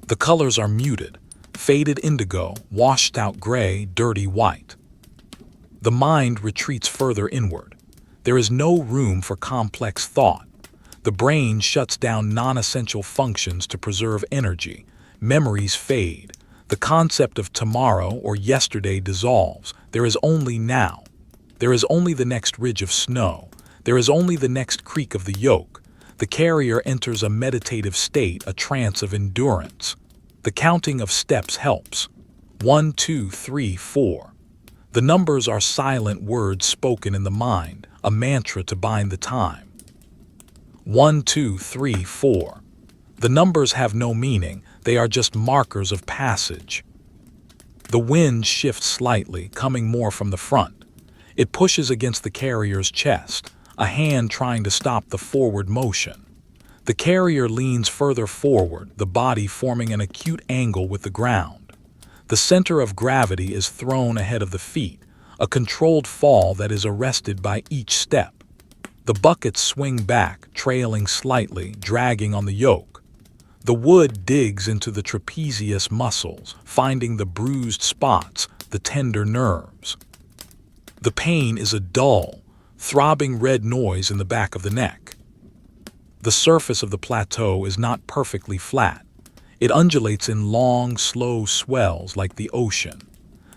The colors are muted, faded indigo, washed-out gray, dirty white. The mind retreats further inward. There is no room for complex thought. The brain shuts down non-essential functions to preserve energy. Memories fade. The concept of tomorrow or yesterday dissolves. There is only now. There is only the next ridge of snow. There is only the next creak of the yoke. The carrier enters a meditative state, a trance of endurance. The counting of steps helps. 1, 2, 3, 4. The numbers are silent words spoken in the mind, a mantra to bind the time. 1, 2, 3, 4. The numbers have no meaning, they are just markers of passage. The wind shifts slightly, coming more from the front. It pushes against the carrier's chest, a hand trying to stop the forward motion. The carrier leans further forward, the body forming an acute angle with the ground. The center of gravity is thrown ahead of the feet, a controlled fall that is arrested by each step. The buckets swing back, trailing slightly, dragging on the yoke. The wood digs into the trapezius muscles, finding the bruised spots, the tender nerves. The pain is a dull, throbbing red noise in the back of the neck. The surface of the plateau is not perfectly flat. It undulates in long, slow swells like the ocean.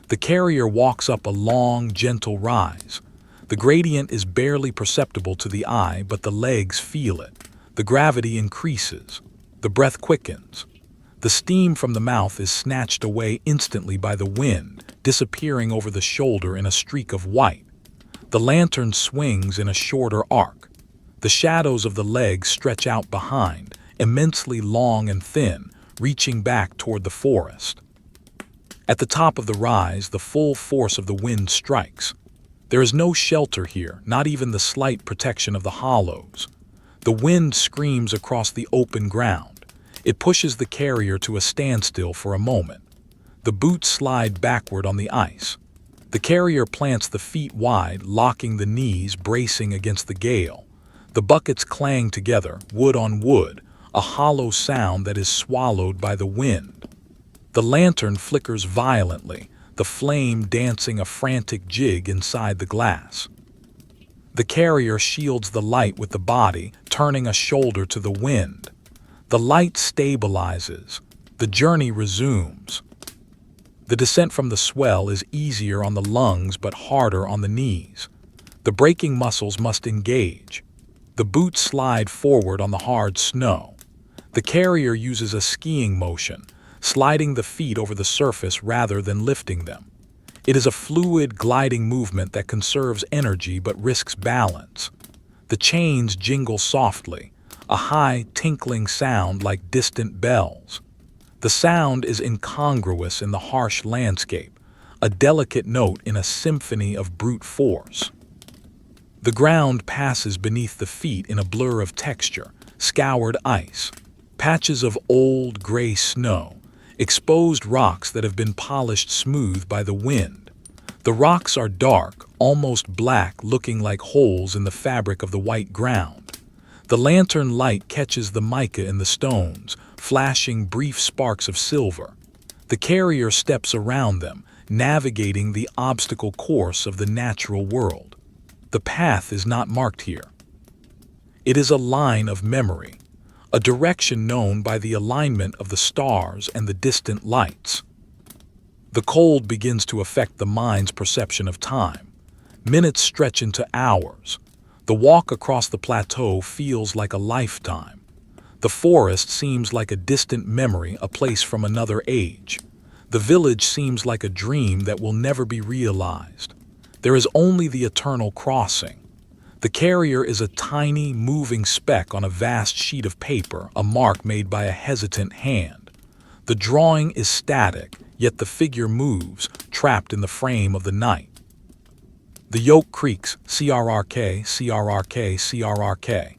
The carrier walks up a long, gentle rise. The gradient is barely perceptible to the eye, but the legs feel it. The gravity increases. The breath quickens. The steam from the mouth is snatched away instantly by the wind, disappearing over the shoulder in a streak of white. The lantern swings in a shorter arc. The shadows of the legs stretch out behind, immensely long and thin, reaching back toward the forest. At the top of the rise, the full force of the wind strikes. There is no shelter here, not even the slight protection of the hollows. The wind screams across the open ground. It pushes the carrier to a standstill for a moment. The boots slide backward on the ice. The carrier plants the feet wide, locking the knees, bracing against the gale. The buckets clang together, wood on wood, a hollow sound that is swallowed by the wind. The lantern flickers violently, the flame dancing a frantic jig inside the glass. The carrier shields the light with the body, turning a shoulder to the wind. The light stabilizes. The journey resumes. The descent from the swell is easier on the lungs but harder on the knees. The braking muscles must engage. The boots slide forward on the hard snow. The carrier uses a skiing motion, sliding the feet over the surface rather than lifting them. It is a fluid, gliding movement that conserves energy but risks balance. The chains jingle softly, a high, tinkling sound like distant bells. The sound is incongruous in the harsh landscape, a delicate note in a symphony of brute force. The ground passes beneath the feet in a blur of texture, scoured ice, patches of old gray snow, exposed rocks that have been polished smooth by the wind. The rocks are dark, almost black, looking like holes in the fabric of the white ground. The lantern light catches the mica in the stones, flashing brief sparks of silver. The carrier steps around them, navigating the obstacle course of the natural world. The path is not marked here. It is a line of memory, a direction known by the alignment of the stars and the distant lights. The cold begins to affect the mind's perception of time. Minutes stretch into hours. The walk across the plateau feels like a lifetime. The forest seems like a distant memory, a place from another age. The village seems like a dream that will never be realized. There is only the eternal crossing. The carrier is a tiny, moving speck on a vast sheet of paper, a mark made by a hesitant hand. The drawing is static, yet the figure moves, trapped in the frame of the night. The yoke creaks, crrk, crrk, crrk.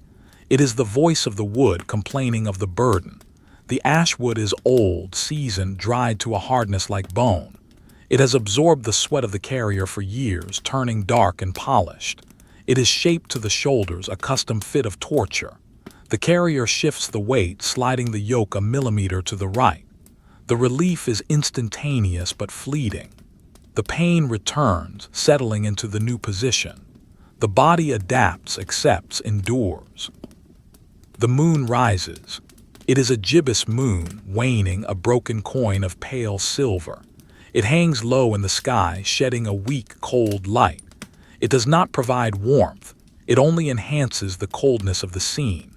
It is the voice of the wood complaining of the burden. The ash wood is old, seasoned, dried to a hardness like bone. It has absorbed the sweat of the carrier for years, turning dark and polished. It is shaped to the shoulders, a custom fit of torture. The carrier shifts the weight, sliding the yoke a millimeter to the right. The relief is instantaneous but fleeting. The pain returns, settling into the new position. The body adapts, accepts, endures. The moon rises. It is a gibbous moon, waning, a broken coin of pale silver. It hangs low in the sky, shedding a weak, cold light. It does not provide warmth. It only enhances the coldness of the scene.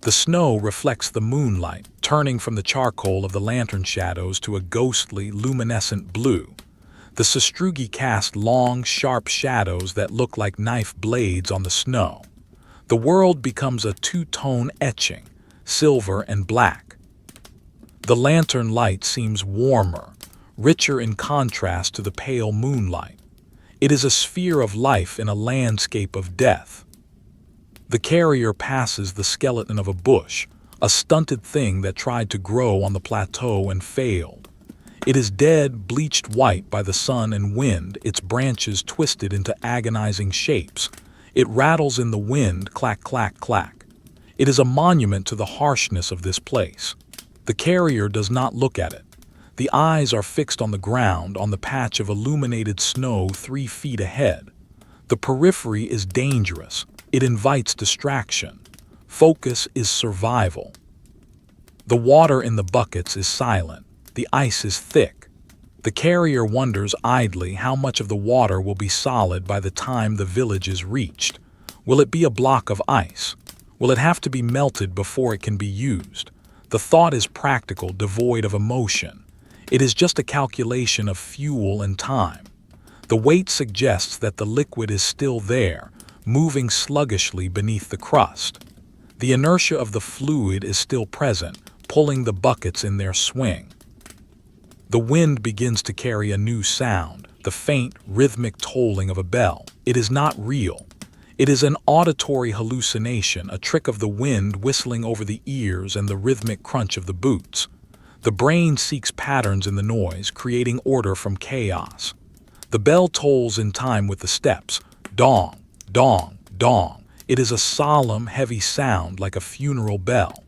The snow reflects the moonlight, turning from the charcoal of the lantern shadows to a ghostly, luminescent blue. The sastrugi cast long, sharp shadows that look like knife blades on the snow. The world becomes a two-tone etching, silver and black. The lantern light seems warmer, richer in contrast to the pale moonlight. It is a sphere of life in a landscape of death. The carrier passes the skeleton of a bush, a stunted thing that tried to grow on the plateau and failed. It is dead, bleached white by the sun and wind, its branches twisted into agonizing shapes. It rattles in the wind, clack, clack, clack. It is a monument to the harshness of this place. The carrier does not look at it. The eyes are fixed on the ground, on the patch of illuminated snow 3 feet ahead. The periphery is dangerous. It invites distraction. Focus is survival. The water in the buckets is silent. The ice is thick. The carrier wonders idly how much of the water will be solid by the time the village is reached. Will it be a block of ice? Will it have to be melted before it can be used? The thought is practical, devoid of emotion. It is just a calculation of fuel and time. The weight suggests that the liquid is still there, moving sluggishly beneath the crust. The inertia of the fluid is still present, pulling the buckets in their swing. The wind begins to carry a new sound, the faint, rhythmic tolling of a bell. It is not real. It is an auditory hallucination, a trick of the wind whistling over the ears and the rhythmic crunch of the boots. The brain seeks patterns in the noise, creating order from chaos. The bell tolls in time with the steps. Dong, dong, dong. It is a solemn, heavy sound like a funeral bell.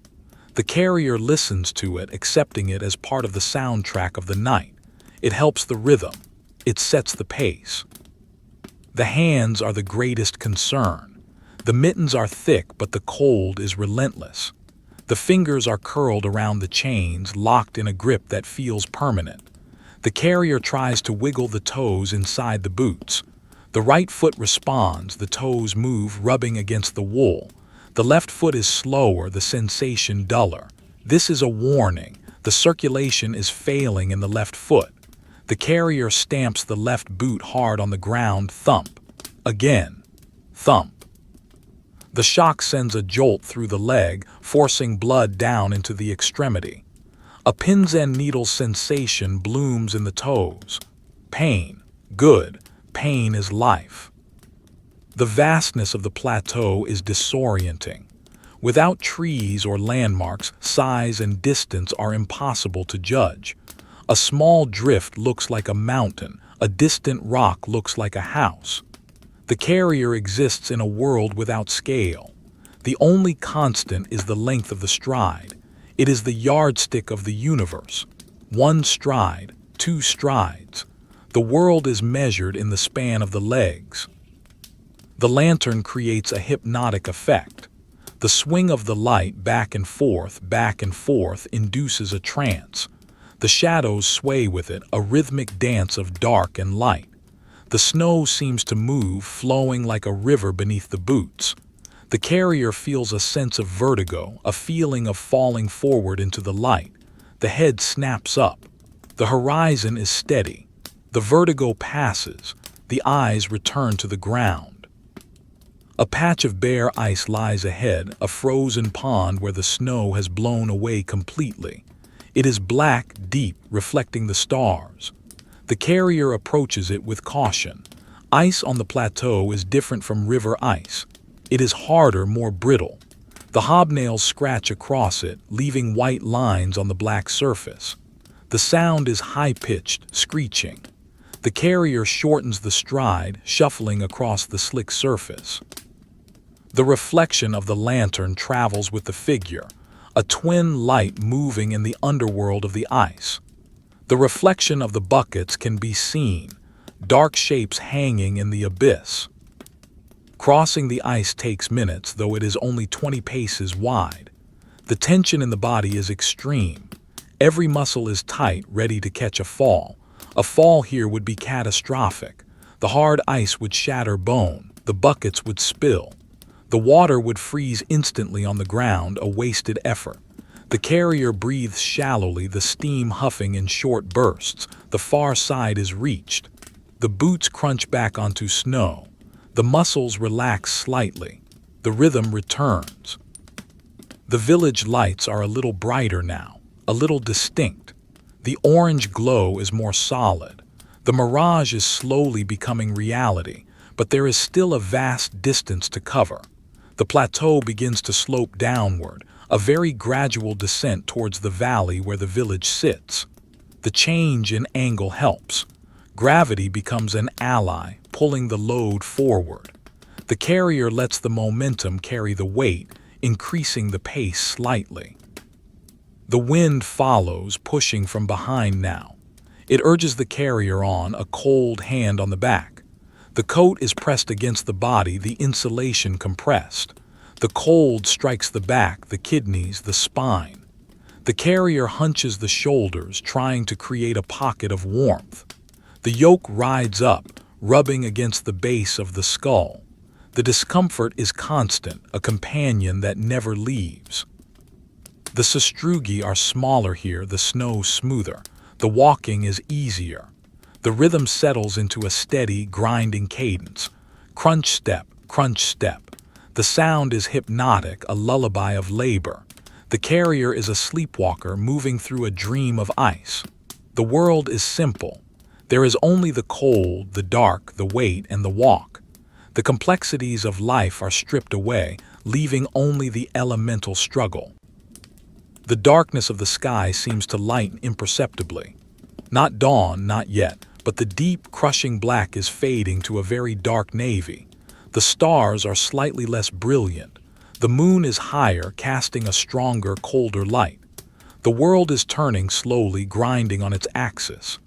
The carrier listens to it, accepting it as part of the soundtrack of the night. It helps the rhythm. It sets the pace. The hands are the greatest concern. The mittens are thick, but the cold is relentless. The fingers are curled around the chains, locked in a grip that feels permanent. The carrier tries to wiggle the toes inside the boots. The right foot responds, the toes move, rubbing against the wool. The left foot is slower, the sensation duller. This is a warning. The circulation is failing in the left foot. The carrier stamps the left boot hard on the ground, thump. Again. Thump. The shock sends a jolt through the leg, forcing blood down into the extremity. A pins and needles sensation blooms in the toes. Pain. Good. Pain is life. The vastness of the plateau is disorienting. Without trees or landmarks, size and distance are impossible to judge. A small drift looks like a mountain, a distant rock looks like a house. The carrier exists in a world without scale. The only constant is the length of the stride. It is the yardstick of the universe. 1 stride, 2 strides. The world is measured in the span of the legs. The lantern creates a hypnotic effect. The swing of the light back and forth, induces a trance. The shadows sway with it, a rhythmic dance of dark and light. The snow seems to move, flowing like a river beneath the boots. The carrier feels a sense of vertigo, a feeling of falling forward into the light. The head snaps up. The horizon is steady. The vertigo passes. The eyes return to the ground. A patch of bare ice lies ahead, a frozen pond where the snow has blown away completely. It is black, deep, reflecting the stars. The carrier approaches it with caution. Ice on the plateau is different from river ice. It is harder, more brittle. The hobnails scratch across it, leaving white lines on the black surface. The sound is high-pitched, screeching. The carrier shortens the stride, shuffling across the slick surface. The reflection of the lantern travels with the figure, a twin light moving in the underworld of the ice. The reflection of the buckets can be seen, dark shapes hanging in the abyss. Crossing the ice takes minutes, though it is only 20 paces wide. The tension in the body is extreme. Every muscle is tight, ready to catch a fall. A fall here would be catastrophic. The hard ice would shatter bone. The buckets would spill. The water would freeze instantly on the ground, a wasted effort. The carrier breathes shallowly, the steam huffing in short bursts. The far side is reached. The boots crunch back onto snow. The muscles relax slightly. The rhythm returns. The village lights are a little brighter now, a little distinct. The orange glow is more solid. The mirage is slowly becoming reality, but there is still a vast distance to cover. The plateau begins to slope downward, a very gradual descent towards the valley where the village sits. The change in angle helps. Gravity becomes an ally, pulling the load forward. The carrier lets the momentum carry the weight, increasing the pace slightly. The wind follows, pushing from behind now. It urges the carrier on, a cold hand on the back. The coat is pressed against the body, the insulation compressed. The cold strikes the back, the kidneys, the spine. The carrier hunches the shoulders, trying to create a pocket of warmth. The yoke rides up, rubbing against the base of the skull. The discomfort is constant, a companion that never leaves. The sastrugi are smaller here, the snow smoother. The walking is easier. The rhythm settles into a steady, grinding cadence. Crunch step, crunch step. The sound is hypnotic, a lullaby of labor. The carrier is a sleepwalker moving through a dream of ice. The world is simple. There is only the cold, the dark, the weight, and the walk. The complexities of life are stripped away, leaving only the elemental struggle. The darkness of the sky seems to lighten imperceptibly. Not dawn, not yet, but the deep, crushing black is fading to a very dark navy. The stars are slightly less brilliant. The moon is higher, casting a stronger, colder light. The world is turning slowly, grinding on its axis.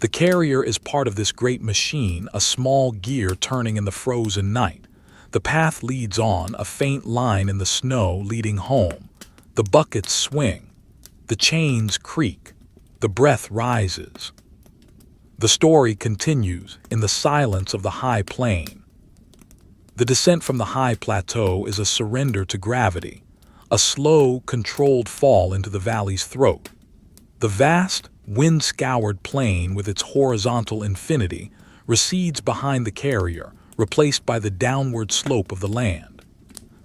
The carrier is part of this great machine, a small gear turning in the frozen night. The path leads on, a faint line in the snow leading home. The buckets swing. The chains creak. The breath rises. The story continues in the silence of the high plain. The descent from the high plateau is a surrender to gravity, a slow, controlled fall into the valley's throat. The vast, wind-scoured plain with its horizontal infinity recedes behind the carrier, replaced by the downward slope of the land.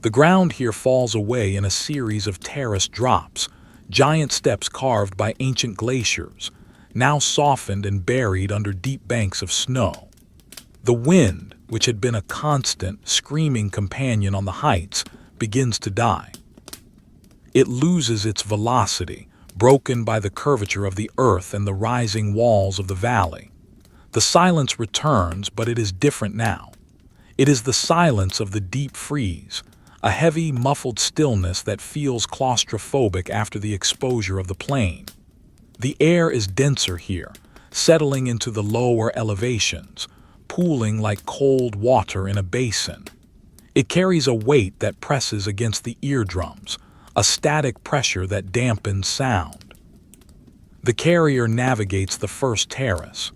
The ground here falls away in a series of terrace drops, giant steps carved by ancient glaciers, now softened and buried under deep banks of snow. The wind, which had been a constant, screaming companion on the heights, begins to die. It loses its velocity, broken by the curvature of the earth and the rising walls of the valley. The silence returns, but it is different now. It is the silence of the deep freeze, a heavy, muffled stillness that feels claustrophobic after the exposure of the plain. The air is denser here, settling into the lower elevations, pooling like cold water in a basin. It carries a weight that presses against the eardrums, a static pressure that dampens sound. The carrier navigates the first terrace.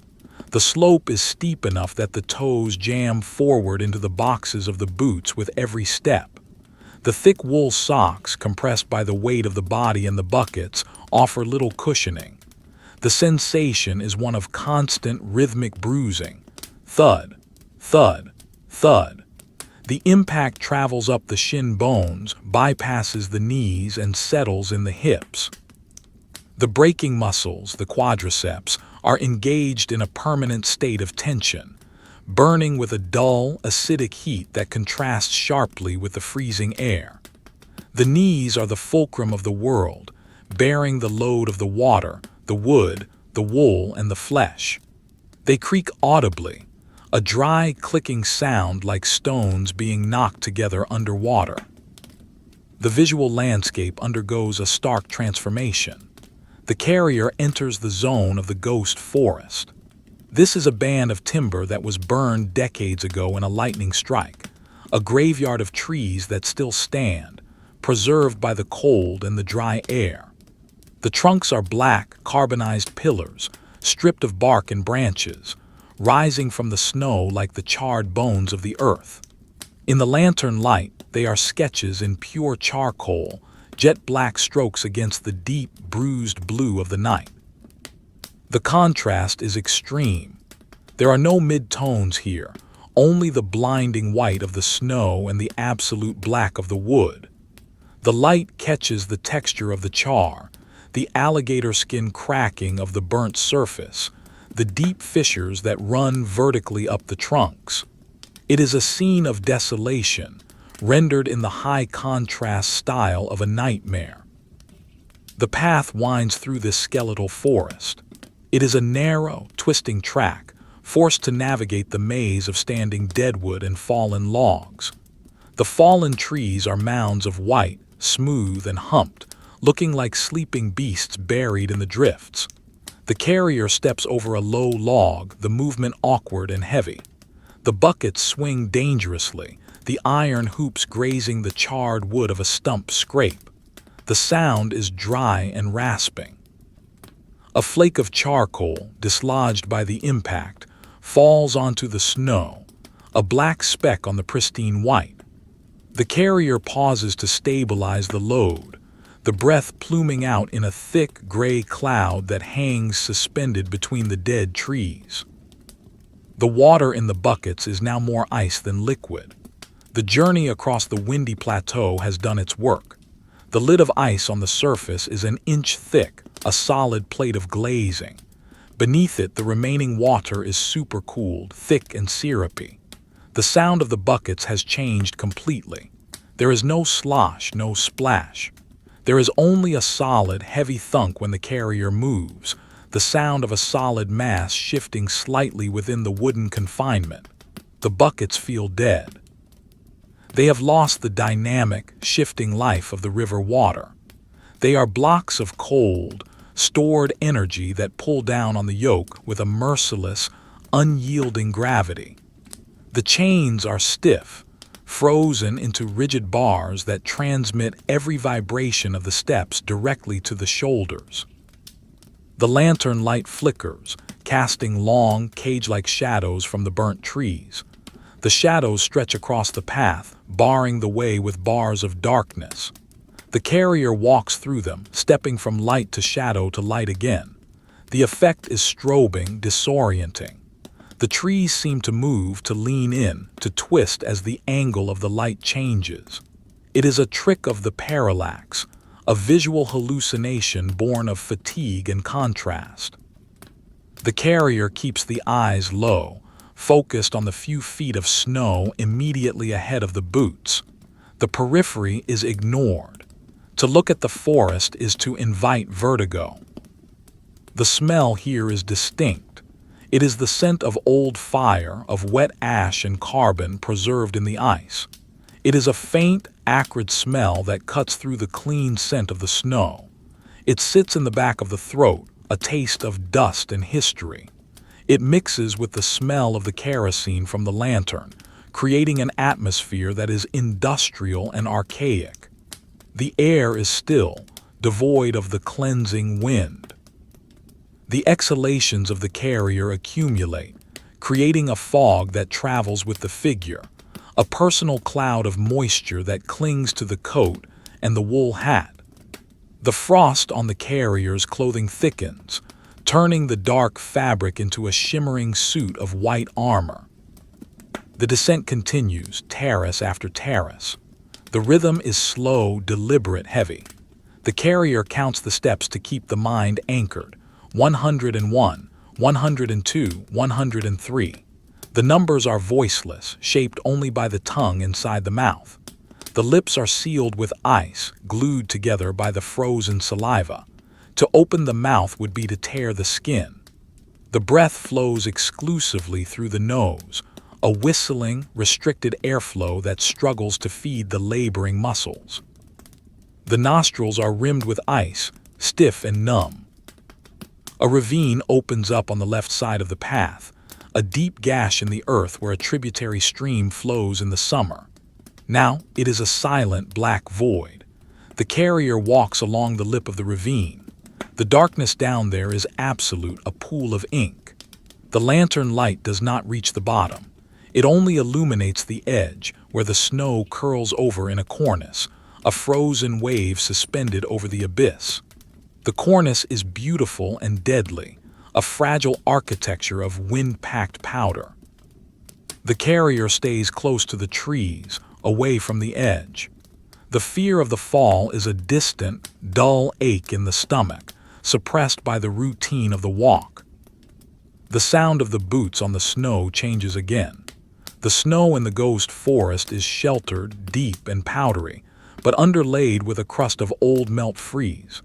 The slope is steep enough that the toes jam forward into the boxes of the boots with every step. The thick wool socks, compressed by the weight of the body in the buckets, offer little cushioning. The sensation is one of constant rhythmic bruising. Thud, thud, thud. The impact travels up the shin bones, bypasses the knees, and settles in the hips. The braking muscles, the quadriceps, are engaged in a permanent state of tension, burning with a dull, acidic heat that contrasts sharply with the freezing air. The knees are the fulcrum of the world, bearing the load of the water, the wood, the wool, and the flesh. They creak audibly, a dry, clicking sound like stones being knocked together underwater. The visual landscape undergoes a stark transformation. The carrier enters the zone of the ghost forest. This is a band of timber that was burned decades ago in a lightning strike, a graveyard of trees that still stand, preserved by the cold and the dry air. The trunks are black, carbonized pillars, stripped of bark and branches, rising from the snow like the charred bones of the earth. In the lantern light, they are sketches in pure charcoal, jet black strokes against the deep, bruised blue of the night. The contrast is extreme. There are no mid-tones here, only the blinding white of the snow and the absolute black of the wood. The light catches the texture of the char, the alligator skin cracking of the burnt surface, the deep fissures that run vertically up the trunks. It is a scene of desolation, rendered in the high-contrast style of a nightmare. The path winds through this skeletal forest. It is a narrow, twisting track, forced to navigate the maze of standing deadwood and fallen logs. The fallen trees are mounds of white, smooth and humped, looking like sleeping beasts buried in the drifts. The carrier steps over a low log, the movement awkward and heavy. The buckets swing dangerously, the iron hoops grazing the charred wood of a stump scrape. The sound is dry and rasping. A flake of charcoal, dislodged by the impact, falls onto the snow, a black speck on the pristine white. The carrier pauses to stabilize the load, the breath pluming out in a thick gray cloud that hangs suspended between the dead trees. The water in the buckets is now more ice than liquid. The journey across the windy plateau has done its work. The lid of ice on the surface is an inch thick, a solid plate of glazing. Beneath it, the remaining water is supercooled, thick and syrupy. The sound of the buckets has changed completely. There is no slosh, no splash. There is only a solid, heavy thunk when the carrier moves, the sound of a solid mass shifting slightly within the wooden confinement. The buckets feel dead. They have lost the dynamic, shifting life of the river water. They are blocks of cold, stored energy that pull down on the yoke with a merciless, unyielding gravity. The chains are stiff, frozen into rigid bars that transmit every vibration of the steps directly to the shoulders. The lantern light flickers, casting long, cage-like shadows from the burnt trees. The shadows stretch across the path, barring the way with bars of darkness. The carrier walks through them, stepping from light to shadow to light again. The effect is strobing, disorienting. The trees seem to move, to lean in, to twist as the angle of the light changes. It is a trick of the parallax, a visual hallucination born of fatigue and contrast. The carrier keeps the eyes low, focused on the few feet of snow immediately ahead of the boots. The periphery is ignored. To look at the forest is to invite vertigo. The smell here is distinct. It is the scent of old fire, of wet ash and carbon preserved in the ice. It is a faint, acrid smell that cuts through the clean scent of the snow. It sits in the back of the throat, a taste of dust and history. It mixes with the smell of the kerosene from the lantern, creating an atmosphere that is industrial and archaic. The air is still, devoid of the cleansing wind. The exhalations of the carrier accumulate, creating a fog that travels with the figure, a personal cloud of moisture that clings to the coat and the wool hat. The frost on the carrier's clothing thickens, turning the dark fabric into a shimmering suit of white armor. The descent continues, terrace after terrace. The rhythm is slow, deliberate, heavy. The carrier counts the steps to keep the mind anchored. 101, 102, 103. The numbers are voiceless, shaped only by the tongue inside the mouth. The lips are sealed with ice, glued together by the frozen saliva. To open the mouth would be to tear the skin. The breath flows exclusively through the nose, a whistling, restricted airflow that struggles to feed the laboring muscles. The nostrils are rimmed with ice, stiff and numb. A ravine opens up on the left side of the path, a deep gash in the earth where a tributary stream flows in the summer. Now it is a silent black void. The carrier walks along the lip of the ravine. The darkness down there is absolute, a pool of ink. The lantern light does not reach the bottom. It only illuminates the edge, where the snow curls over in a cornice, a frozen wave suspended over the abyss. The cornice is beautiful and deadly, a fragile architecture of wind-packed powder. The carrier stays close to the trees, away from the edge. The fear of the fall is a distant, dull ache in the stomach, suppressed by the routine of the walk. The sound of the boots on the snow changes again. The snow in the ghost forest is sheltered, deep and powdery, but underlaid with a crust of old melt freeze.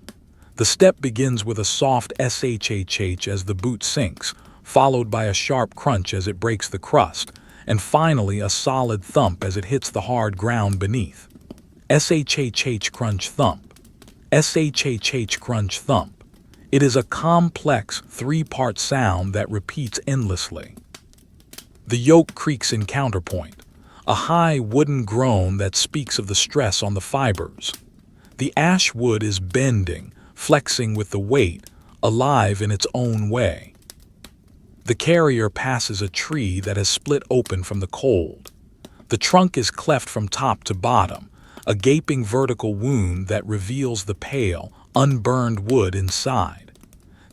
The step begins with a soft shhh as the boot sinks, followed by a sharp crunch as it breaks the crust, and finally a solid thump as it hits the hard ground beneath. Shhh crunch thump. Shhh crunch thump. It is a complex, three-part sound that repeats endlessly. The yoke creaks in counterpoint, a high wooden groan that speaks of the stress on the fibers. The ash wood is bending, flexing with the weight, alive in its own way. The carrier passes a tree that has split open from the cold. The trunk is cleft from top to bottom, a gaping vertical wound that reveals the pale, unburned wood inside.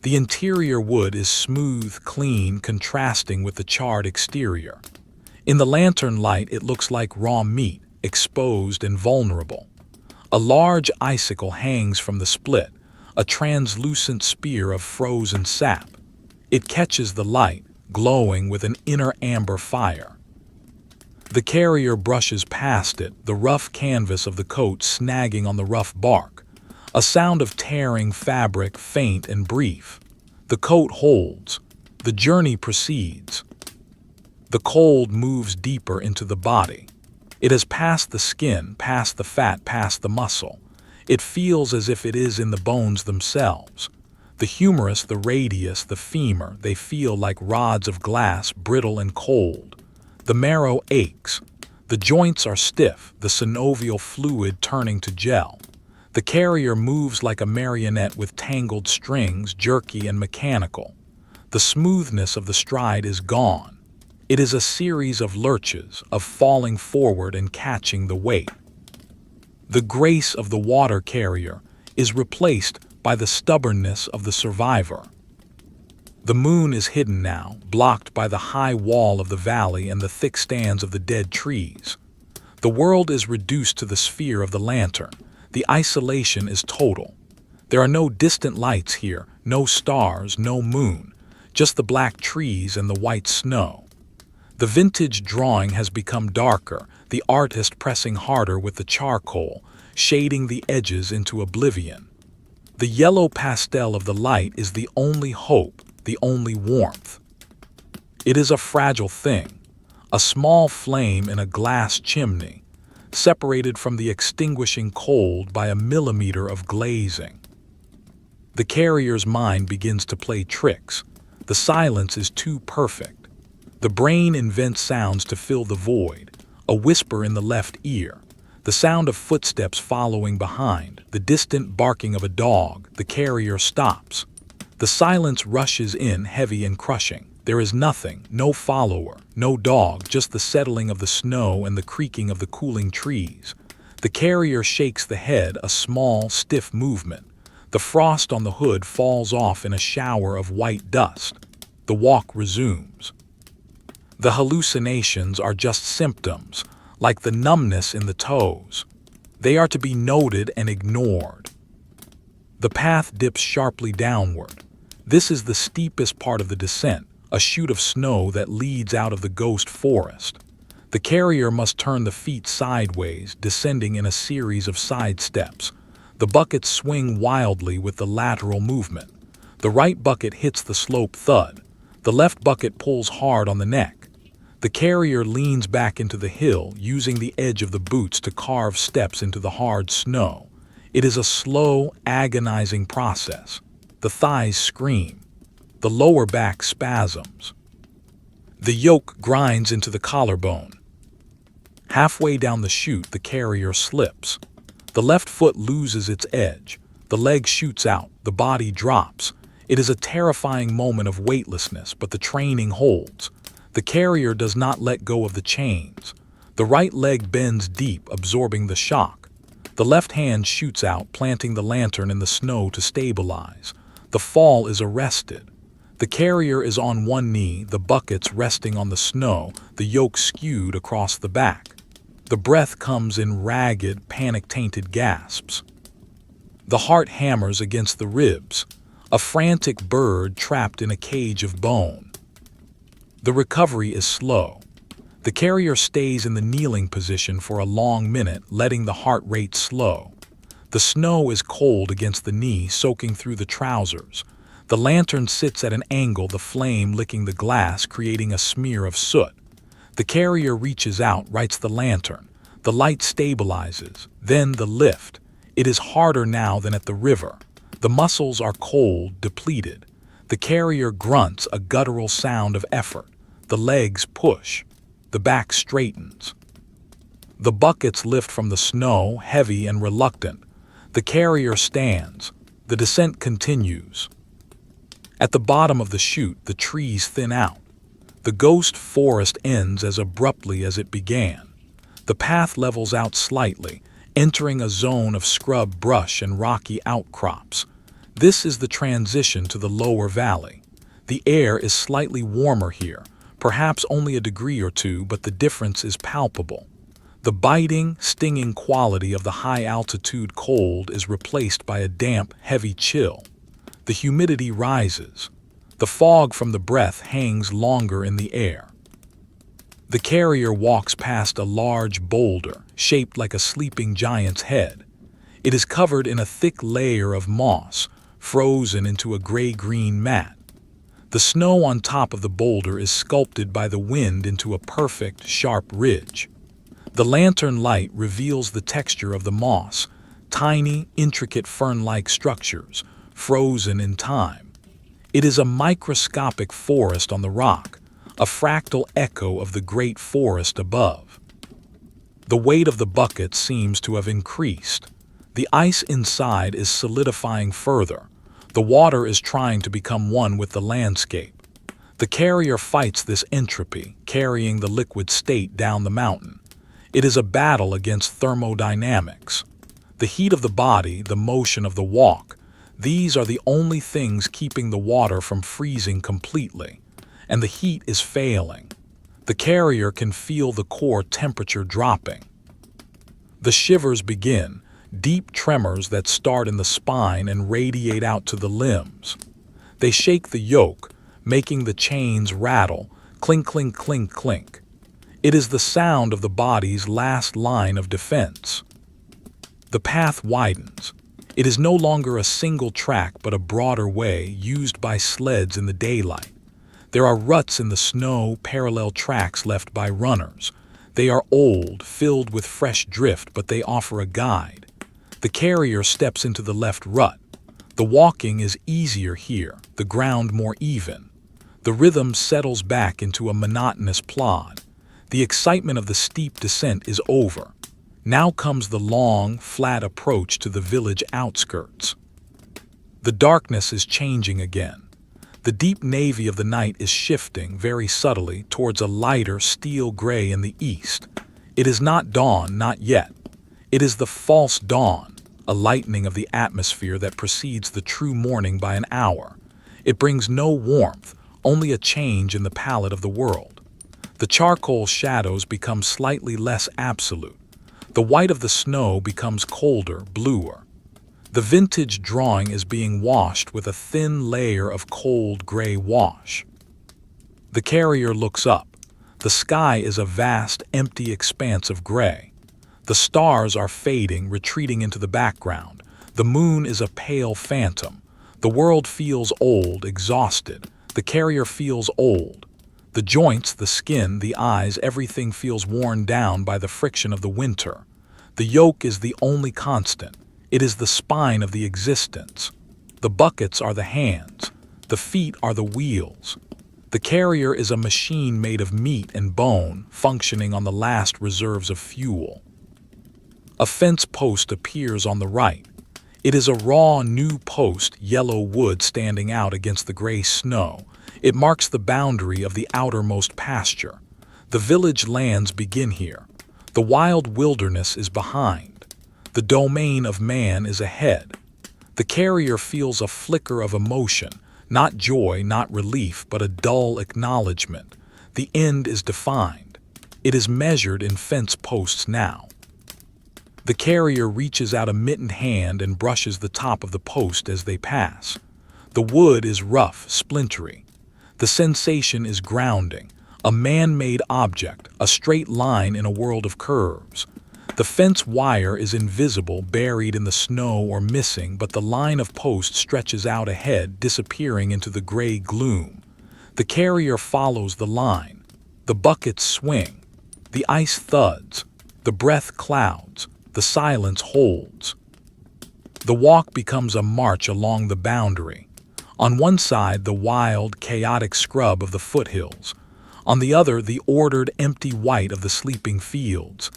The interior wood is smooth, clean, contrasting with the charred exterior. In the lantern light, it looks like raw meat, exposed and vulnerable. A large icicle hangs from the split, a translucent spear of frozen sap. It catches the light, glowing with an inner amber fire. The carrier brushes past it, the rough canvas of the coat snagging on the rough bark. A sound of tearing fabric, faint and brief. The coat holds. The journey proceeds. The cold moves deeper into the body. It has passed the skin, past the fat, past the muscle. It feels as if it is in the bones themselves. The humerus, the radius, the femur, they feel like rods of glass, brittle and cold. The marrow aches. The joints are stiff, the synovial fluid turning to gel. The carrier moves like a marionette with tangled strings, jerky and mechanical. The smoothness of the stride is gone. It is a series of lurches, of falling forward and catching the weight. The grace of the water carrier is replaced by the stubbornness of the survivor. The moon is hidden now, blocked by the high wall of the valley and the thick stands of the dead trees. The world is reduced to the sphere of the lantern. The isolation is total. There are no distant lights here, no stars, no moon, just the black trees and the white snow. The vintage drawing has become darker, the artist pressing harder with the charcoal, shading the edges into oblivion. The yellow pastel of the light is the only hope, the only warmth. It is a fragile thing, a small flame in a glass chimney, separated from the extinguishing cold by a millimeter of glazing. The carrier's mind begins to play tricks. The silence is too perfect. The brain invents sounds to fill the void, a whisper in the left ear, the sound of footsteps following behind, the distant barking of a dog. The carrier stops. The silence rushes in heavy and crushing. There is nothing, no follower, no dog, just the settling of the snow and the creaking of the cooling trees. The carrier shakes the head, a small, stiff movement. The frost on the hood falls off in a shower of white dust. The walk resumes. The hallucinations are just symptoms, like the numbness in the toes. They are to be noted and ignored. The path dips sharply downward. This is the steepest part of the descent, a chute of snow that leads out of the ghost forest. The carrier must turn the feet sideways, descending in a series of side steps. The buckets swing wildly with the lateral movement. The right bucket hits the slope thud. The left bucket pulls hard on the neck. The carrier leans back into the hill, using the edge of the boots to carve steps into the hard snow. It is a slow, agonizing process. The thighs scream. The lower back spasms. The yoke grinds into the collarbone. Halfway down the chute, the carrier slips. The left foot loses its edge. The leg shoots out. The body drops. It is a terrifying moment of weightlessness, but the training holds. The carrier does not let go of the chains. The right leg bends deep, absorbing the shock. The left hand shoots out, planting the lantern in the snow to stabilize. The fall is arrested. The carrier is on one knee, the buckets resting on the snow, the yoke skewed across the back. The breath comes in ragged, panic-tainted gasps. The heart hammers against the ribs, a frantic bird trapped in a cage of bone. The recovery is slow. The carrier stays in the kneeling position for a long minute, letting the heart rate slow. The snow is cold against the knee, soaking through the trousers. The lantern sits at an angle, the flame licking the glass, creating a smear of soot. The carrier reaches out, rights the lantern. The light stabilizes. Then the lift. It is harder now than at the river. The muscles are cold, depleted. The carrier grunts, a guttural sound of effort. The legs push. The back straightens. The buckets lift from the snow, heavy and reluctant. The carrier stands. The descent continues. At the bottom of the chute, the trees thin out. The ghost forest ends as abruptly as it began. The path levels out slightly, entering a zone of scrub brush and rocky outcrops. This is the transition to the lower valley. The air is slightly warmer here, perhaps only a degree or two, but the difference is palpable. The biting, stinging quality of the high-altitude cold is replaced by a damp, heavy chill. The humidity rises. The fog from the breath hangs longer in the air. The carrier walks past a large boulder, shaped like a sleeping giant's head. It is covered in a thick layer of moss, frozen into a gray-green mat. The snow on top of the boulder is sculpted by the wind into a perfect, sharp ridge. The lantern light reveals the texture of the moss, tiny, intricate fern-like structures, frozen in time. It is a microscopic forest on the rock, a fractal echo of the great forest above. The weight of the bucket seems to have increased. The ice inside is solidifying further. The water is trying to become one with the landscape. The carrier fights this entropy, carrying the liquid state down the mountain. It is a battle against thermodynamics. The heat of the body, the motion of the walk, these are the only things keeping the water from freezing completely. And the heat is failing. The carrier can feel the core temperature dropping. The shivers begin, deep tremors that start in the spine and radiate out to the limbs. They shake the yoke, making the chains rattle, clink, clink, clink, clink. It is the sound of the body's last line of defense. The path widens. It is no longer a single track but a broader way used by sleds in the daylight. There are ruts in the snow, parallel tracks left by runners. They are old, filled with fresh drift, but they offer a guide. The carrier steps into the left rut. The walking is easier here, the ground more even. The rhythm settles back into a monotonous plod. The excitement of the steep descent is over. Now comes the long, flat approach to the village outskirts. The darkness is changing again. The deep navy of the night is shifting very subtly towards a lighter steel gray in the east. It is not dawn, not yet. It is the false dawn, a lightening of the atmosphere that precedes the true morning by an hour. It brings no warmth, only a change in the palette of the world. The charcoal shadows become slightly less absolute. The white of the snow becomes colder, bluer. The vintage drawing is being washed with a thin layer of cold gray wash. The carrier looks up. The sky is a vast, empty expanse of gray. The stars are fading, retreating into the background. The moon is a pale phantom. The world feels old, exhausted. The carrier feels old. The joints, the skin, the eyes, everything feels worn down by the friction of the winter. The yoke is the only constant. It is the spine of the existence. The buckets are the hands. The feet are the wheels. The carrier is a machine made of meat and bone, functioning on the last reserves of fuel. A fence post appears on the right. It is a raw, new post, yellow wood standing out against the gray snow. It marks the boundary of the outermost pasture. The village lands begin here. The wild wilderness is behind. The domain of man is ahead. The carrier feels a flicker of emotion, not joy, not relief, but a dull acknowledgement. The end is defined. It is measured in fence posts now. The carrier reaches out a mittened hand and brushes the top of the post as they pass. The wood is rough, splintery. The sensation is grounding, a man-made object, a straight line in a world of curves. The fence wire is invisible, buried in the snow or missing, but the line of post stretches out ahead, disappearing into the gray gloom. The carrier follows the line. The buckets swing. The ice thuds. The breath clouds. The silence holds. The walk becomes a march along the boundary. On one side, the wild, chaotic scrub of the foothills. On the other, the ordered, empty white of the sleeping fields.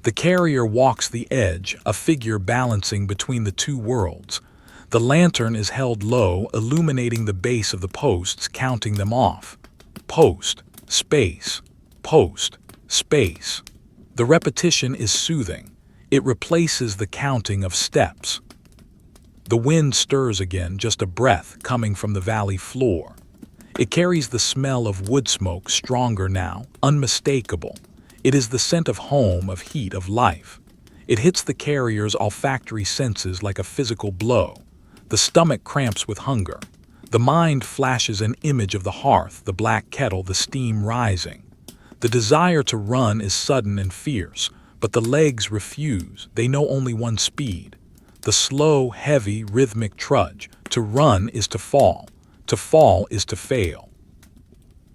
The carrier walks the edge, a figure balancing between the two worlds. The lantern is held low, illuminating the base of the posts, counting them off. Post, space, post, space. The repetition is soothing. It replaces the counting of steps. The wind stirs again, just a breath coming from the valley floor. It carries the smell of wood smoke, stronger now, unmistakable. It is the scent of home, of heat, of life. It hits the carrier's olfactory senses like a physical blow. The stomach cramps with hunger. The mind flashes an image of the hearth, the black kettle, the steam rising. The desire to run is sudden and fierce, but the legs refuse. They know only one speed. The slow, heavy, rhythmic trudge. To run is to fall. To fall is to fail.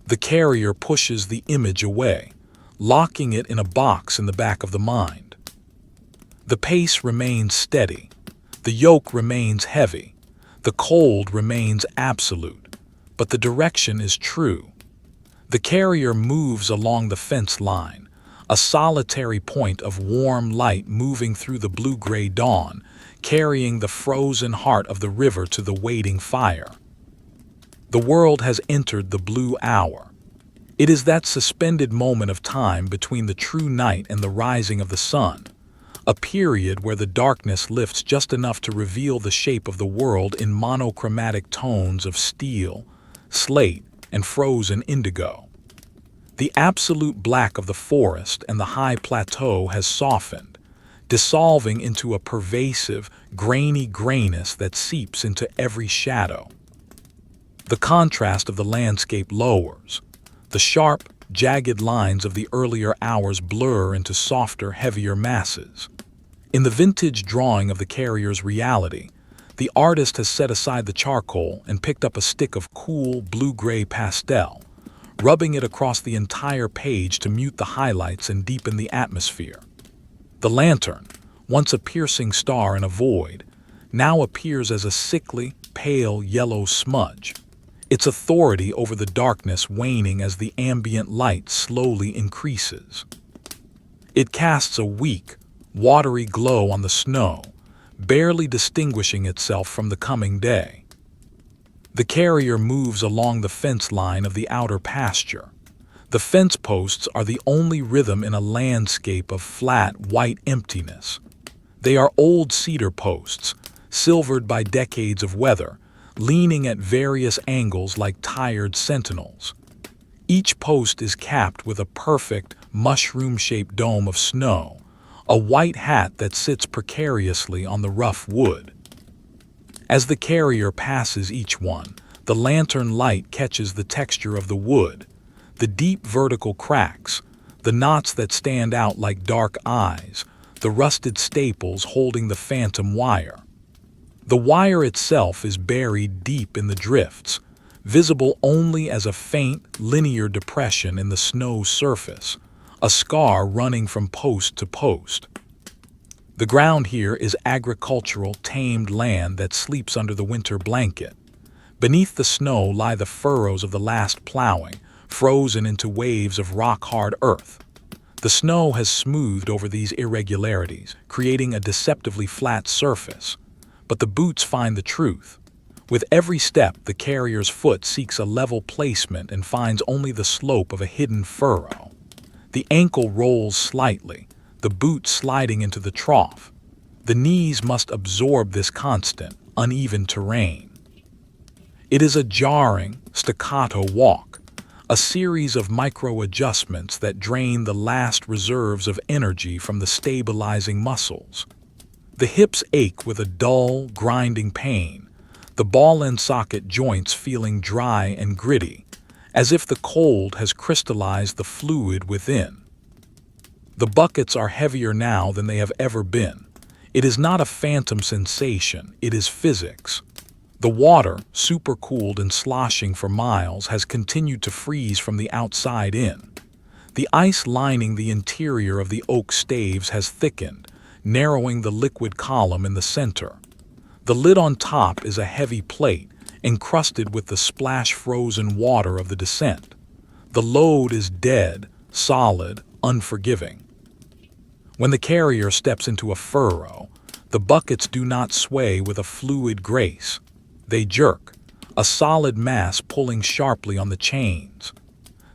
The carrier pushes the image away, locking it in a box in the back of the mind. The pace remains steady. The yoke remains heavy. The cold remains absolute. But the direction is true. The carrier moves along the fence line, a solitary point of warm light moving through the blue-gray dawn, carrying the frozen heart of the river to the waiting fire. The world has entered the blue hour. It is that suspended moment of time between the true night and the rising of the sun, a period where the darkness lifts just enough to reveal the shape of the world in monochromatic tones of steel, slate, and frozen indigo. The absolute black of the forest and the high plateau has softened. dissolving into a pervasive, grainy grayness that seeps into every shadow. The contrast of the landscape lowers. The sharp, jagged lines of the earlier hours blur into softer, heavier masses. In the vintage drawing of the carrier's reality, the artist has set aside the charcoal and picked up a stick of cool, blue-gray pastel, rubbing it across the entire page to mute the highlights and deepen the atmosphere. The lantern, once a piercing star in a void, now appears as a sickly, pale yellow smudge, its authority over the darkness waning as the ambient light slowly increases. It casts a weak, watery glow on the snow, barely distinguishing itself from the coming day. The carrier moves along the fence line of the outer pasture. The fence posts are the only rhythm in a landscape of flat, white emptiness. They are old cedar posts, silvered by decades of weather, leaning at various angles like tired sentinels. Each post is capped with a perfect, mushroom-shaped dome of snow, a white hat that sits precariously on the rough wood. As the carrier passes each one, the lantern light catches the texture of the wood, the deep vertical cracks, the knots that stand out like dark eyes, the rusted staples holding the phantom wire. The wire itself is buried deep in the drifts, visible only as a faint, linear depression in the snow surface, a scar running from post to post. The ground here is agricultural, tamed land that sleeps under the winter blanket. Beneath the snow lie the furrows of the last plowing, frozen into waves of rock-hard earth. The snow has smoothed over these irregularities, creating a deceptively flat surface. But the boots find the truth. With every step, the carrier's foot seeks a level placement and finds only the slope of a hidden furrow. The ankle rolls slightly, the boot sliding into the trough. The knees must absorb this constant, uneven terrain. It is a jarring, staccato walk, a series of micro-adjustments that drain the last reserves of energy from the stabilizing muscles. The hips ache with a dull, grinding pain, the ball and socket joints feeling dry and gritty, as if the cold has crystallized the fluid within. The buckets are heavier now than they have ever been. It is not a phantom sensation, it is physics. The water, supercooled and sloshing for miles, has continued to freeze from the outside in. The ice lining the interior of the oak staves has thickened, narrowing the liquid column in the center. The lid on top is a heavy plate, encrusted with the splash-frozen water of the descent. The load is dead, solid, unforgiving. When the carrier steps into a furrow, the buckets do not sway with a fluid grace. They jerk, a solid mass pulling sharply on the chains.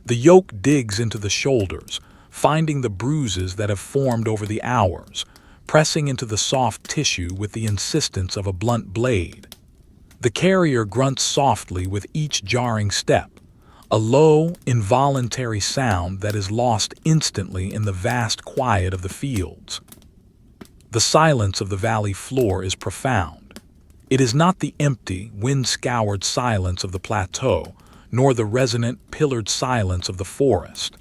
The yoke digs into the shoulders, finding the bruises that have formed over the hours, pressing into the soft tissue with the insistence of a blunt blade. The carrier grunts softly with each jarring step, a low, involuntary sound that is lost instantly in the vast quiet of the fields. The silence of the valley floor is profound. It is not the empty, wind-scoured silence of the plateau, nor the resonant, pillared silence of the forest.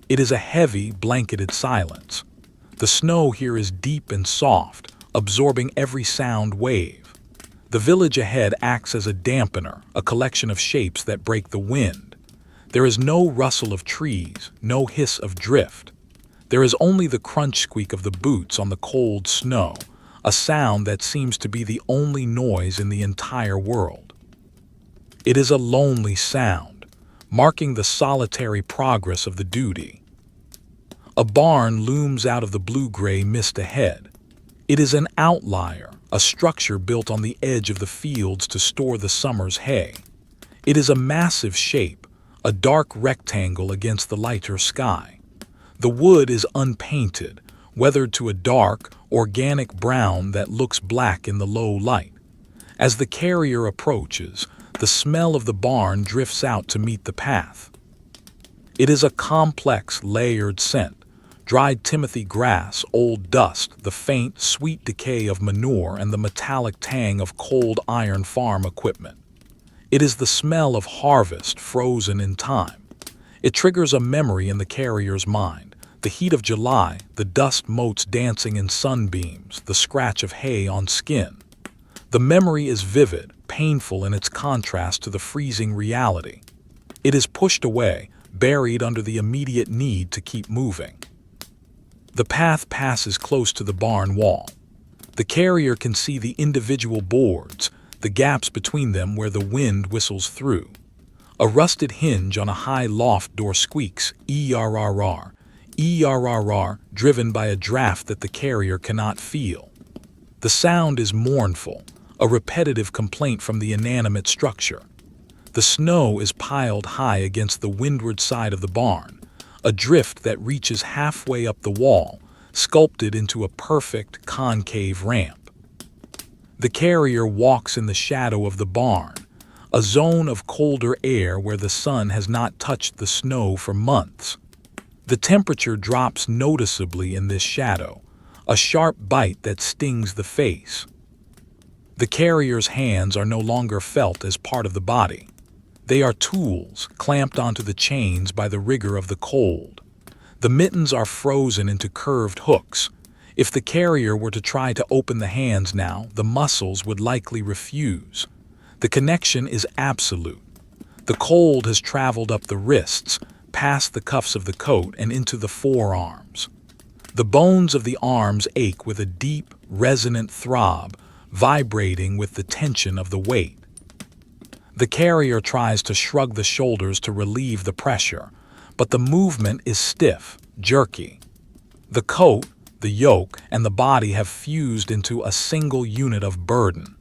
It is a heavy, blanketed silence. The snow here is deep and soft, absorbing every sound wave. The village ahead acts as a dampener, a collection of shapes that break the wind. There is no rustle of trees, no hiss of drift. There is only the crunch squeak of the boots on the cold snow, a sound that seems to be the only noise in the entire world. It is a lonely sound, marking the solitary progress of the duty. A barn looms out of the blue-gray mist ahead. It is an outlier, a structure built on the edge of the fields to store the summer's hay. It is a massive shape, a dark rectangle against the lighter sky. The wood is unpainted, weathered to a dark, organic brown that looks black in the low light. As the carrier approaches, the smell of the barn drifts out to meet the path. It is a complex, layered scent, dried timothy grass, old dust, the faint, sweet decay of manure, and the metallic tang of cold iron farm equipment. It is the smell of harvest frozen in time. It triggers a memory in the carrier's mind. The heat of July, the dust motes dancing in sunbeams, the scratch of hay on skin. The memory is vivid, painful in its contrast to the freezing reality. It is pushed away, buried under the immediate need to keep moving. The path passes close to the barn wall. The carrier can see the individual boards, the gaps between them where the wind whistles through. A rusted hinge on a high loft door squeaks, ERRR, ERRR, driven by a draft that the carrier cannot feel. The sound is mournful, a repetitive complaint from the inanimate structure. The snow is piled high against the windward side of the barn, a drift that reaches halfway up the wall, sculpted into a perfect concave ramp. The carrier walks in the shadow of the barn, a zone of colder air where the sun has not touched the snow for months. The temperature drops noticeably in this shadow, a sharp bite that stings the face. The carrier's hands are no longer felt as part of the body. They are tools clamped onto the chains by the rigor of the cold. The mittens are frozen into curved hooks. If the carrier were to try to open the hands now, the muscles would likely refuse. The connection is absolute. The cold has traveled up the wrists, past the cuffs of the coat and into the forearms. The bones of the arms ache with a deep, resonant throb, vibrating with the tension of the weight. The carrier tries to shrug the shoulders to relieve the pressure, but the movement is stiff, jerky. The coat, the yoke, and the body have fused into a single unit of burden.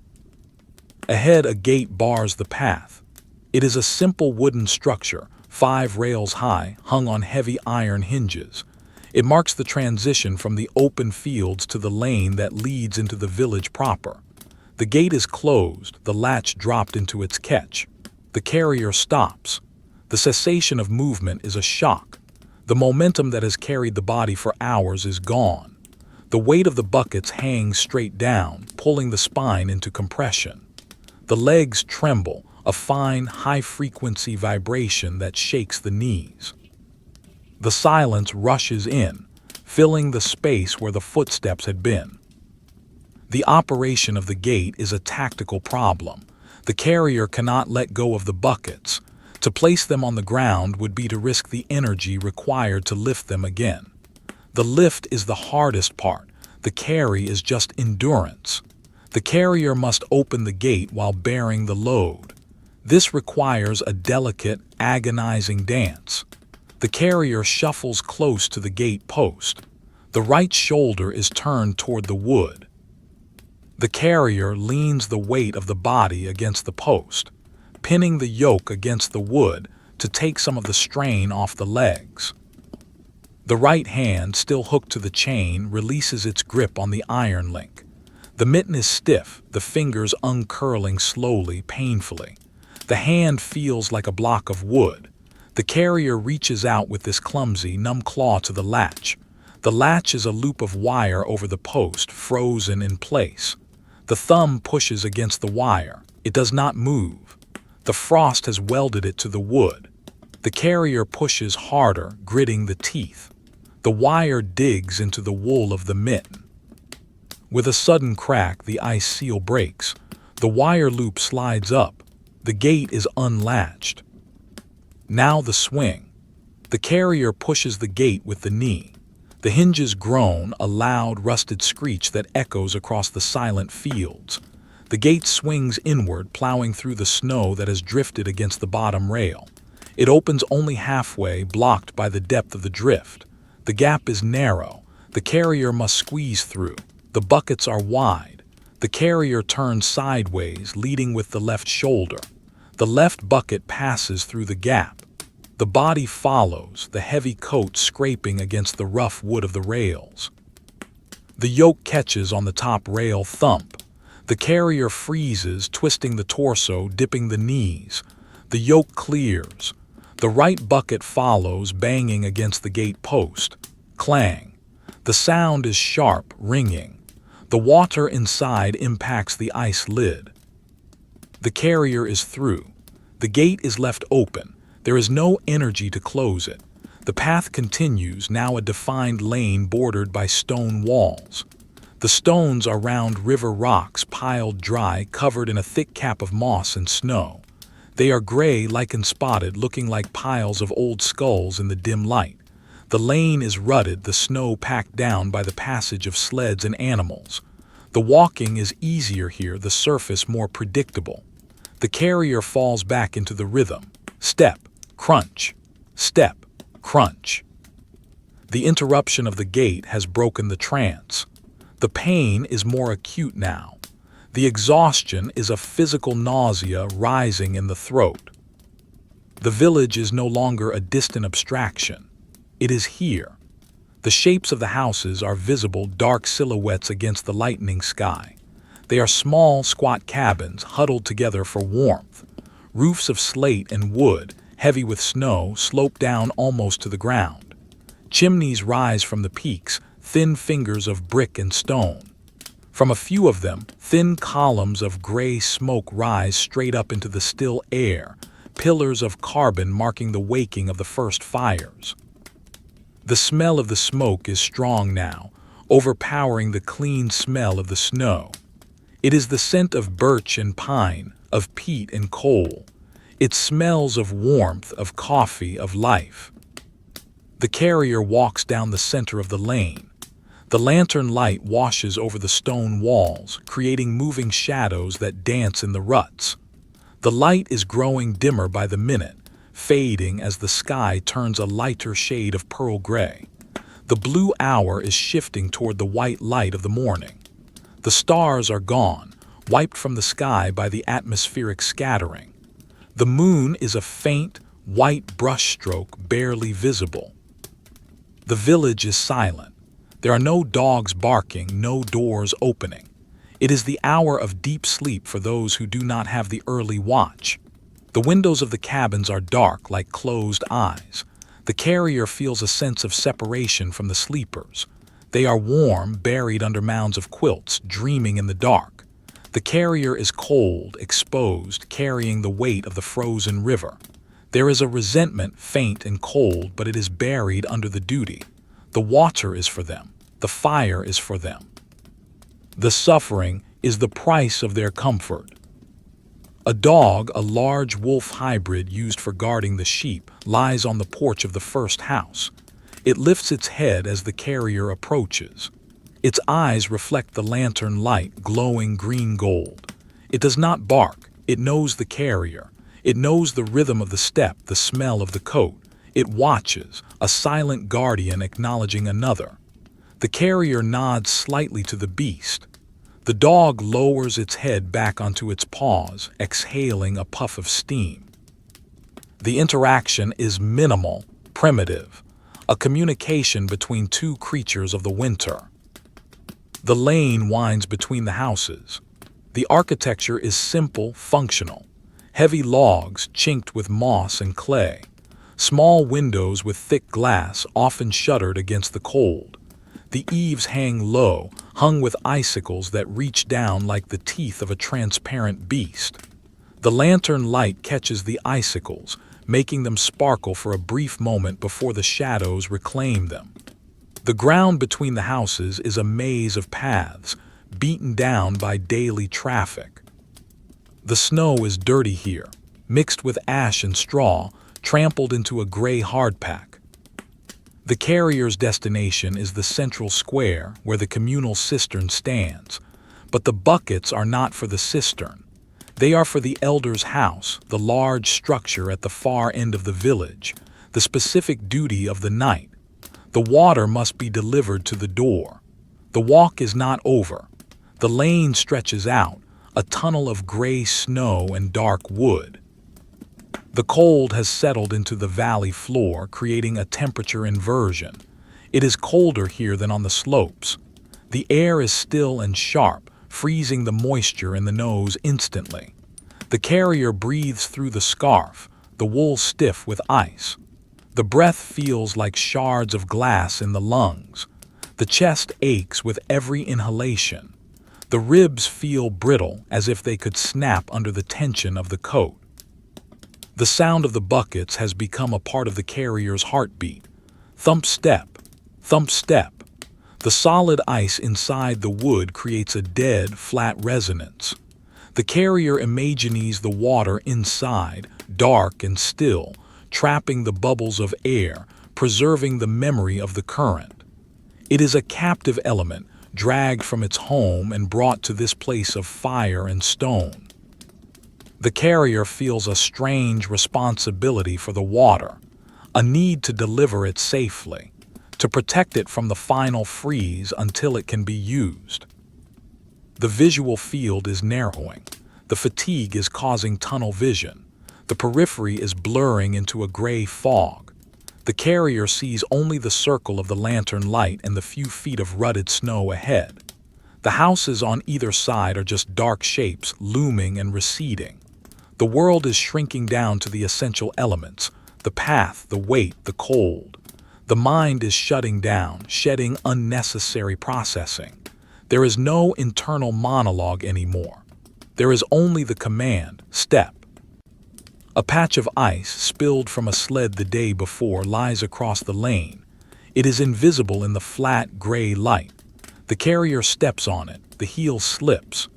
Ahead, a gate bars the path. It is a simple wooden structure, 5 rails high, hung on heavy iron hinges. It marks the transition from the open fields to the lane that leads into the village proper. The gate is closed, the latch dropped into its catch. The carrier stops. The cessation of movement is a shock. The momentum that has carried the body for hours is gone. The weight of the buckets hangs straight down, pulling the spine into compression. The legs tremble, a fine, high-frequency vibration that shakes the knees. The silence rushes in, filling the space where the footsteps had been. The operation of the gate is a tactical problem. The carrier cannot let go of the buckets. To place them on the ground would be to risk the energy required to lift them again. The lift is the hardest part. The carry is just endurance. The carrier must open the gate while bearing the load. This requires a delicate, agonizing dance. The carrier shuffles close to the gate post. The right shoulder is turned toward the wood. The carrier leans the weight of the body against the post, pinning the yoke against the wood to take some of the strain off the legs. The right hand, still hooked to the chain, releases its grip on the iron link. The mitten is stiff, the fingers uncurling slowly, painfully. The hand feels like a block of wood. The carrier reaches out with this clumsy, numb claw to the latch. The latch is a loop of wire over the post, frozen in place. The thumb pushes against the wire. It does not move. The frost has welded it to the wood. The carrier pushes harder, gritting the teeth. The wire digs into the wool of the mitten. With a sudden crack, the ice seal breaks. The wire loop slides up. The gate is unlatched. Now the swing. The carrier pushes the gate with the knee. The hinges groan, a loud, rusted screech that echoes across the silent fields. The gate swings inward, plowing through the snow that has drifted against the bottom rail. It opens only halfway, blocked by the depth of the drift. The gap is narrow. The carrier must squeeze through. The buckets are wide. The carrier turns sideways, leading with the left shoulder. The left bucket passes through the gap. The body follows, the heavy coat scraping against the rough wood of the rails. The yoke catches on the top rail, thump. The carrier freezes, twisting the torso, dipping the knees. The yoke clears. The right bucket follows, banging against the gate post. Clang. The sound is sharp, ringing. The water inside impacts the ice lid. The carrier is through. The gate is left open. There is no energy to close it. The path continues, now a defined lane bordered by stone walls. The stones are round river rocks piled dry, covered in a thick cap of moss and snow. They are gray, lichen-spotted, looking like piles of old skulls in the dim light. The lane is rutted, the snow packed down by the passage of sleds and animals. The walking is easier here, the surface more predictable. The carrier falls back into the rhythm. Step, crunch, step, crunch. The interruption of the gate has broken the trance. The pain is more acute now. The exhaustion is a physical nausea rising in the throat. The village is no longer a distant abstraction. It is here. The shapes of the houses are visible, dark silhouettes against the lightening sky. They are small, squat cabins huddled together for warmth. Roofs of slate and wood, heavy with snow, slope down almost to the ground. Chimneys rise from the peaks, thin fingers of brick and stone. From a few of them, thin columns of gray smoke rise straight up into the still air, pillars of carbon marking the waking of the first fires. The smell of the smoke is strong now, overpowering the clean smell of the snow. It is the scent of birch and pine, of peat and coal. It smells of warmth, of coffee, of life. The carrier walks down the center of the lane. The lantern light washes over the stone walls, creating moving shadows that dance in the ruts. The light is growing dimmer by the minute, fading as the sky turns a lighter shade of pearl gray. The blue hour is shifting toward the white light of the morning. The stars are gone, wiped from the sky by the atmospheric scattering. The moon is a faint, white brushstroke barely visible. The village is silent. There are no dogs barking, no doors opening. It is the hour of deep sleep for those who do not have the early watch. The windows of the cabins are dark like closed eyes. The carrier feels a sense of separation from the sleepers. They are warm, buried under mounds of quilts, dreaming in the dark. The carrier is cold, exposed, carrying the weight of the frozen river. There is a resentment, faint and cold, but it is buried under the duty. The water is for them. The fire is for them. The suffering is the price of their comfort. A dog, a large wolf hybrid used for guarding the sheep, lies on the porch of the first house. It lifts its head as the carrier approaches. Its eyes reflect the lantern light, glowing green-gold. It does not bark. It knows the carrier. It knows the rhythm of the step, the smell of the coat. It watches, a silent guardian acknowledging another. The carrier nods slightly to the beast. The dog lowers its head back onto its paws, exhaling a puff of steam. The interaction is minimal, primitive, a communication between two creatures of the winter. The lane winds between the houses. The architecture is simple, functional. Heavy logs chinked with moss and clay. Small windows with thick glass, often shuttered against the cold. The eaves hang low, hung with icicles that reach down like the teeth of a transparent beast. The lantern light catches the icicles, making them sparkle for a brief moment before the shadows reclaim them. The ground between the houses is a maze of paths, beaten down by daily traffic. The snow is dirty here, mixed with ash and straw, trampled into a gray hardpack. The carrier's destination is the central square where the communal cistern stands, but the buckets are not for the cistern. They are for the elder's house, the large structure at the far end of the village, the specific duty of the night. The water must be delivered to the door. The walk is not over. The lane stretches out, a tunnel of gray snow and dark wood. The cold has settled into the valley floor, creating a temperature inversion. It is colder here than on the slopes. The air is still and sharp, freezing the moisture in the nose instantly. The carrier breathes through the scarf, the wool stiff with ice. The breath feels like shards of glass in the lungs. The chest aches with every inhalation. The ribs feel brittle as if they could snap under the tension of the coat. The sound of the buckets has become a part of the carrier's heartbeat. Thump step, thump step. The solid ice inside the wood creates a dead, flat resonance. The carrier imagines the water inside, dark and still, trapping the bubbles of air, preserving the memory of the current. It is a captive element, dragged from its home and brought to this place of fire and stone. The carrier feels a strange responsibility for the water, a need to deliver it safely, to protect it from the final freeze until it can be used. The visual field is narrowing. The fatigue is causing tunnel vision. The periphery is blurring into a gray fog. The carrier sees only the circle of the lantern light and the few feet of rutted snow ahead. The houses on either side are just dark shapes, looming and receding. The world is shrinking down to the essential elements: the path, the weight, the cold. The mind is shutting down, shedding unnecessary processing. There is no internal monologue anymore. There is only the command, step. A patch of ice spilled from a sled the day before lies across the lane. It is invisible in the flat, gray light. The carrier steps on it. The heel slips.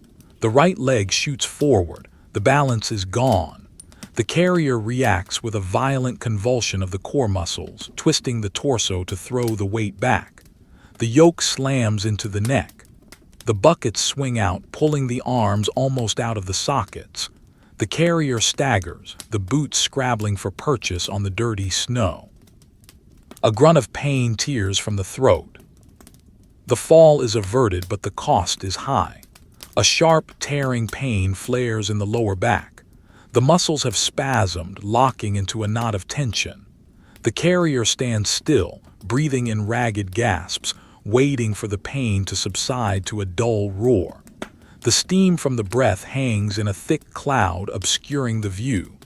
The right leg shoots forward. The balance is gone. The carrier reacts with a violent convulsion of the core muscles, twisting the torso to throw the weight back. The yoke slams into the neck. The buckets swing out, pulling the arms almost out of the sockets. The carrier staggers, the boots scrabbling for purchase on the dirty snow. A grunt of pain tears from the throat. The fall is averted, but the cost is high. A sharp, tearing pain flares in the lower back. The muscles have spasmed, locking into a knot of tension. The carrier stands still, breathing in ragged gasps, waiting for the pain to subside to a dull roar. The steam from the breath hangs in a thick cloud, obscuring the view.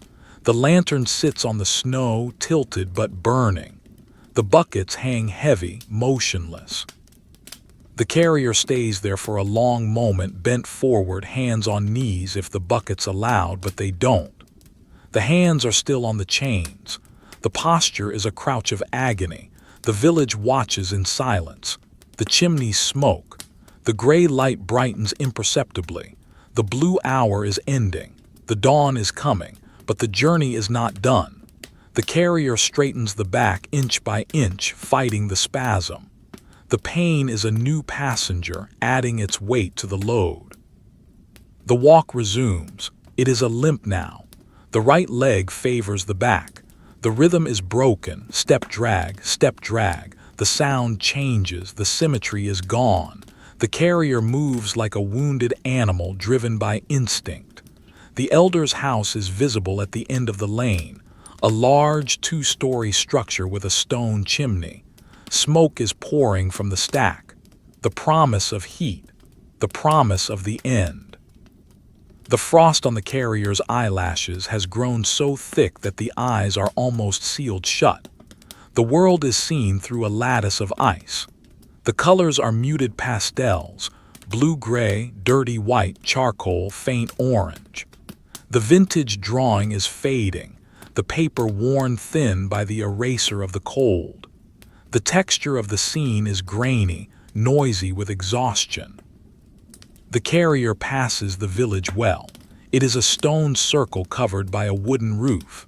The lantern sits on the snow, tilted but burning. The buckets hang heavy, motionless. The carrier stays there for a long moment, bent forward, hands on knees if the buckets allowed, but they don't. The hands are still on the chains. The posture is a crouch of agony. The village watches in silence. The chimneys smoke. The gray light brightens imperceptibly. The blue hour is ending. The dawn is coming, but the journey is not done. The carrier straightens the back inch by inch, fighting the spasm. The pain is a new passenger, adding its weight to the load. The walk resumes. It is a limp now. The right leg favors the back. The rhythm is broken, step drag, step drag. The sound changes, the symmetry is gone. The carrier moves like a wounded animal driven by instinct. The elder's house is visible at the end of the lane, a large two-story structure with a stone chimney. Smoke is pouring from the stack. The promise of heat. The promise of the end. The frost on the carrier's eyelashes has grown so thick that the eyes are almost sealed shut. The world is seen through a lattice of ice. The colors are muted pastels: blue-gray, dirty white, charcoal, faint orange. The vintage drawing is fading, the paper worn thin by the eraser of the cold. The texture of the scene is grainy, noisy with exhaustion. The carrier passes the village well. It is a stone circle covered by a wooden roof.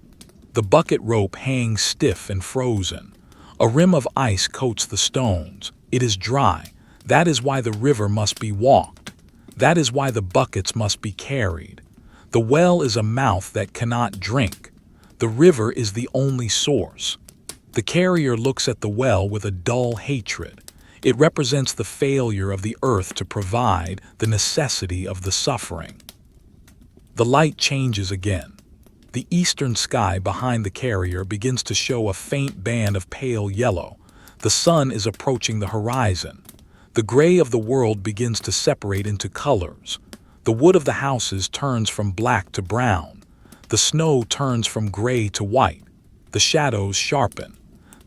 The bucket rope hangs stiff and frozen. A rim of ice coats the stones. It is dry. That is why the river must be walked. That is why the buckets must be carried. The well is a mouth that cannot drink. The river is the only source. The carrier looks at the well with a dull hatred. It represents the failure of the earth to provide, the necessity of the suffering. The light changes again. The eastern sky behind the carrier begins to show a faint band of pale yellow. The sun is approaching the horizon. The gray of the world begins to separate into colors. The wood of the houses turns from black to brown. The snow turns from gray to white. The shadows sharpen.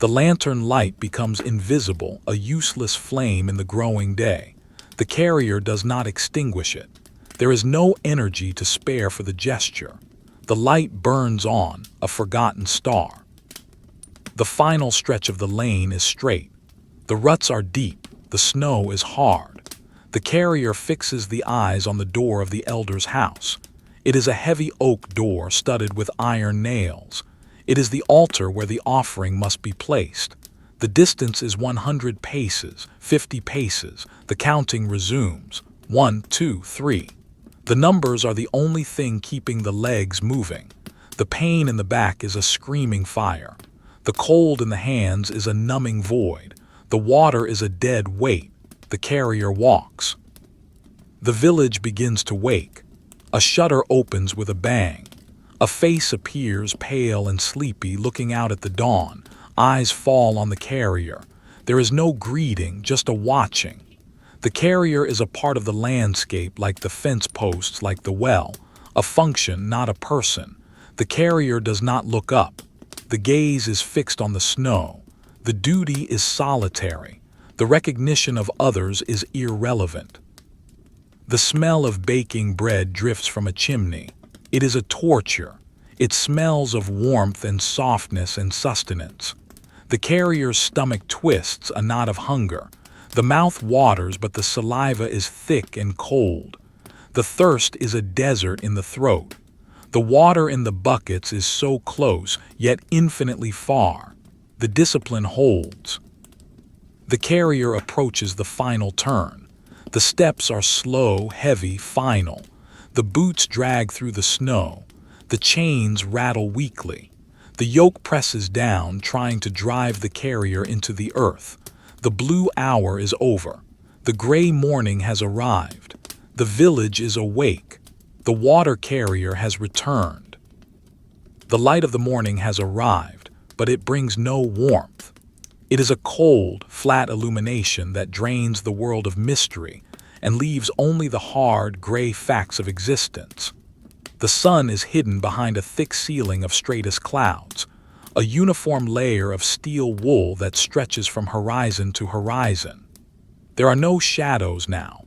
The lantern light becomes invisible, a useless flame in the growing day. The carrier does not extinguish it. There is no energy to spare for the gesture. The light burns on, a forgotten star. The final stretch of the lane is straight. The ruts are deep, the snow is hard. The carrier fixes the eyes on the door of the elder's house. It is a heavy oak door studded with iron nails. It is the altar where the offering must be placed. The distance is 100 paces, 50 paces. The counting resumes. 1, 2, 3. The numbers are the only thing keeping the legs moving. The pain in the back is a screaming fire. The cold in the hands is a numbing void. The water is a dead weight. The carrier walks. The village begins to wake. A shutter opens with a bang. A face appears, pale and sleepy, looking out at the dawn. Eyes fall on the carrier. There is no greeting, just a watching. The carrier is a part of the landscape, like the fence posts, like the well. A function, not a person. The carrier does not look up. The gaze is fixed on the snow. The duty is solitary. The recognition of others is irrelevant. The smell of baking bread drifts from a chimney. It is a torture. It smells of warmth and softness and sustenance. The carrier's stomach twists, a knot of hunger. The mouth waters, but the saliva is thick and cold. The thirst is a desert in the throat. The water in the buckets is so close, yet infinitely far. The discipline holds. The carrier approaches the final turn. The steps are slow, heavy, final. The boots drag through the snow. The chains rattle weakly. The yoke presses down, trying to drive the carrier into the earth. The blue hour is over. The gray morning has arrived. The village is awake. The water carrier has returned. The light of the morning has arrived, but it brings no warmth. It is a cold, flat illumination that drains the world of mystery and leaves only the hard, gray facts of existence. The sun is hidden behind a thick ceiling of straightest clouds, a uniform layer of steel wool that stretches from horizon to horizon. There are no shadows now,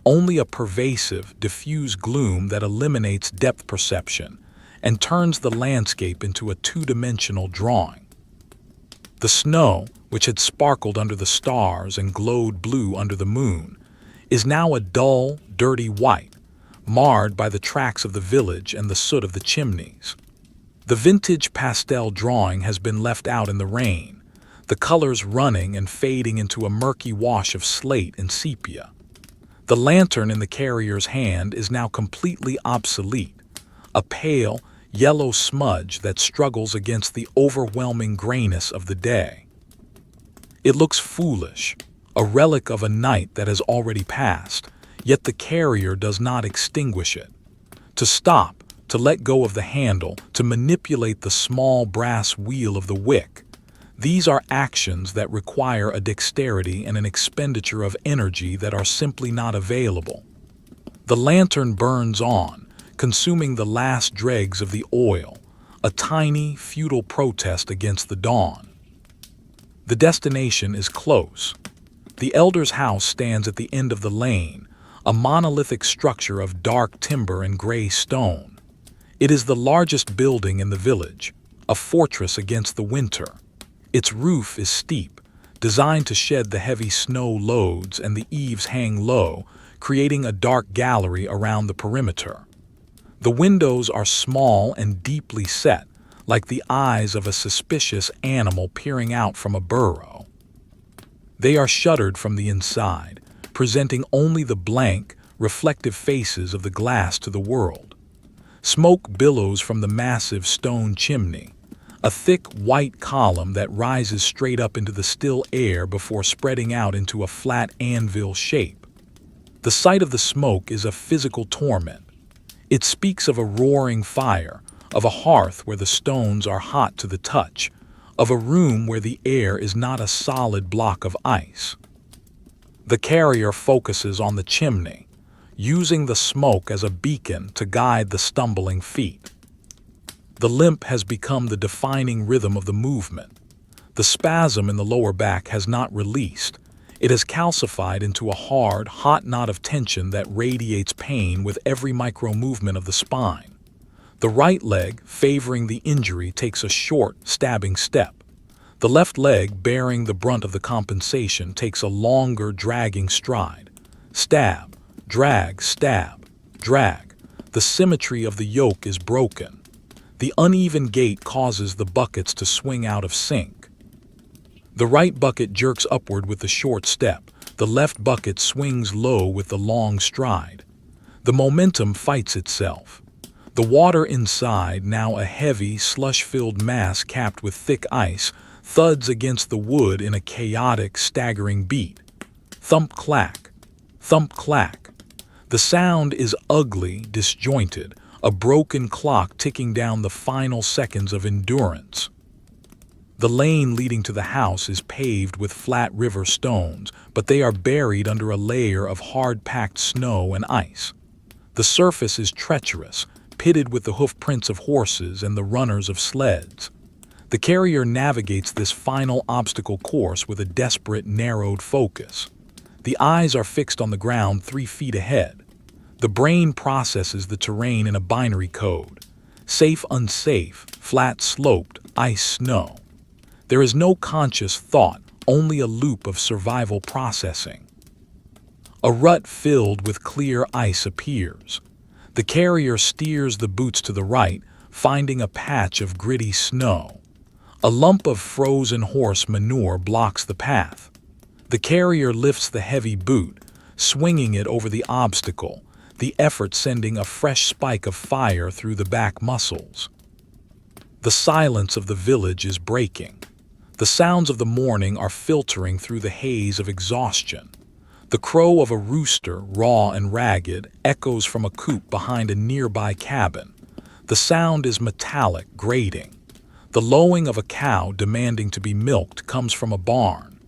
only a pervasive, diffuse gloom that eliminates depth perception and turns the landscape into a two-dimensional drawing. The snow, which had sparkled under the stars and glowed blue under the moon, is now a dull, dirty white, marred by the tracks of the village and the soot of the chimneys. The vintage pastel drawing has been left out in the rain, the colors running and fading into a murky wash of slate and sepia. The lantern in the carrier's hand is now completely obsolete, a pale, yellow smudge that struggles against the overwhelming grayness of the day. It looks foolish, a relic of a night that has already passed, yet the carrier does not extinguish it. To stop, to let go of the handle, to manipulate the small brass wheel of the wick, these are actions that require a dexterity and an expenditure of energy that are simply not available. The lantern burns on, consuming the last dregs of the oil, a tiny, futile protest against the dawn. The destination is close. The elder's house stands at the end of the lane, a monolithic structure of dark timber and gray stone. It is the largest building in the village, a fortress against the winter. Its roof is steep, designed to shed the heavy snow loads, and the eaves hang low, creating a dark gallery around the perimeter. The windows are small and deeply set, like the eyes of a suspicious animal peering out from a burrow. They are shuttered from the inside, presenting only the blank, reflective faces of the glass to the world. Smoke billows from the massive stone chimney, a thick white column that rises straight up into the still air before spreading out into a flat anvil shape. The sight of the smoke is a physical torment. It speaks of a roaring fire, of a hearth where the stones are hot to the touch, of a room where the air is not a solid block of ice. The carrier focuses on the chimney, using the smoke as a beacon to guide the stumbling feet. The limp has become the defining rhythm of the movement. The The spasm in the lower back has not released. It has calcified into a hard, hot knot of tension that radiates pain with every micro-movement of the spine. The right leg, favoring the injury, takes a short, stabbing step. The left leg, bearing the brunt of the compensation, takes a longer, dragging stride. Stab, drag, stab, drag. The symmetry of the yoke is broken. The uneven gait causes the buckets to swing out of sync. The right bucket jerks upward with the short step. The left bucket swings low with the long stride. The momentum fights itself. The water inside, now a heavy, slush-filled mass capped with thick ice, thuds against the wood in a chaotic, staggering beat. Thump-clack, thump-clack. The sound is ugly, disjointed, a broken clock ticking down the final seconds of endurance. The lane leading to the house is paved with flat river stones, but they are buried under a layer of hard-packed snow and ice. The surface is treacherous, pitted with the hoof prints of horses and the runners of sleds. The carrier navigates this final obstacle course with a desperate, narrowed focus. The eyes are fixed on the ground 3 feet ahead. The brain processes the terrain in a binary code. Safe, unsafe, flat, sloped, ice, snow. There is no conscious thought, only a loop of survival processing. A rut filled with clear ice appears. The carrier steers the boots to the right, finding a patch of gritty snow. A lump of frozen horse manure blocks the path. The carrier lifts the heavy boot, swinging it over the obstacle, the effort sending a fresh spike of fire through the back muscles. The silence of the village is breaking. The sounds of the morning are filtering through the haze of exhaustion. The crow of a rooster, raw and ragged, echoes from a coop behind a nearby cabin. The sound is metallic, grating. The lowing of a cow demanding to be milked comes from a barn.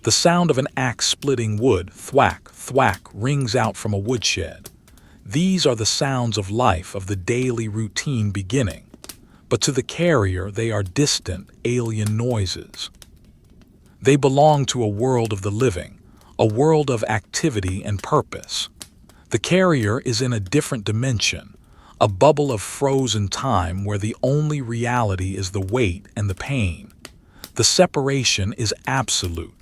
The sound of an axe splitting wood, thwack, thwack, rings out from a woodshed. These are the sounds of life, of the daily routine beginning. But to the carrier, they are distant, alien noises. They belong to a world of the living, a world of activity and purpose. The carrier is in a different dimension, a bubble of frozen time where the only reality is the weight and the pain. The separation is absolute.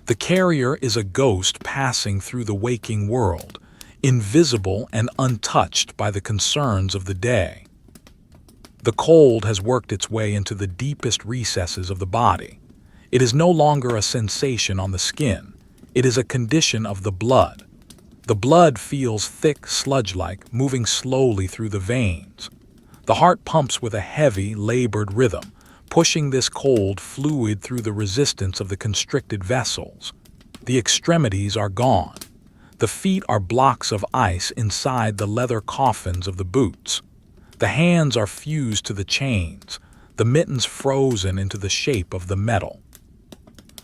The carrier is a ghost passing through the waking world, invisible and untouched by the concerns of the day. The cold has worked its way into the deepest recesses of the body. It is no longer a sensation on the skin. It is a condition of the blood. The blood feels thick, sludge-like, moving slowly through the veins. The heart pumps with a heavy, labored rhythm, pushing this cold fluid through the resistance of the constricted vessels. The extremities are gone. The feet are blocks of ice inside the leather coffins of the boots. The hands are fused to the chains, the mittens frozen into the shape of the metal.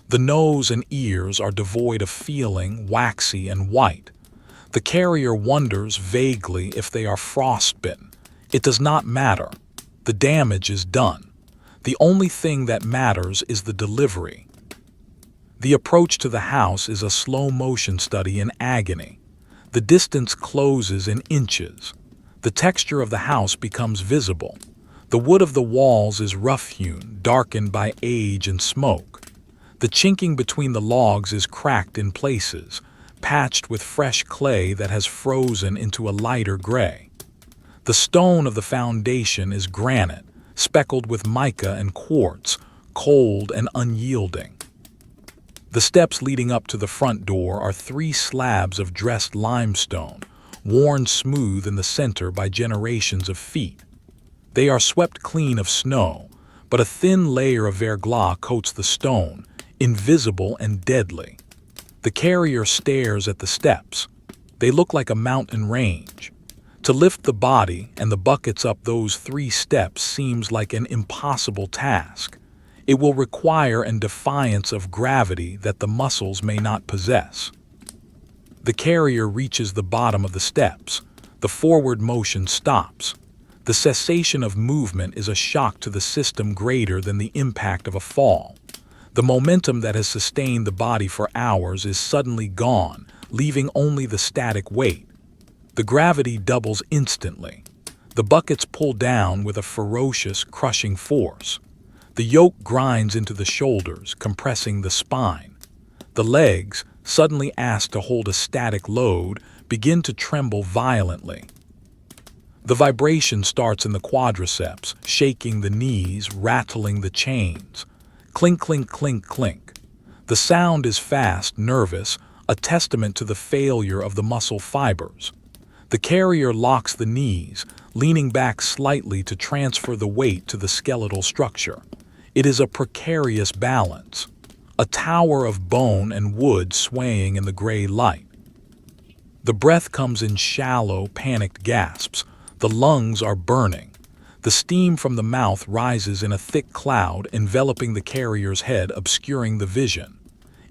The nose and ears are devoid of feeling, waxy and white. The carrier wonders vaguely if they are frostbitten. It does not matter. The damage is done. The only thing that matters is the delivery. The approach to the house is a slow-motion study in agony. The distance closes in inches. The texture of the house becomes visible. The wood of the walls is rough-hewn, darkened by age and smoke. The chinking between the logs is cracked in places, patched with fresh clay that has frozen into a lighter gray. The stone of the foundation is granite, speckled with mica and quartz, cold and unyielding. The steps leading up to the front door are 3 slabs of dressed limestone, worn smooth in the center by generations of feet. They are swept clean of snow, but a thin layer of verglas coats the stone, invisible and deadly. The carrier stares at the steps. They look like a mountain range. To lift the body and the buckets up those 3 steps seems like an impossible task. It will require a defiance of gravity that the muscles may not possess. The carrier reaches the bottom of the steps. The forward motion stops. The cessation of movement is a shock to the system greater than the impact of a fall. The momentum that has sustained the body for hours is suddenly gone, leaving only the static weight. The gravity doubles instantly. The buckets pull down with a ferocious, crushing force. The yoke grinds into the shoulders, compressing the spine. The legs, suddenly asked to hold a static load, begin to tremble violently. The vibration starts in the quadriceps, shaking the knees, rattling the chains. Clink, clink, clink, clink. The sound is fast, nervous, a testament to the failure of the muscle fibers. The carrier locks the knees, leaning back slightly to transfer the weight to the skeletal structure. It is a precarious balance, a tower of bone and wood swaying in the gray light. The breath comes in shallow, panicked gasps. The lungs are burning. The steam from the mouth rises in a thick cloud, enveloping the carrier's head, obscuring the vision.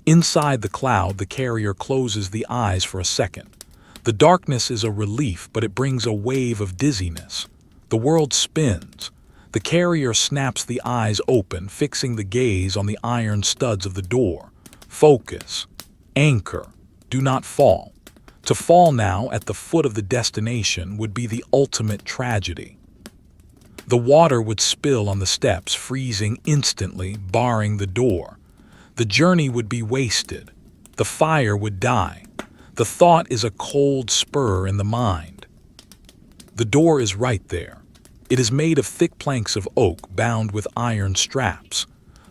Inside the cloud, the carrier closes the eyes for a second. The darkness is a relief, but it brings a wave of dizziness. The world spins. The carrier snaps the eyes open, fixing the gaze on the iron studs of the door. Focus. Anchor. Do not fall. To fall now at the foot of the destination would be the ultimate tragedy. The water would spill on the steps, freezing instantly, barring the door. The journey would be wasted. The fire would die. The thought is a cold spur in the mind. The door is right there. It is made of thick planks of oak bound with iron straps.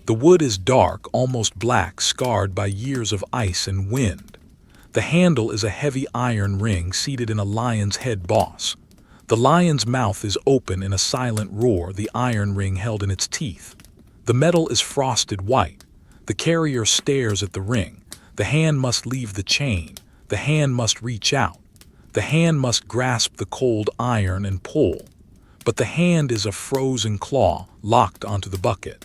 The wood is dark, almost black, scarred by years of ice and wind. The handle is a heavy iron ring seated in a lion's head boss. The lion's mouth is open in a silent roar, the iron ring held in its teeth. The metal is frosted white. The carrier stares at the ring. The hand must leave the chain. The hand must reach out. The hand must grasp the cold iron and pull. But the hand is a frozen claw locked onto the bucket.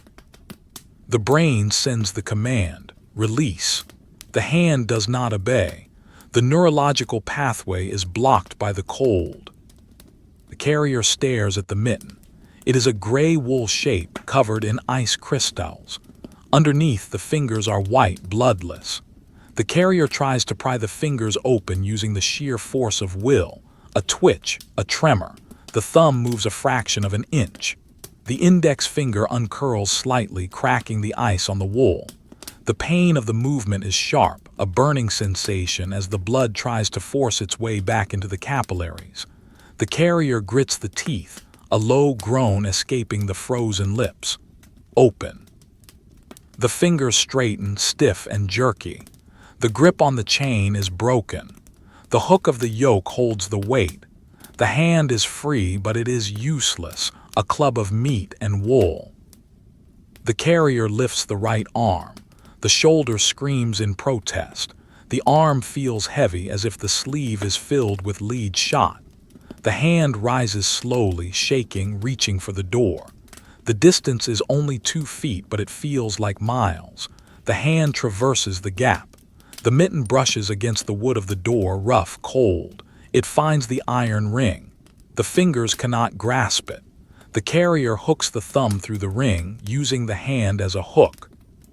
The brain sends the command, release. The hand does not obey. The neurological pathway is blocked by the cold. The carrier stares at the mitten. It is a gray wool shape covered in ice crystals. Underneath, the fingers are white, bloodless. The carrier tries to pry the fingers open using the sheer force of will. A twitch, a tremor. The thumb moves a fraction of an inch. The index finger uncurls slightly, cracking the ice on the wool. The pain of the movement is sharp, a burning sensation as the blood tries to force its way back into the capillaries. The carrier grits the teeth, a low groan escaping the frozen lips. Open. The fingers straighten, stiff and jerky. The grip on the chain is broken. The hook of the yoke holds the weight. The hand is free, but it is useless, a club of meat and wool. The carrier lifts the right arm. The shoulder screams in protest. The arm feels heavy, as if the sleeve is filled with lead shot. The hand rises slowly, shaking, reaching for the door. The distance is only 2 feet, but it feels like miles. The hand traverses the gap. The mitten brushes against the wood of the door, rough, cold. It finds the iron ring. The fingers cannot grasp it. The carrier hooks the thumb through the ring, using the hand as a hook.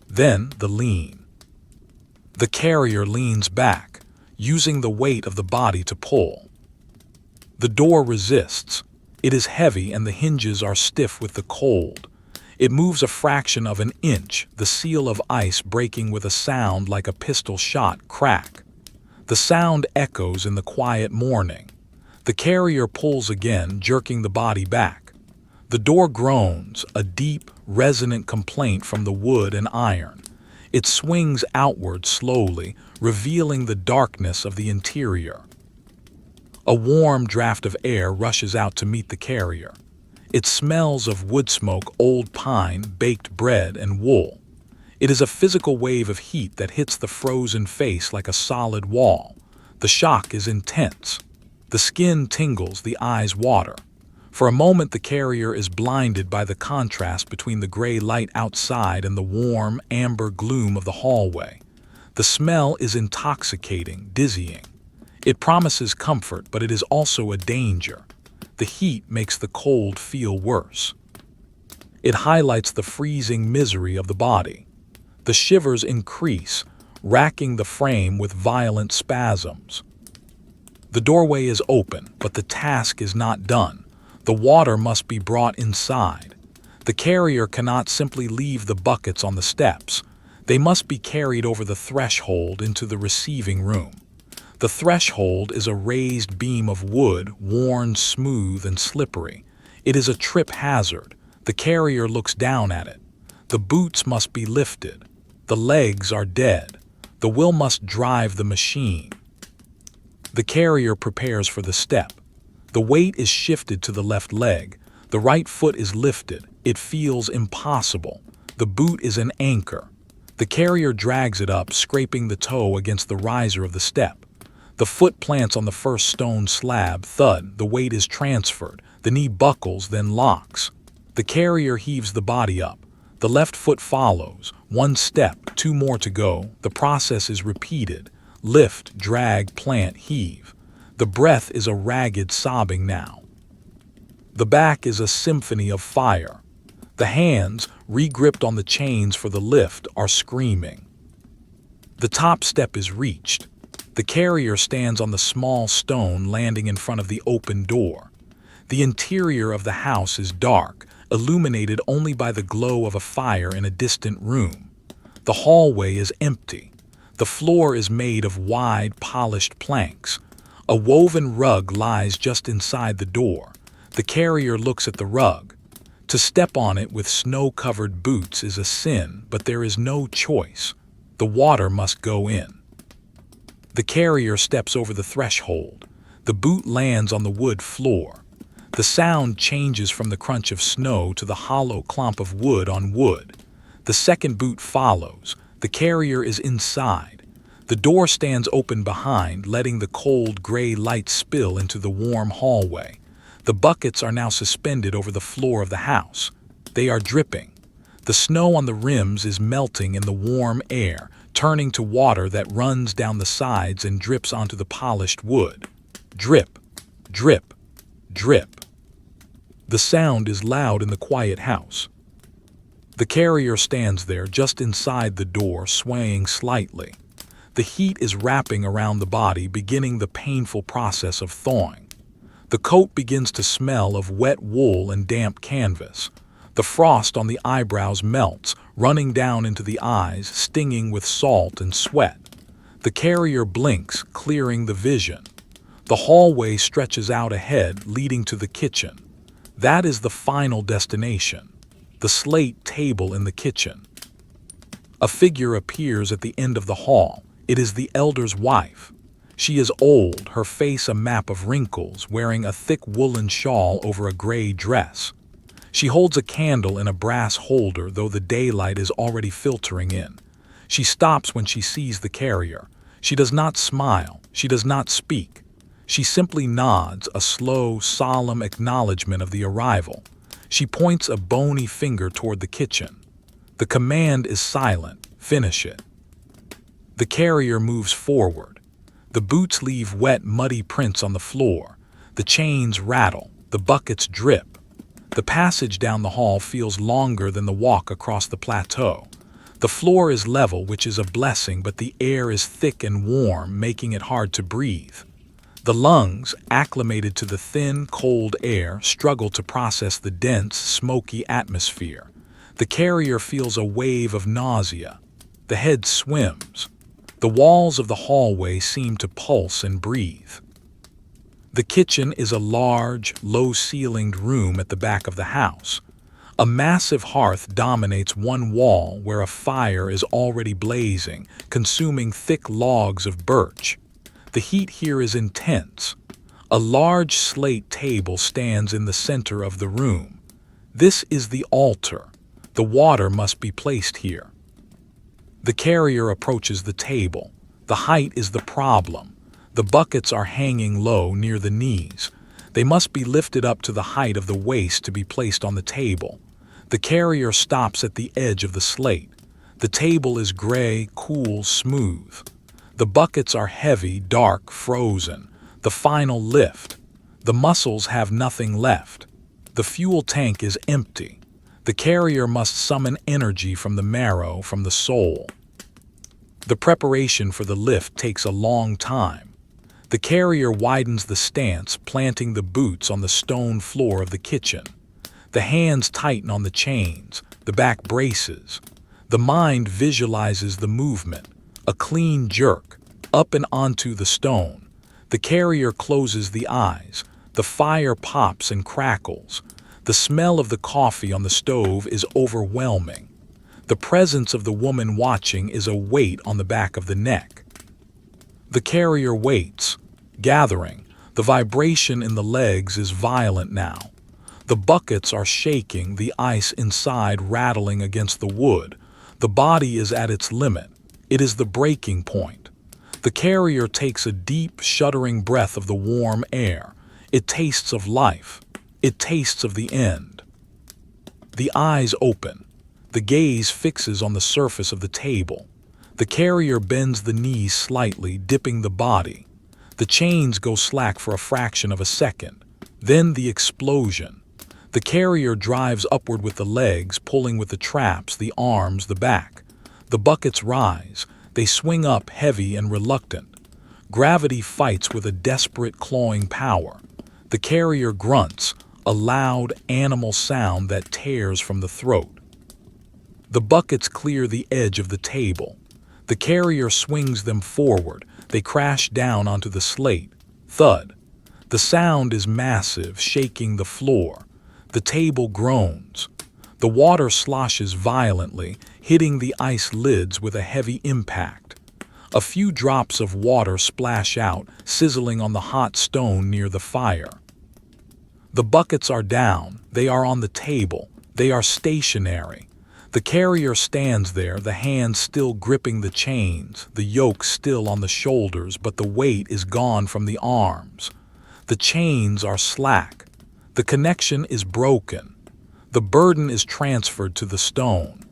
Then the lean. The carrier leans back, using the weight of the body to pull. The door resists. It is heavy and the hinges are stiff with the cold. It moves a fraction of an inch, the seal of ice breaking with a sound like a pistol shot crack. The sound echoes in the quiet morning. The carrier pulls again, jerking the body back. The door groans, a deep, resonant complaint from the wood and iron. It swings outward slowly, revealing the darkness of the interior. A warm draft of air rushes out to meet the carrier. It smells of wood smoke, old pine, baked bread, and wool. It is a physical wave of heat that hits the frozen face like a solid wall. The shock is intense. The skin tingles, the eyes water. For a moment, the carrier is blinded by the contrast between the gray light outside and the warm, amber gloom of the hallway. The smell is intoxicating, dizzying. It promises comfort, but it is also a danger. The heat makes the cold feel worse. It highlights the freezing misery of the body. The shivers increase, racking the frame with violent spasms. The doorway is open, but the task is not done. The water must be brought inside. The carrier cannot simply leave the buckets on the steps. They must be carried over the threshold into the receiving room. The threshold is a raised beam of wood, worn smooth and slippery. It is a trip hazard. The carrier looks down at it. The boots must be lifted. The legs are dead. The will must drive the machine. The carrier prepares for the step. The weight is shifted to the left leg. The right foot is lifted. It feels impossible. The boot is an anchor. The carrier drags it up, scraping the toe against the riser of the step. The foot plants on the first stone slab. Thud, the weight is transferred. The knee buckles, then locks. The carrier heaves the body up. The left foot follows. One step, two more to go. The process is repeated. Lift, drag, plant, heave. The breath is a ragged sobbing now. The back is a symphony of fire. The hands, re-gripped on the chains for the lift, are screaming. The top step is reached. The carrier stands on the small stone landing in front of the open door. The interior of the house is dark, illuminated only by the glow of a fire in a distant room. The hallway is empty. The floor is made of wide, polished planks. A woven rug lies just inside the door. The carrier looks at the rug. To step on it with snow-covered boots is a sin, but there is no choice. The water must go in. The carrier steps over the threshold. The boot lands on the wood floor. The sound changes from the crunch of snow to the hollow clomp of wood on wood. The second boot follows. The carrier is inside. The door stands open behind, letting the cold gray light spill into the warm hallway. The buckets are now suspended over the floor of the house. They are dripping. The snow on the rims is melting in the warm air, turning to water that runs down the sides and drips onto the polished wood. Drip, drip, drip. The sound is loud in the quiet house. The carrier stands there just inside the door, swaying slightly. The heat is wrapping around the body, beginning the painful process of thawing. The coat begins to smell of wet wool and damp canvas. The frost on the eyebrows melts, running down into the eyes, stinging with salt and sweat. The carrier blinks, clearing the vision. The hallway stretches out ahead, leading to the kitchen. That is the final destination. The slate table in the kitchen. A figure appears at the end of the hall. It is the elder's wife. She is old, her face a map of wrinkles, wearing a thick woolen shawl over a gray dress. She holds a candle in a brass holder, though the daylight is already filtering in. She stops when she sees the carrier. She does not smile. She does not speak. She simply nods, a slow, solemn acknowledgement of the arrival. She points a bony finger toward the kitchen. The command is silent. Finish it. The carrier moves forward. The boots leave wet, muddy prints on the floor. The chains rattle. The buckets drip. The passage down the hall feels longer than the walk across the plateau. The floor is level, which is a blessing, but the air is thick and warm, making it hard to breathe. The lungs, acclimated to the thin, cold air, struggle to process the dense, smoky atmosphere. The carrier feels a wave of nausea. The head swims. The walls of the hallway seem to pulse and breathe. The kitchen is a large, low-ceilinged room at the back of the house. A massive hearth dominates one wall where a fire is already blazing, consuming thick logs of birch. The heat here is intense. A large slate table stands in the center of the room. This is the altar. The water must be placed here. The carrier approaches the table. The height is the problem. The buckets are hanging low near the knees. They must be lifted up to the height of the waist to be placed on the table. The carrier stops at the edge of the slate. The table is gray, cool, smooth. The buckets are heavy, dark, frozen. The final lift. The muscles have nothing left. The fuel tank is empty. The carrier must summon energy from the marrow, from the soul. The preparation for the lift takes a long time. The carrier widens the stance, planting the boots on the stone floor of the kitchen. The hands tighten on the chains, the back braces. The mind visualizes the movement, a clean jerk, up and onto the stone. The carrier closes the eyes. The fire pops and crackles. The smell of the coffee on the stove is overwhelming. The presence of the woman watching is a weight on the back of the neck. The carrier waits, gathering. The vibration in the legs is violent now. The buckets are shaking, the ice inside rattling against the wood. The body is at its limit. It is the breaking point. The carrier takes a deep, shuddering breath of the warm air. It tastes of life. It tastes of the end. The eyes open. The gaze fixes on the surface of the table. The carrier bends the knees slightly, dipping the body. The chains go slack for a fraction of a second. Then the explosion. The carrier drives upward with the legs, pulling with the traps, the arms, the back. The buckets rise. They swing up heavy and reluctant. Gravity fights with a desperate clawing power. The carrier grunts, a loud animal sound that tears from the throat. The buckets clear the edge of the table. The carrier swings them forward. They crash down onto the slate. Thud. The sound is massive, shaking the floor. The table groans. The water sloshes violently, hitting the ice lids with a heavy impact. A few drops of water splash out, sizzling on the hot stone near the fire. The buckets are down. They are on the table. They are stationary. The carrier stands there, the hands still gripping the chains, the yoke still on the shoulders, but the weight is gone from the arms. The chains are slack. The connection is broken. The burden is transferred to the stone.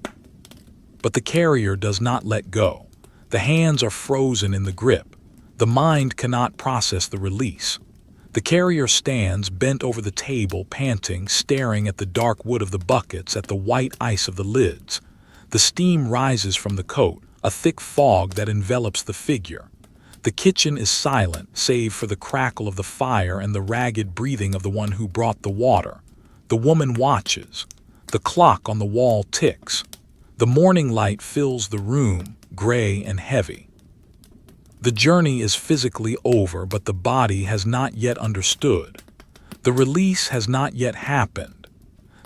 But the carrier does not let go. The hands are frozen in the grip. The mind cannot process the release. The carrier stands, bent over the table, panting, staring at the dark wood of the buckets, at the white ice of the lids. The steam rises from the coat, a thick fog that envelops the figure. The kitchen is silent, save for the crackle of the fire and the ragged breathing of the one who brought the water. The woman watches. The clock on the wall ticks. The morning light fills the room, gray and heavy. The journey is physically over, but the body has not yet understood. The release has not yet happened.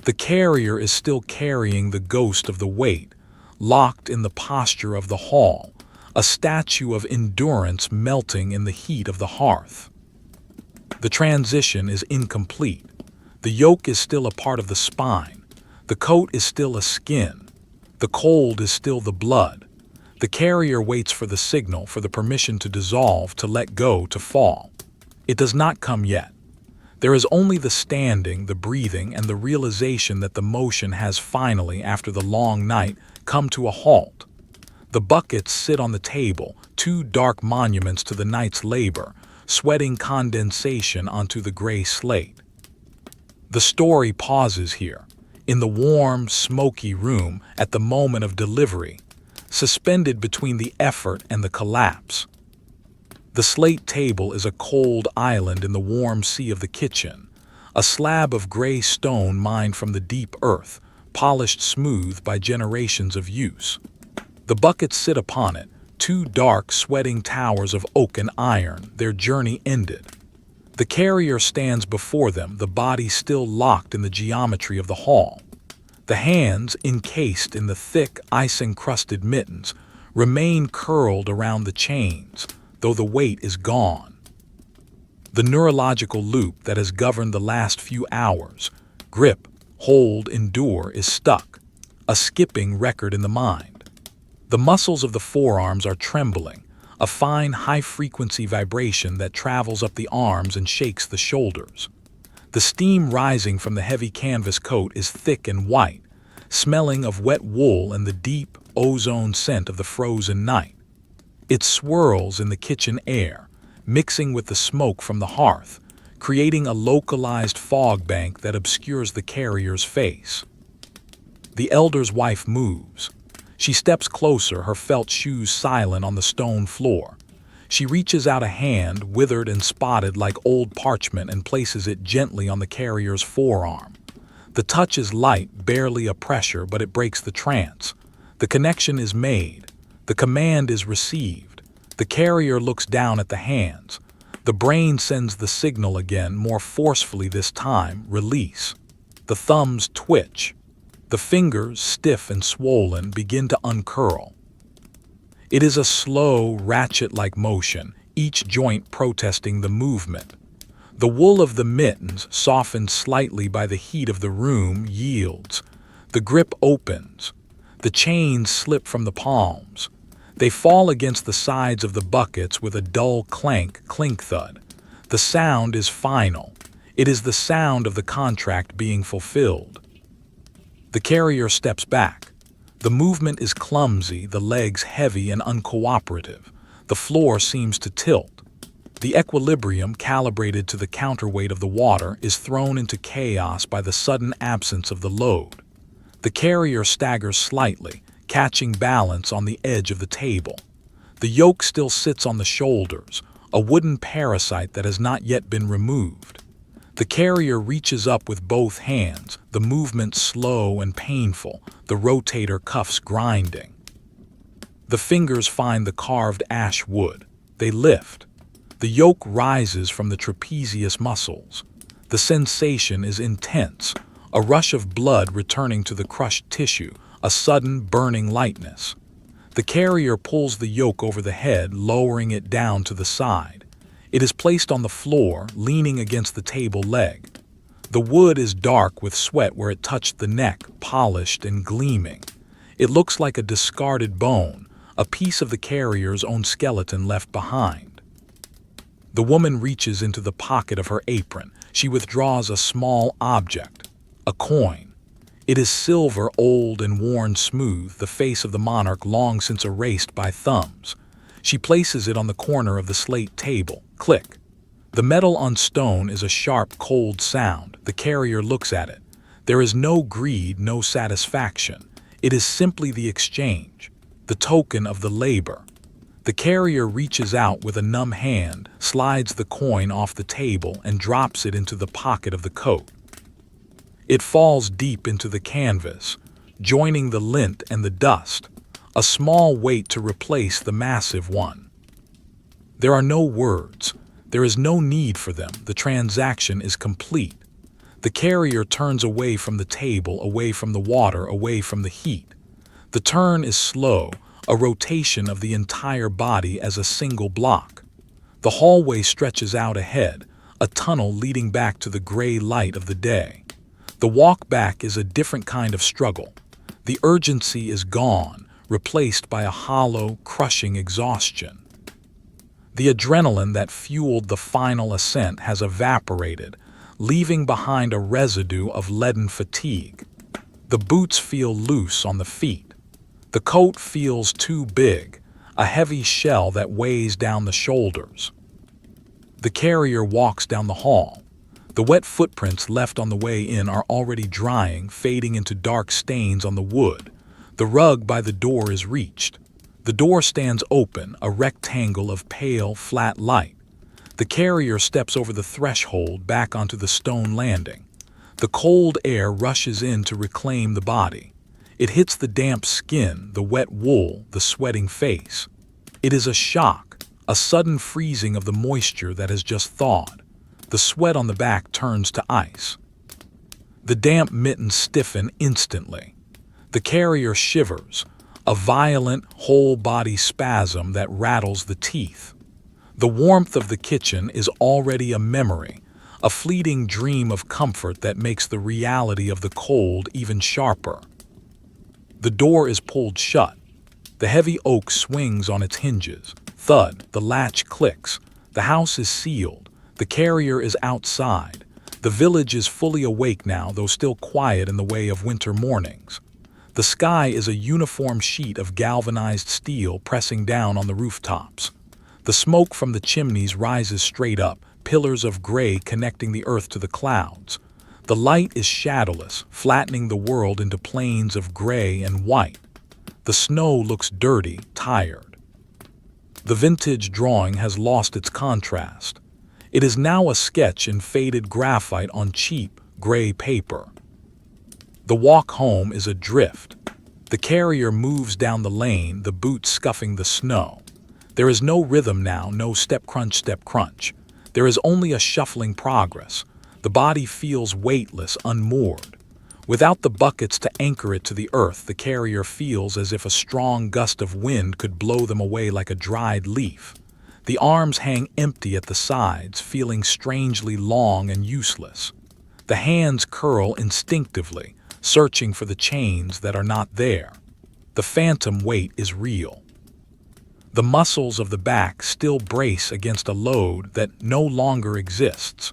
The carrier is still carrying the ghost of the weight, locked in the posture of the hall, a statue of endurance melting in the heat of the hearth. The transition is incomplete. The yoke is still a part of the spine. The coat is still a skin. The cold is still the blood. The carrier waits for the signal, for the permission to dissolve, to let go, to fall. It does not come yet. There is only the standing, the breathing, and the realization that the motion has finally, after the long night, come to a halt. The buckets sit on the table, two dark monuments to the night's labor, sweating condensation onto the gray slate. The story pauses here, in the warm, smoky room, at the moment of delivery, suspended between the effort and the collapse. The slate table is a cold island in the warm sea of the kitchen, a slab of gray stone mined from the deep earth, polished smooth by generations of use. The buckets sit upon it, two dark, sweating towers of oak and iron, their journey ended. The carrier stands before them, the body still locked in the geometry of the hall. The hands, encased in the thick, ice-encrusted mittens, remain curled around the chains, though the weight is gone. The neurological loop that has governed the last few hours, grip, hold, endure, is stuck, a skipping record in the mind. The muscles of the forearms are trembling, a fine, high-frequency vibration that travels up the arms and shakes the shoulders. The steam rising from the heavy canvas coat is thick and white, smelling of wet wool and the deep, ozone scent of the frozen night. It swirls in the kitchen air, mixing with the smoke from the hearth, creating a localized fog bank that obscures the carrier's face. The elder's wife moves. She steps closer, her felt shoes silent on the stone floor. She reaches out a hand, withered and spotted like old parchment, and places it gently on the carrier's forearm. The touch is light, barely a pressure, but it breaks the trance. The connection is made. The command is received. The carrier looks down at the hands. The brain sends the signal again, more forcefully this time, release. The thumbs twitch. The fingers, stiff and swollen, begin to uncurl. It is a slow, ratchet-like motion, each joint protesting the movement. The wool of the mittens, softened slightly by the heat of the room, yields. The grip opens. The chains slip from the palms. They fall against the sides of the buckets with a dull clank, clink thud. The sound is final. It is the sound of the contract being fulfilled. The carrier steps back. The movement is clumsy, the legs heavy and uncooperative. The floor seems to tilt. The equilibrium, calibrated to the counterweight of the water, is thrown into chaos by the sudden absence of the load. The carrier staggers slightly, catching balance on the edge of the table. The yoke still sits on the shoulders, a wooden parasite that has not yet been removed. The carrier reaches up with both hands, the movement slow and painful, the rotator cuffs grinding. The fingers find the carved ash wood. They lift. The yoke rises from the trapezius muscles. The sensation is intense, a rush of blood returning to the crushed tissue, a sudden burning lightness. The carrier pulls the yoke over the head, lowering it down to the side. It is placed on the floor, leaning against the table leg. The wood is dark with sweat where it touched the neck, polished and gleaming. It looks like a discarded bone, a piece of the carrier's own skeleton left behind. The woman reaches into the pocket of her apron. She withdraws a small object, a coin. It is silver, old and worn smooth, the face of the monarch long since erased by thumbs. She places it on the corner of the slate table. Click. The metal on stone is a sharp, cold sound. The carrier looks at it. There is no greed, no satisfaction. It is simply the exchange, the token of the labor. The carrier reaches out with a numb hand, slides the coin off the table, and drops it into the pocket of the coat. It falls deep into the canvas, joining the lint and the dust, a small weight to replace the massive one. There are no words. There is no need for them. The transaction is complete. The carrier turns away from the table, away from the water, away from the heat. The turn is slow, a rotation of the entire body as a single block. The hallway stretches out ahead, a tunnel leading back to the gray light of the day. The walk back is a different kind of struggle. The urgency is gone, replaced by a hollow, crushing exhaustion. The adrenaline that fueled the final ascent has evaporated, leaving behind a residue of leaden fatigue. The boots feel loose on the feet. The coat feels too big, a heavy shell that weighs down the shoulders. The carrier walks down the hall. The wet footprints left on the way in are already drying, fading into dark stains on the wood. The rug by the door is reached. The door stands open, a rectangle of pale, flat light. The carrier steps over the threshold back onto the stone landing. The cold air rushes in to reclaim the body. It hits the damp skin, the wet wool, the sweating face. It is a shock, a sudden freezing of the moisture that has just thawed. The sweat on the back turns to ice. The damp mittens stiffen instantly. The carrier shivers, a violent, whole-body spasm that rattles the teeth. The warmth of the kitchen is already a memory, a fleeting dream of comfort that makes the reality of the cold even sharper. The door is pulled shut. The heavy oak swings on its hinges. Thud, the latch clicks. The house is sealed. The carrier is outside. The village is fully awake now, though still quiet in the way of winter mornings. The sky is a uniform sheet of galvanized steel pressing down on the rooftops. The smoke from the chimneys rises straight up, pillars of gray connecting the earth to the clouds. The light is shadowless, flattening the world into plains of gray and white. The snow looks dirty, tired. The vintage drawing has lost its contrast. It is now a sketch in faded graphite on cheap, gray paper. The walk home is adrift. The carrier moves down the lane, the boots scuffing the snow. There is no rhythm now, no step crunch, step crunch. There is only a shuffling progress. The body feels weightless, unmoored. Without the buckets to anchor it to the earth, the carrier feels as if a strong gust of wind could blow them away like a dried leaf. The arms hang empty at the sides, feeling strangely long and useless. The hands curl instinctively, searching for the chains that are not there. The phantom weight is real. The muscles of the back still brace against a load that no longer exists.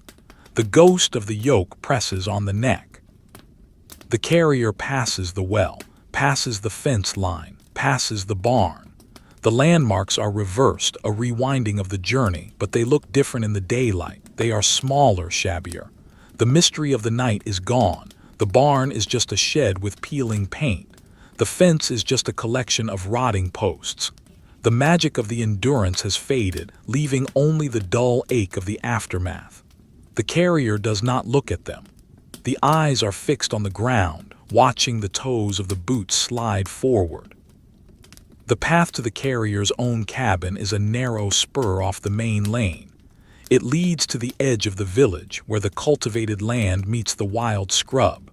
The ghost of the yoke presses on the neck. The carrier passes the well, passes the fence line, passes the barn. The landmarks are reversed, a rewinding of the journey, but they look different in the daylight. They are smaller, shabbier. The mystery of the night is gone. The barn is just a shed with peeling paint. The fence is just a collection of rotting posts. The magic of the endurance has faded, leaving only the dull ache of the aftermath. The carrier does not look at them. The eyes are fixed on the ground, watching the toes of the boots slide forward. The path to the carrier's own cabin is a narrow spur off the main lane. It leads to the edge of the village, where the cultivated land meets the wild scrub.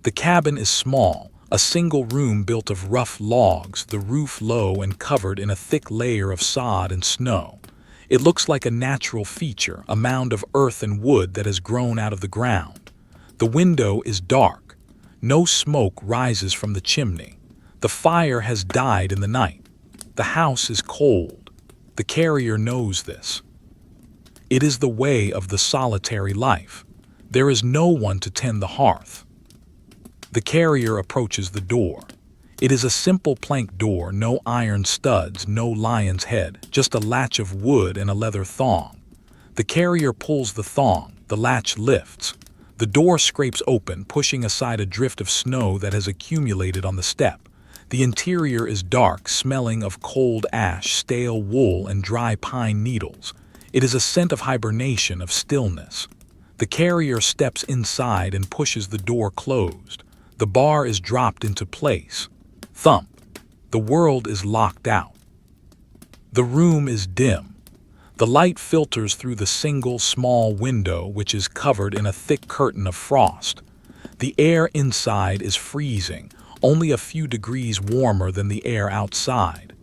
The cabin is small, a single room built of rough logs, the roof low and covered in a thick layer of sod and snow. It looks like a natural feature, a mound of earth and wood that has grown out of the ground. The window is dark. No smoke rises from the chimney. The fire has died in the night. The house is cold. The carrier knows this. It is the way of the solitary life. There is no one to tend the hearth. The carrier approaches the door. It is a simple plank door, no iron studs, no lion's head, just a latch of wood and a leather thong. The carrier pulls the thong, the latch lifts. The door scrapes open, pushing aside a drift of snow that has accumulated on the step. The interior is dark, smelling of cold ash, stale wool, and dry pine needles. It is a scent of hibernation, of stillness. The carrier steps inside and pushes the door closed. The bar is dropped into place. Thump. The world is locked out. The room is dim. The light filters through the single small window, which is covered in a thick curtain of frost. The air inside is freezing, only a few degrees warmer than the air outside.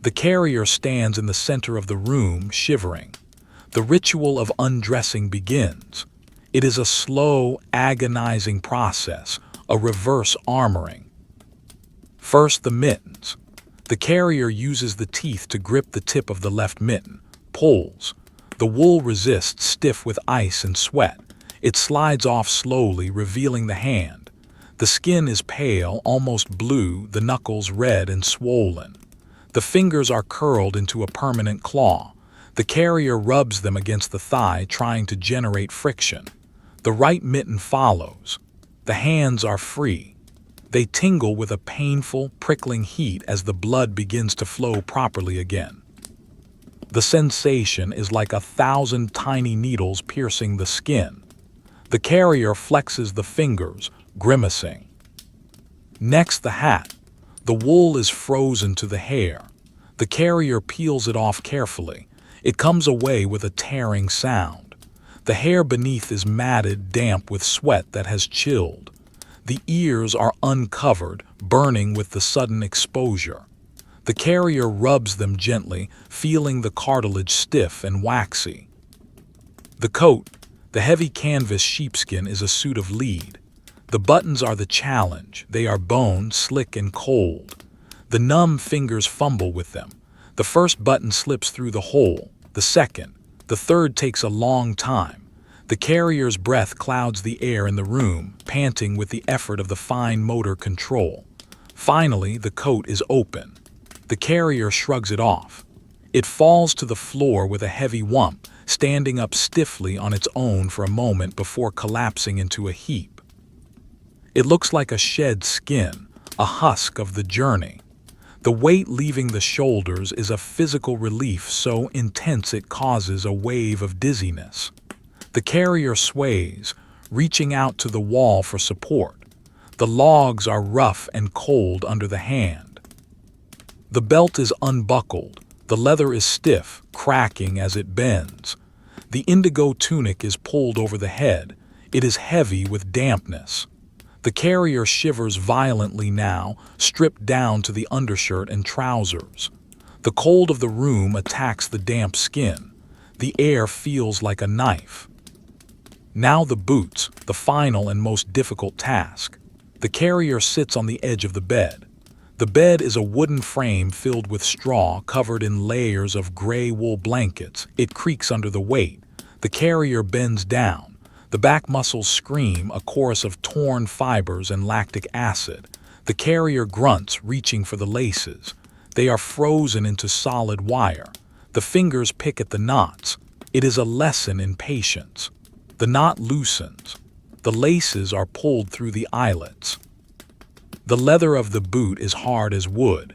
The carrier stands in the center of the room, shivering. The ritual of undressing begins. It is a slow, agonizing process, a reverse armoring. First, the mittens. The carrier uses the teeth to grip the tip of the left mitten, pulls. The wool resists, stiff with ice and sweat. It slides off slowly, revealing the hand. The skin is pale, almost blue, the knuckles red and swollen. The fingers are curled into a permanent claw. The carrier rubs them against the thigh, trying to generate friction. The right mitten follows. The hands are free. They tingle with a painful, prickling heat as the blood begins to flow properly again. The sensation is like 1,000 tiny needles piercing the skin. The carrier flexes the fingers, grimacing. Next, the hat. The wool is frozen to the hair. The carrier peels it off carefully. It comes away with a tearing sound. The hair beneath is matted, damp with sweat that has chilled. The ears are uncovered, burning with the sudden exposure. The carrier rubs them gently, feeling the cartilage stiff and waxy. The coat, the heavy canvas sheepskin, is a suit of lead. The buttons are the challenge. They are bone, slick and cold. The numb fingers fumble with them. The first button slips through the hole. The second. The third takes a long time. The carrier's breath clouds the air in the room, panting with the effort of the fine motor control. Finally, the coat is open. The carrier shrugs it off. It falls to the floor with a heavy whump, standing up stiffly on its own for a moment before collapsing into a heap. It looks like a shed skin, a husk of the journey. The weight leaving the shoulders is a physical relief so intense it causes a wave of dizziness. The carrier sways, reaching out to the wall for support. The logs are rough and cold under the hand. The belt is unbuckled. The leather is stiff, cracking as it bends. The indigo tunic is pulled over the head. It is heavy with dampness. The carrier shivers violently now, stripped down to the undershirt and trousers. The cold of the room attacks the damp skin. The air feels like a knife. Now the boots, the final and most difficult task. The carrier sits on the edge of the bed. The bed is a wooden frame filled with straw covered in layers of gray wool blankets. It creaks under the weight. The carrier bends down. The back muscles scream, a chorus of torn fibers and lactic acid. The carrier grunts, reaching for the laces. They are frozen into solid wire. The fingers pick at the knots. It is a lesson in patience. The knot loosens. The laces are pulled through the eyelets. The leather of the boot is hard as wood.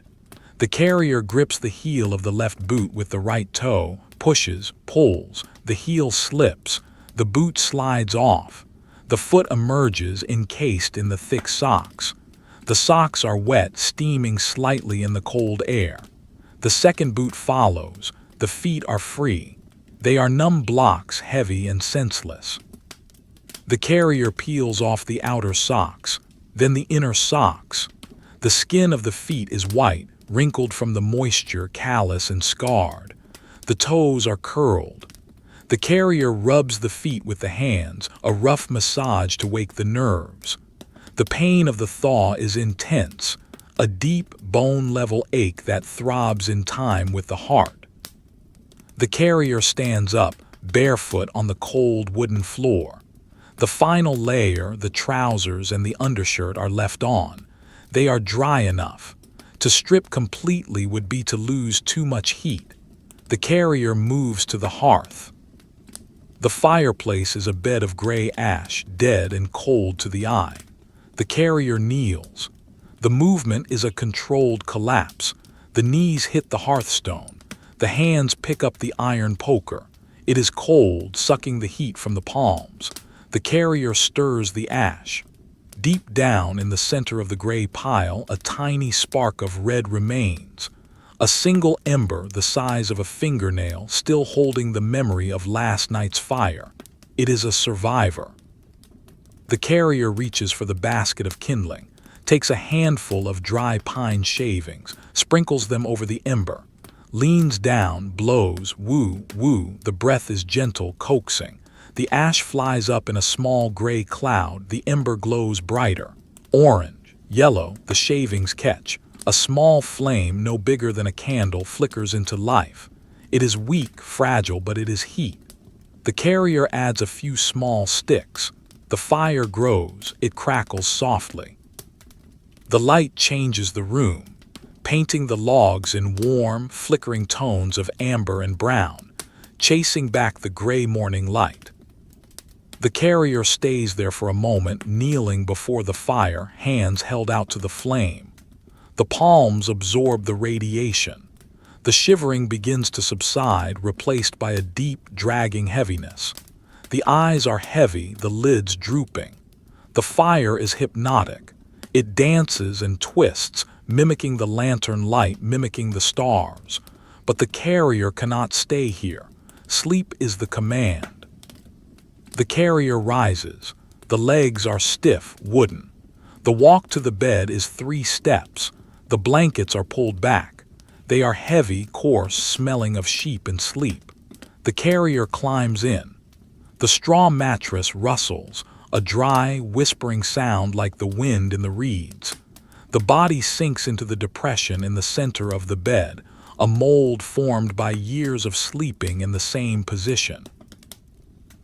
The carrier grips the heel of the left boot with the right toe, pushes, pulls. The heel slips. The boot slides off. The foot emerges encased in the thick socks. The socks are wet, steaming slightly in the cold air. The second boot follows. The feet are free. They are numb blocks, heavy and senseless. The carrier peels off the outer socks, then the inner socks. The skin of the feet is white, wrinkled from the moisture, callous and scarred. The toes are curled. The carrier rubs the feet with the hands, a rough massage to wake the nerves. The pain of the thaw is intense, a deep, bone-level ache that throbs in time with the heart. The carrier stands up, barefoot on the cold wooden floor. The final layer, the trousers and the undershirt, are left on. They are dry enough. To strip completely would be to lose too much heat. The carrier moves to the hearth. The fireplace is a bed of gray ash, dead and cold to the eye. The carrier kneels. The movement is a controlled collapse. The knees hit the hearthstone. The hands pick up the iron poker. It is cold, sucking the heat from the palms. The carrier stirs the ash. Deep down in the center of the gray pile, a tiny spark of red remains. A single ember the size of a fingernail, still holding the memory of last night's fire. It is a survivor. The carrier reaches for the basket of kindling, takes a handful of dry pine shavings, sprinkles them over the ember, leans down, blows, woo, woo. The breath is gentle, coaxing. The ash flies up in a small gray cloud. The ember glows brighter. Orange, yellow, the shavings catch. A small flame, no bigger than a candle, flickers into life. It is weak, fragile, but it is heat. The carrier adds a few small sticks. The fire grows. It crackles softly. The light changes the room, painting the logs in warm, flickering tones of amber and brown, chasing back the gray morning light. The carrier stays there for a moment, kneeling before the fire, hands held out to the flame. The palms absorb the radiation. The shivering begins to subside, replaced by a deep, dragging heaviness. The eyes are heavy, the lids drooping. The fire is hypnotic. It dances and twists, mimicking the lantern light, mimicking the stars. But the carrier cannot stay here. Sleep is the command. The carrier rises. The legs are stiff, wooden. The walk to the bed is 3 steps. The blankets are pulled back. They are heavy, coarse, smelling of sheep and sleep. The carrier climbs in. The straw mattress rustles, a dry, whispering sound like the wind in the reeds. The body sinks into the depression in the center of the bed, a mold formed by years of sleeping in the same position.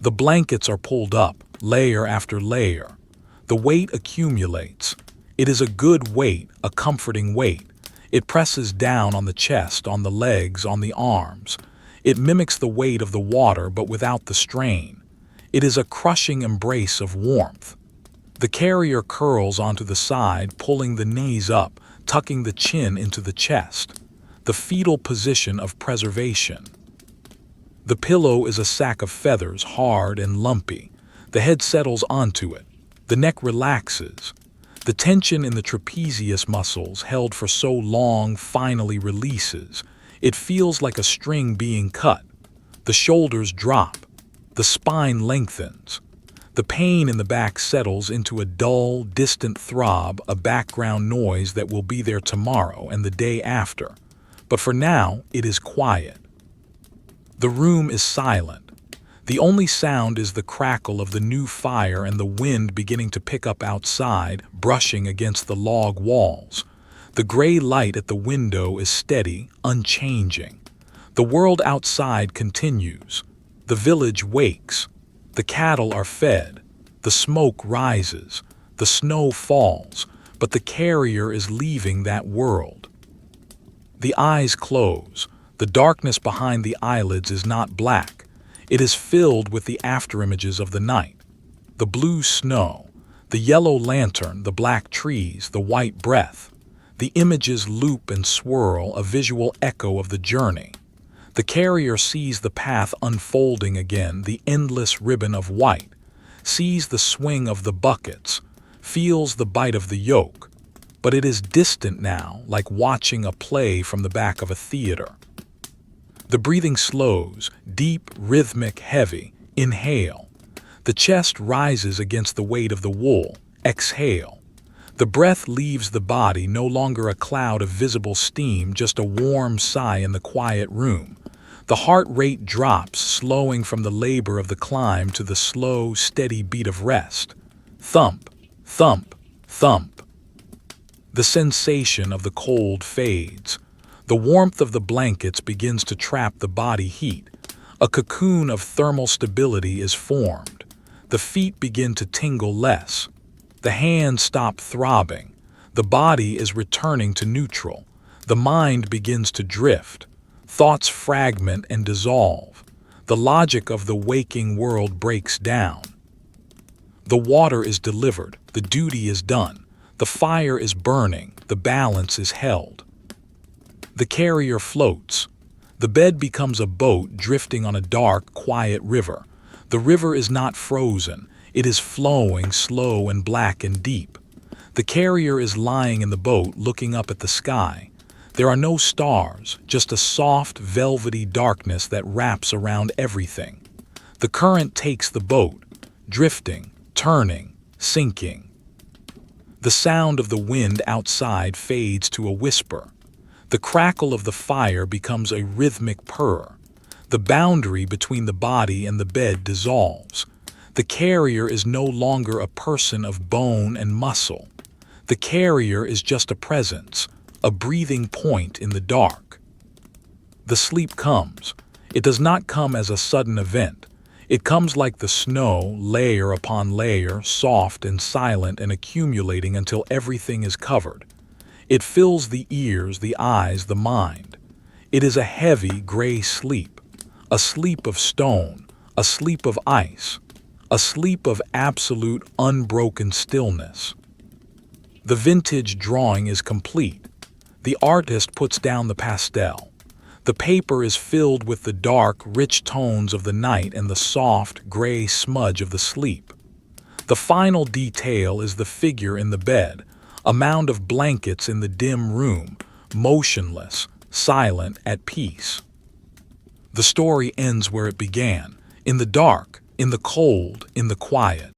The blankets are pulled up, layer after layer. The weight accumulates. It is a good weight, a comforting weight. It presses down on the chest, on the legs, on the arms. It mimics the weight of the water but without the strain. It is a crushing embrace of warmth. The carrier curls onto the side, pulling the knees up, tucking the chin into the chest. The fetal position of preservation. The pillow is a sack of feathers, hard and lumpy. The head settles onto it. The neck relaxes. The tension in the trapezius muscles, held for so long, finally releases. It feels like a string being cut. The shoulders drop. The spine lengthens. The pain in the back settles into a dull, distant throb, a background noise that will be there tomorrow and the day after. But for now, it is quiet. The room is silent. The only sound is the crackle of the new fire and the wind beginning to pick up outside, brushing against the log walls. The gray light at the window is steady, unchanging. The world outside continues. The village wakes. The cattle are fed. The smoke rises. The snow falls. But the carrier is leaving that world. The eyes close. The darkness behind the eyelids is not black. It is filled with the afterimages of the night. The blue snow, the yellow lantern, the black trees, the white breath. The images loop and swirl, a visual echo of the journey. The carrier sees the path unfolding again, the endless ribbon of white, sees the swing of the buckets, feels the bite of the yoke. But it is distant now, like watching a play from the back of a theater. The breathing slows, deep, rhythmic, heavy. Inhale. The chest rises against the weight of the wool. Exhale. The breath leaves the body, no longer a cloud of visible steam, just a warm sigh in the quiet room. The heart rate drops, slowing from the labor of the climb to the slow, steady beat of rest. Thump, thump, thump. The sensation of the cold fades. The warmth of the blankets begins to trap the body heat. A cocoon of thermal stability is formed. The feet begin to tingle less. The hands stop throbbing. The body is returning to neutral. The mind begins to drift. Thoughts fragment and dissolve. The logic of the waking world breaks down. The water is delivered. The duty is done. The fire is burning. The balance is held. The carrier floats. The bed becomes a boat drifting on a dark, quiet river. The river is not frozen. It is flowing, slow and black and deep. The carrier is lying in the boat, looking up at the sky. There are no stars, just a soft, velvety darkness that wraps around everything. The current takes the boat, drifting, turning, sinking. The sound of the wind outside fades to a whisper. The crackle of the fire becomes a rhythmic purr. The boundary between the body and the bed dissolves. The carrier is no longer a person of bone and muscle. The carrier is just a presence, a breathing point in the dark. The sleep comes. It does not come as a sudden event. It comes like the snow, layer upon layer, soft and silent and accumulating until everything is covered. It fills the ears, the eyes, the mind. It is a heavy, gray sleep, a sleep of stone, a sleep of ice, a sleep of absolute, unbroken stillness. The vintage drawing is complete. The artist puts down the pastel. The paper is filled with the dark, rich tones of the night and the soft, gray smudge of the sleep. The final detail is the figure in the bed, a mound of blankets in the dim room, motionless, silent, at peace. The story ends where it began, in the dark, in the cold, in the quiet.